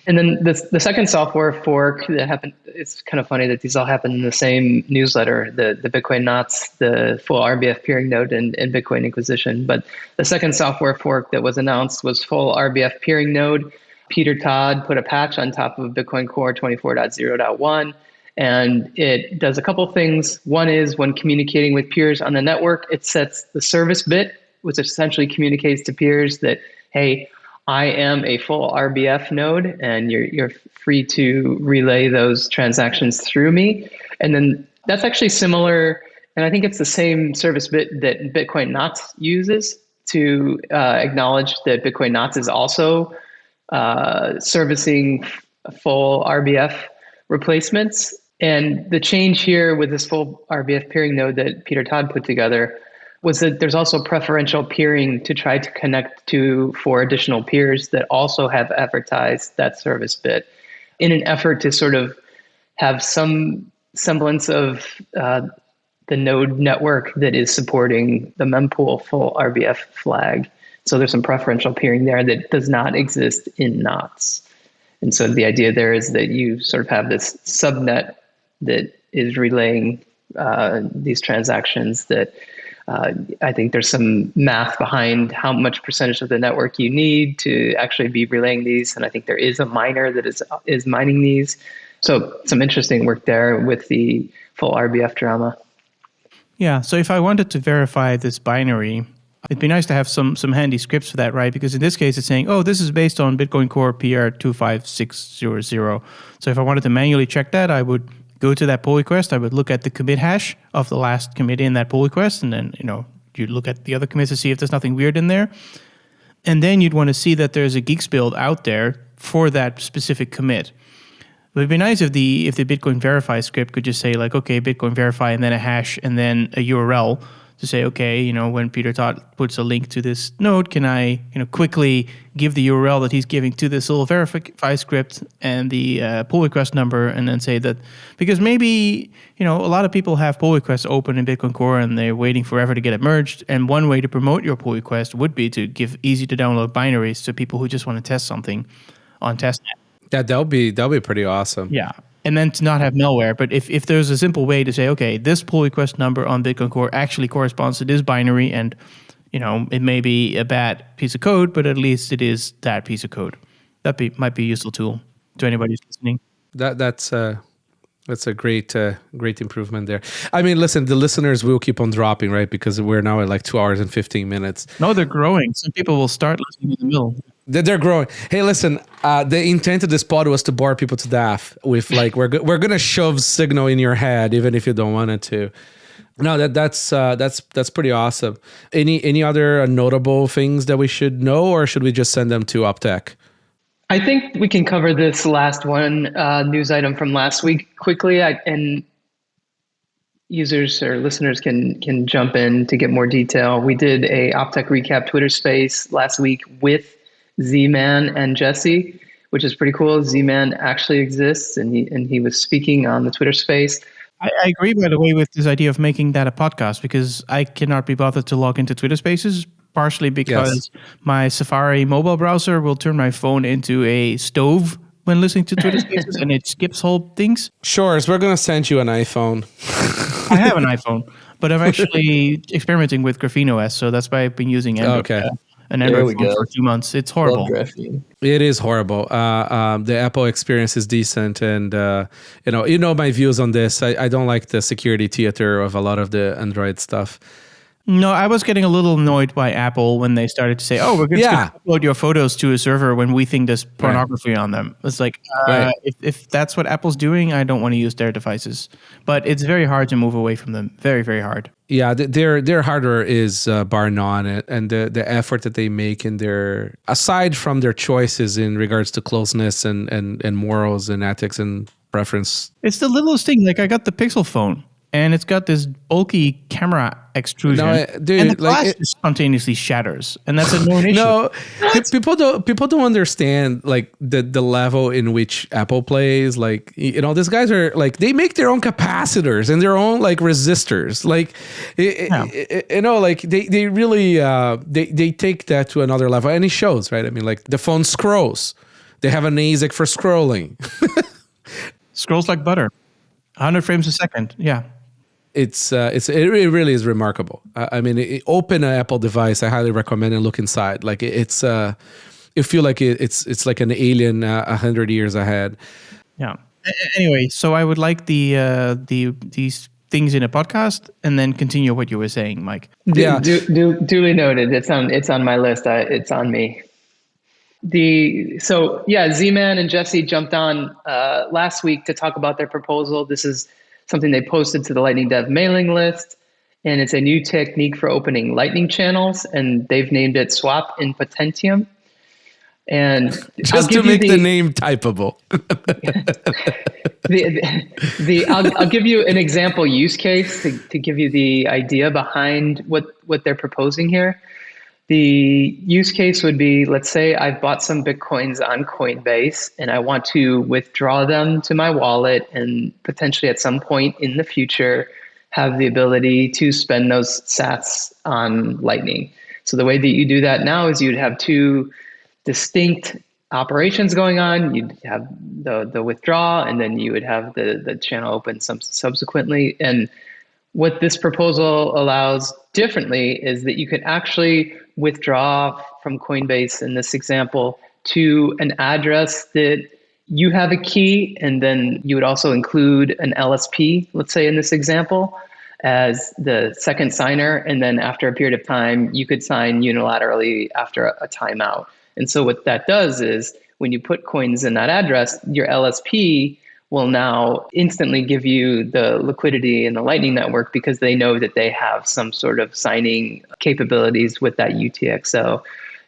And then the second software fork that happened, it's kind of funny that these all happen in the same newsletter, the Bitcoin Knots, the full RBF peering node, and Bitcoin Inquisition. But the second software fork that was announced was full RBF peering node. Peter Todd put a patch on top of Bitcoin Core 24.0.1, and it does a couple things. One is when communicating with peers on the network, it sets the service bit, which essentially communicates to peers that, hey, I am a full RBF node, and you're free to relay those transactions through me. And then that's actually similar, and I think it's the same service bit that Bitcoin Knots uses to acknowledge that Bitcoin Knots is also servicing full RBF replacements. And the change here with this full RBF peering node that Peter Todd put together was that there's also preferential peering to try to connect to 4 additional peers that also have advertised that service bit in an effort to sort of have some semblance of the node network that is supporting the mempool full RBF flag. So there's some preferential peering there that does not exist in Knots. And so the idea there is that you sort of have this subnet that is relaying these transactions that I think there's some math behind how much percentage of the network you need to actually be relaying these. And I think there is a miner that is mining these. So some interesting work there with the full RBF drama. Yeah, so if I wanted to verify this binary, it'd be nice to have some handy scripts for that, right? Because in this case, it's saying, oh, this is based on Bitcoin Core PR25600. So if I wanted to manually check that, I would go to that pull request. I would look at the commit hash of the last commit in that pull request. And then, you'd look at the other commits to see if there's nothing weird in there. And then you'd want to see that there's a Geeks build out there for that specific commit. It would be nice if the Bitcoin verify script could just say like, okay, Bitcoin verify, and then a hash, and then a URL to say, okay, when Peter Todd puts a link to this node, can I, quickly give the URL that he's giving to this little verify script and the pull request number, and then say that, because maybe, a lot of people have pull requests open in Bitcoin Core and they're waiting forever to get it merged. And one way to promote your pull request would be to give easy to download binaries to people who just want to test something on testnet. Yeah, that'll be pretty awesome. Yeah. And then to not have malware. But if there's a simple way to say, okay, this pull request number on Bitcoin Core actually corresponds to this binary, and it may be a bad piece of code, but at least it is that piece of code. Might be a useful tool to anybody who's listening. That's That's a great improvement there. I mean, listen, the listeners will keep on dropping, right? Because we're now at like 2 hours and 15 minutes. No, they're growing. Some people will start listening in the middle. They're growing. Hey, listen, the intent of this pod was to bore people to death with like, we're going to shove signal in your head, even if you don't want it to. No, that's pretty awesome. Any other notable things that we should know, or should we just send them to OpTech? I think we can cover this last one news item from last week quickly, and users or listeners can jump in to get more detail. We did a OpTech recap Twitter space last week with Z-Man and Jesse, which is pretty cool. Z-Man actually exists, and he was speaking on the Twitter space. I agree, by the way, with this idea of making that a podcast, because I cannot be bothered to log into Twitter Spaces, partially because my Safari mobile browser will turn my phone into a stove when listening to Twitter Spaces, and it skips whole things. Sjors, we're going to send you an iPhone. I have an iPhone, but I'm actually experimenting with Graphene OS, so that's why I've been using Android. An Android phone for 2 months. It's horrible. It is horrible. The Apple experience is decent, and you know my views on this. I don't like the security theater of a lot of the Android stuff. No, I was getting a little annoyed by Apple when they started to say, "Oh, we're going to upload your photos to a server when we think there's pornography on them." It's like, if that's what Apple's doing, I don't want to use their devices. But it's very hard to move away from them. Very, very hard. Yeah, their hardware is bar none, and the effort that they make in their, aside from their choices in regards to closeness and morals and ethics and preference. It's the littlest thing. Like, I got the Pixel phone, and it's got this bulky camera extrusion, and the glass just spontaneously shatters, and that's a known issue. No, people don't understand like the level in which Apple plays. Like, these guys are like, they make their own capacitors and their own like resistors. Like, like they really they take that to another level, and it shows, right? I mean, like the phone scrolls. They have an ASIC for scrolling. Scrolls like butter, 100 frames a second. Yeah. It really is remarkable. I mean, open an Apple device. I highly recommend and look inside. Like it's, you feel like it's like an alien 100 years ahead. Yeah. Anyway, so I would like these things in a podcast, and then continue what you were saying, Mike. Duly noted. It's on my list. It's on me. Z-Man and Jesse jumped on last week to talk about their proposal. This is something they posted to the Lightning Dev mailing list, and it's a new technique for opening Lightning channels, and they've named it Swap in Potentium. And just to make the name typable. I'll give you an example use case to give you the idea behind what they're proposing here. The use case would be, let's say I've bought some Bitcoins on Coinbase and I want to withdraw them to my wallet and potentially at some point in the future have the ability to spend those sats on Lightning. So the way that you do that now is you'd have two distinct operations going on. You'd have the withdraw, and then you would have the channel open subsequently. And what this proposal allows differently is that you could actually withdraw from Coinbase in this example to an address that you have a key, and then you would also include an LSP, let's say in this example, as the second signer. And then after a period of time, you could sign unilaterally after a timeout. And so what that does is when you put coins in that address, your LSP will now instantly give you the liquidity in the Lightning Network because they know that they have some sort of signing capabilities with that UTXO.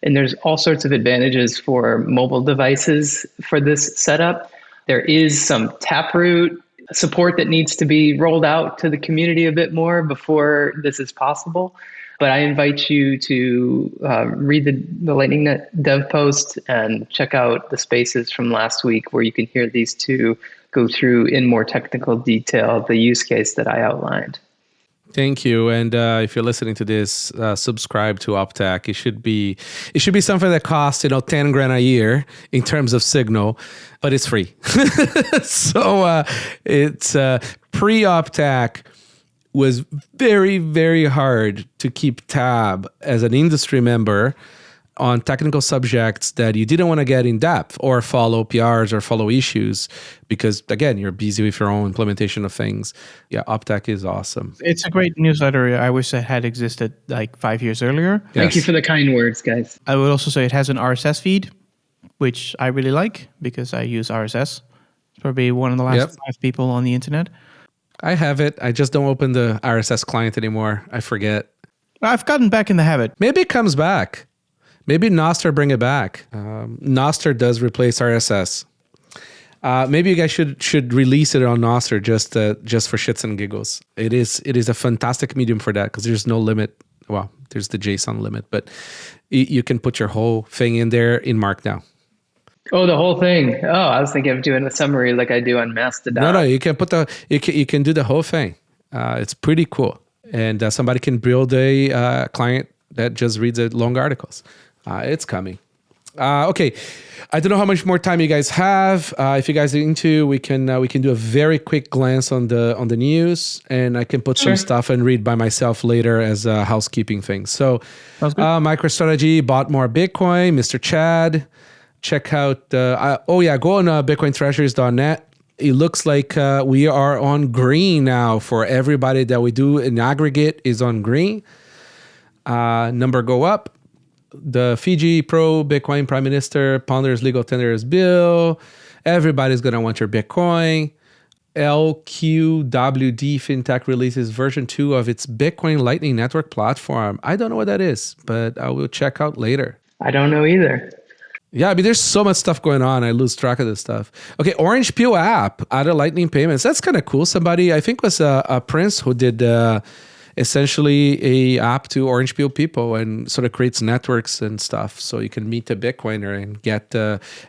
And there's all sorts of advantages for mobile devices for this setup. There is some Taproot support that needs to be rolled out to the community a bit more before this is possible. But I invite you to read the Lightning Net dev post and check out the spaces from last week where you can hear these two go through in more technical detail the use case that I outlined. Thank you. And if you're listening to this, subscribe to OpTech. It should be something that costs $10,000 a year in terms of signal, but it's free. So it's pre-OpTech was very, very hard to keep tab as an industry member on technical subjects that you didn't want to get in depth or follow PRs or follow issues because, again, you're busy with your own implementation of things. Yeah, Optech is awesome. It's a great newsletter. I wish it had existed like 5 years earlier. Thank you for the kind words, guys. I would also say it has an RSS feed, which I really like because I use RSS. It's probably one of the last 5 people on the internet. I have it. I just don't open the RSS client anymore. I forget. I've gotten back in the habit. Maybe it comes back. Maybe Nostr bring it back. Nostr does replace RSS. Maybe you guys should release it on Nostr just for shits and giggles. It is a fantastic medium for that because there's no limit. Well, there's the JSON limit, but you can put your whole thing in there in Markdown. Oh, the whole thing. Oh, I was thinking of doing a summary like I do on Mastodon. No, you can put you can do the whole thing. It's pretty cool. And somebody can build a client that just reads long articles. It's coming. Okay, I don't know how much more time you guys have. If you guys are into, we can do a very quick glance on the news, and I can put some stuff and read by myself later as housekeeping things. So, MicroStrategy bought more Bitcoin. Mr. Chad, check out. Go on BitcoinTreasuries.net. It looks like we are on green now for everybody that we do in aggregate is on green. Number go up. The Fiji pro Bitcoin Prime Minister ponders legal tenders bill. Everybody's going to want your Bitcoin. LQWD FinTech releases version 2 of its Bitcoin Lightning Network platform. I don't know what that is, but I will check out later. I don't know either. Yeah, I mean, there's so much stuff going on. I lose track of this stuff. Okay, Orange Peel app, added Lightning payments. That's kind of cool. Somebody, I think was a Prince who did essentially a app to Orange Peel people and sort of creates networks and stuff. So you can meet a Bitcoiner and get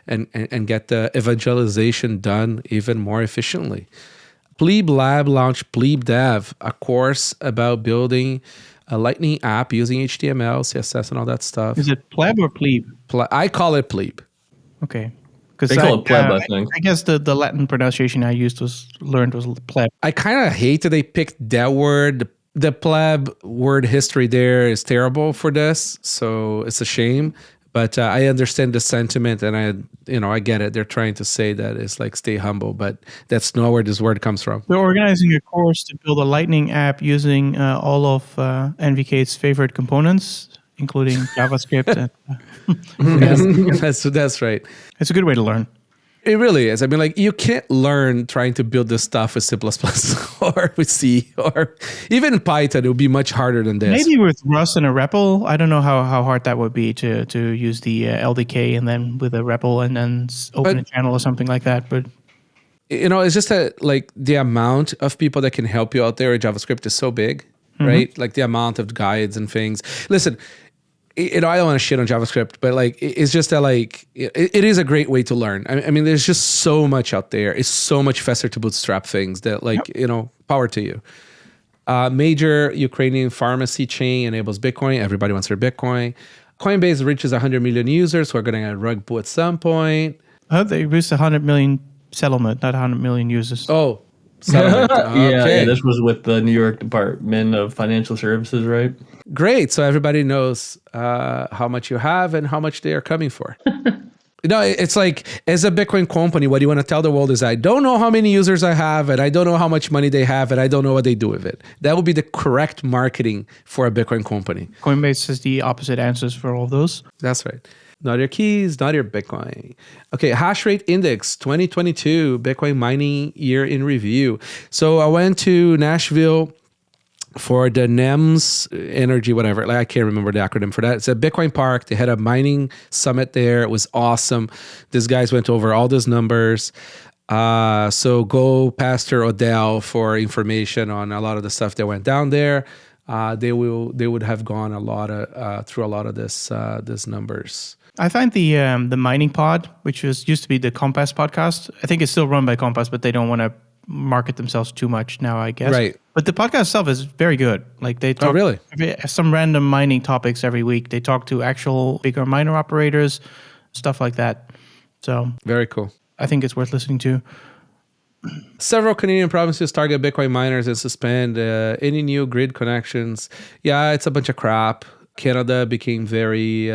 and get the evangelization done even more efficiently. Plebe Lab launched Plebe Dev, a course about building a Lightning app using HTML, CSS, and all that stuff. Is it pleb or plebe? I call it plebe. Okay. They call it pleb, I think. I guess the Latin pronunciation I learned was pleb. I kind of hate that they picked that word. The pleb word history there is terrible for this, so it's a shame. But I understand the sentiment, and I get it. They're trying to say that it's like stay humble, but that's not where this word comes from. They're organizing a course to build a Lightning app using all of NVK's favorite components, including JavaScript. That's right. It's a good way to learn. It really is. I mean, like, you can't learn trying to build this stuff with C++ or with C or even Python. It would be much harder than this. Maybe with Rust and a REPL. I don't know how hard that would be to use the LDK and then with a REPL and then open a channel or something like that. But it's just that, like, the amount of people that can help you out there with JavaScript is so big, right? Like the amount of guides and things. Listen, I don't want to shit on JavaScript, but like, it's just that, like, it is a great way to learn. I mean, there's just so much out there. It's so much faster to bootstrap things that, like, power to you. Major Ukrainian pharmacy chain enables Bitcoin. Everybody wants their Bitcoin. Coinbase reaches 100 million users who are going to get rug pull at some point. They reached 100 million settlement, not 100 million users. Oh, settlement. Yeah, this was with the New York Department of Financial Services, right? Great. So everybody knows how much you have and how much they are coming for. It's like, as a Bitcoin company, what you want to tell the world is, I don't know how many users I have, and I don't know how much money they have, and I don't know what they do with it. That would be the correct marketing for a Bitcoin company. Coinbase has the opposite answers for all those. That's right. Not your keys, not your Bitcoin. Okay, hash rate index 2022, Bitcoin mining year in review. So I went to Nashville for the NEMS energy, whatever. Like, I can't remember the acronym for that. It's at Bitcoin Park. They had a mining summit there. It was awesome. These guys went over all those numbers. So go Pastor Odell for information on a lot of the stuff that went down there. They would have gone through a lot of these numbers. I find the mining pod, which used to be the Compass podcast. I think it's still run by Compass, but they don't want to market themselves too much now, I guess. Right. But the podcast itself is very good. Like, they talk some random mining topics every week. They talk to actual bigger miner operators, stuff like that. So very cool. I think it's worth listening to. Several Canadian provinces target Bitcoin miners and suspend any new grid connections. Yeah, it's a bunch of crap. Canada became very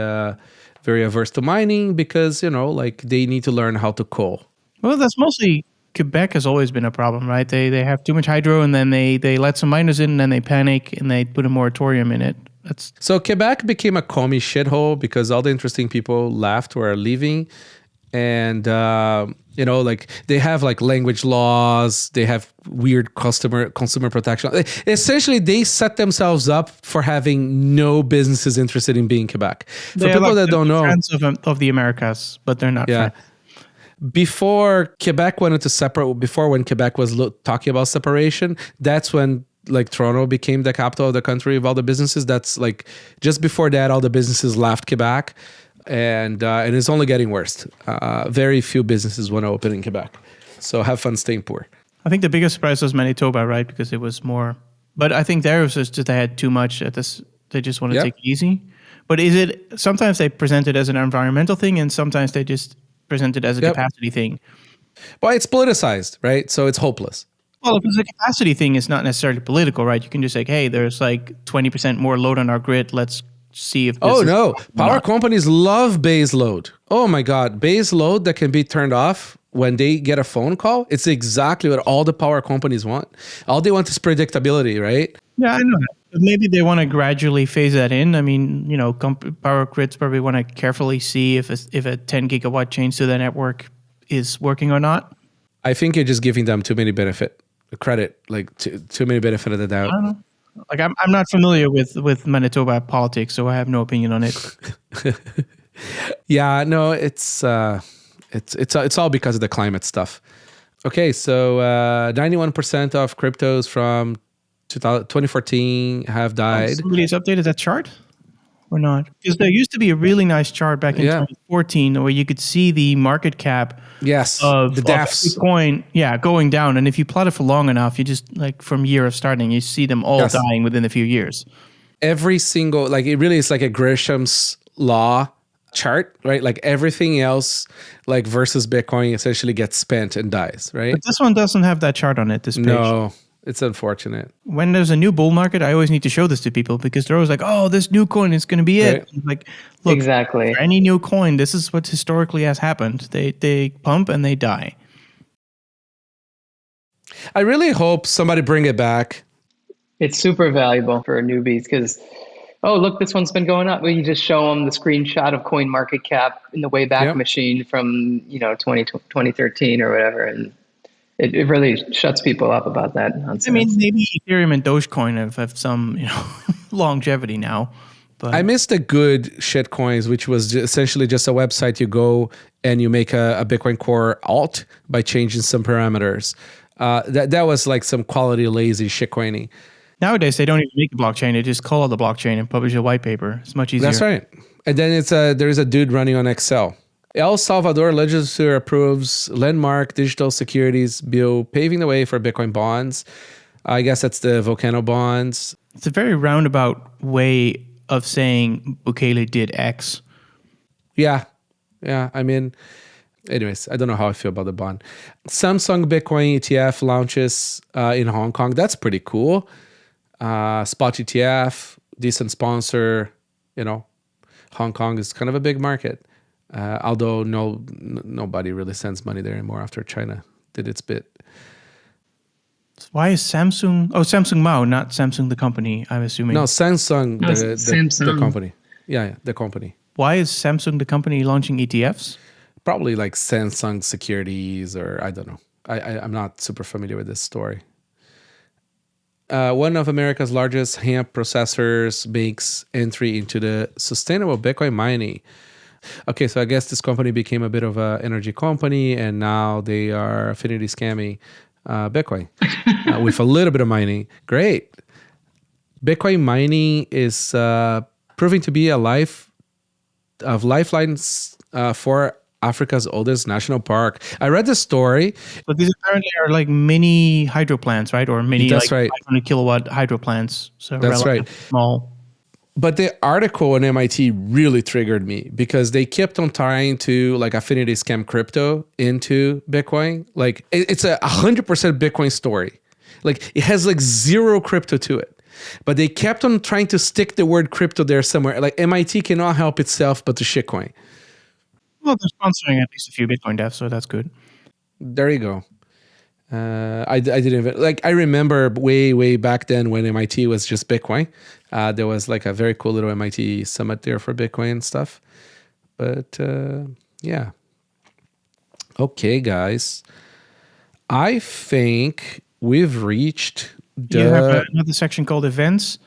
very averse to mining because, like they need to learn how to coal. Well, that's mostly Quebec has always been a problem, right? They have too much hydro, and then they let some miners in, and then they panic, and they put a moratorium in it. So Quebec became a commie shithole because all the interesting people left or are leaving. And, like they have like language laws, they have weird consumer protection. Essentially, they set themselves up for having no businesses interested in being Quebec. For people that don't know, friends of the Americas, but they're not friends. Before Quebec wanted to separate, before when Quebec was talking about separation, that's when like Toronto became the capital of the country of all the businesses. That's like just before that, all the businesses left Quebec. And it's only getting worse. Very few businesses want to open in Quebec. So have fun staying poor. I think the biggest surprise was Manitoba, right? Because it was more... But I think there was just they had too much at this. They just want to take it easy. But is it... Sometimes they present it as an environmental thing, and sometimes they just present it as a capacity thing. Well, it's politicized, right? So it's hopeless. Well, if it's a capacity thing, it's not necessarily political, right? You can just say, hey, there's like 20% more load on our grid. Let's see if power companies love base load. Oh my god, base load that can be turned off when they get a phone call. It's exactly what all the power companies want. All they want is predictability, right? Yeah, I know that. But maybe they want to gradually phase that in. I mean, power grids probably want to carefully see if a 10 gigawatt change to the network is working or not. I think you're just giving them too many credit, like too many benefit of the doubt. I don't know. Like I'm not familiar with Manitoba politics, so I have no opinion on it. Yeah, no, it's all because of the climate stuff. Okay, so 91% of cryptos from 2014 have died. Somebody's updated that chart or not? Because there used to be a really nice chart back in 2014 where you could see the market cap of the DAFs Bitcoin, going down. And if you plot it for long enough, you just like from year of starting, you see them all dying within a few years. Every single, like it really is like a Gresham's law chart, right? Like everything else, like versus Bitcoin essentially gets spent and dies, right? But this one doesn't have that chart on it, this page. No. It's unfortunate. When there's a new bull market, I always need to show this to people because they're always like, oh, this new coin is going to be it. Right. Like, look, exactly. For any new coin, this is what historically has happened. They pump and they die. I really hope somebody bring it back. It's super valuable for newbies because, oh, look, this one's been going up. Well, you just show them the screenshot of CoinMarketCap in the Wayback Machine from 2013 or whatever, and it really shuts people up about that nonsense. I mean, maybe Ethereum and Dogecoin have some longevity now. But I miss the good shit coins, which was essentially just a website. You go and you make a Bitcoin Core alt by changing some parameters. That was like some quality lazy shitcoining. Nowadays, they don't even make a blockchain. They just call it the blockchain and publish a white paper. It's much easier. That's right. And then there's a dude running on Excel. El Salvador legislature approves landmark digital securities bill paving the way for Bitcoin bonds. I guess that's the Volcano bonds. It's a very roundabout way of saying Bukele did X. Yeah. I mean, anyways, I don't know how I feel about the bond. Samsung Bitcoin ETF launches in Hong Kong. That's pretty cool. Spot ETF, decent sponsor. Hong Kong is kind of a big market. Although nobody really sends money there anymore after China did its bit. Why is Samsung... Oh, Samsung Mao, not Samsung the company, I'm assuming. No, Samsung, Samsung. the company. Yeah, the company. Why is Samsung the company launching ETFs? Probably like Samsung Securities or I don't know. I'm not super familiar with this story. One of America's largest hemp processors makes entry into the sustainable Bitcoin mining. Okay, so I guess this company became a bit of an energy company, and now they are affinity scamming Bitcoin with a little bit of mining. Great. Bitcoin mining is proving to be a lifeline for Africa's oldest national park. I read the story. But these apparently are like mini hydro plants, right? Or mini 500 kilowatt hydro plants. So that's right. Small. But the article on MIT really triggered me because they kept on trying to like affinity scam crypto into Bitcoin. Like it's 100% Bitcoin story. Like it has like zero crypto to it. but they kept on trying to stick the word crypto there somewhere. Like MIT cannot help itself but to shitcoin. Well, they're sponsoring at least a few Bitcoin devs, so that's good. There you go. I didn't like. I remember way back then when MIT was just Bitcoin. There was like a very cool little MIT summit there for Bitcoin and stuff. But yeah. Okay, guys. I think we've reached the... You have another section called events,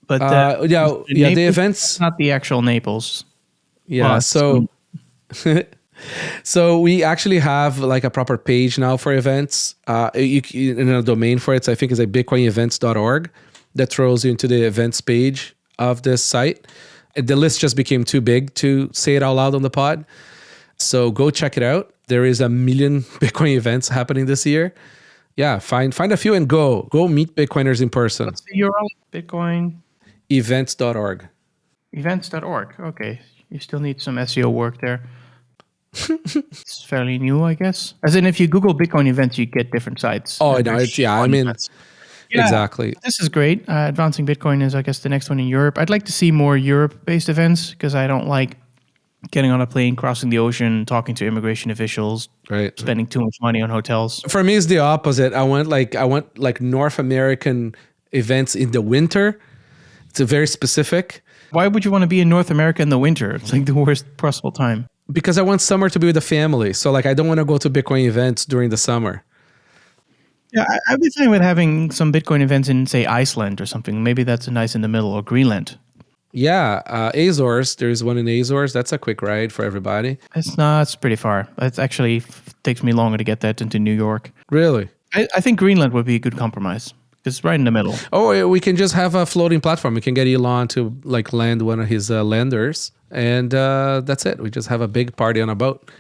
but the events... not the actual Naples. Yeah, so we actually have like a proper page now for events, in a domain for it. So I think it's like bitcoinevents.org that throws you into the events page of this site. The list just became too big to say it out loud on the pod. So go check it out. There is 1 million Bitcoin events happening this year. Yeah, find a few and go meet Bitcoiners in person. What's the URL? Bitcoin events.org. Events.org. Okay. You still need some SEO work there. It's fairly new, I guess. As in, if you Google Bitcoin events, you get different sites. Oh, no, exactly. This is great. Advancing Bitcoin is, I guess, the next one in Europe. I'd like to see more Europe-based events because I don't like getting on a plane, crossing the ocean, talking to immigration officials, spending too much money on hotels. For me, it's the opposite. I want North American events in the winter. It's a very specific. Why would you want to be in North America in the winter? It's like the worst possible time. Because I want summer to be with the family. So like I don't want to go to Bitcoin events during the summer. Yeah, I'd be fine with having some Bitcoin events in, say, Iceland or something. Maybe that's nice in the middle, or Greenland. Yeah, Azores. There's one in Azores. That's a quick ride for everybody. It's pretty far. It actually takes me longer to get that into New York. Really? I think Greenland would be a good compromise. It's right in the middle. Oh, we can just have a floating platform. We can get Elon to like land one of his lenders, and that's it. We just have a big party on a boat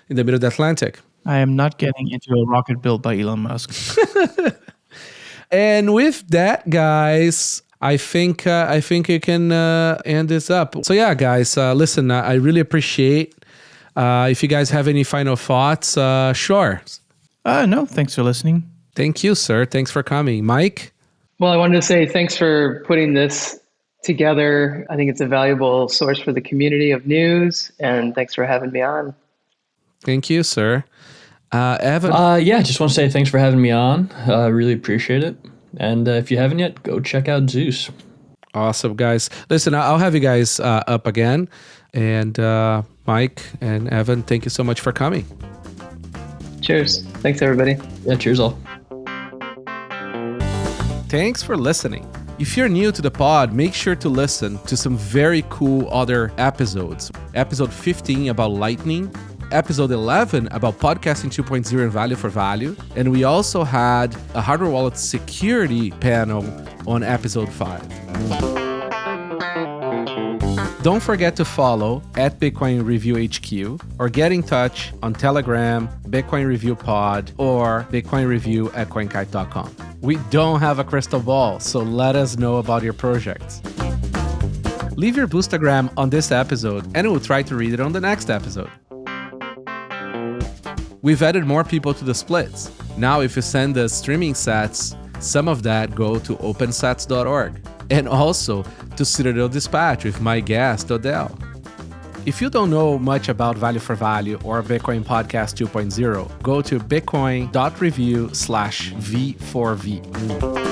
in the middle of the Atlantic. I am not getting into a rocket built by Elon Musk. And with that, guys, I think you can end this up. So yeah, guys, listen, I really appreciate if you guys have any final thoughts. Sure. No, thanks for listening. Thank you, sir. Thanks for coming. Mike? Well, I wanted to say thanks for putting this together. I think it's a valuable source for the community of news, and thanks for having me on. Thank you, sir. Evan? Just want to say thanks for having me on. Really appreciate it. And if you haven't yet, go check out Zeus. Awesome, guys. Listen, I'll have you guys up again. And Mike and Evan, thank you so much for coming. Cheers. Thanks, everybody. Yeah, cheers all. Thanks for listening. If you're new to the pod, make sure to listen to some very cool other episodes. Episode 15 about Lightning, episode 11 about podcasting 2.0 and value for value. And we also had a hardware wallet security panel on episode 5. Don't forget to follow at Bitcoin Review HQ or get in touch on Telegram, Bitcoin Review Pod, or bitcoinreview@coinkite.com. We don't have a crystal ball, so let us know about your projects. Leave your boostagram on this episode and we'll try to read it on the next episode. We've added more people to the splits. Now if you send us streaming sats, some of that go to opensats.org. And also to Citadel Dispatch with my guest, Odell. If you don't know much about Value for Value or Bitcoin Podcast 2.0, go to bitcoin.review/V4V.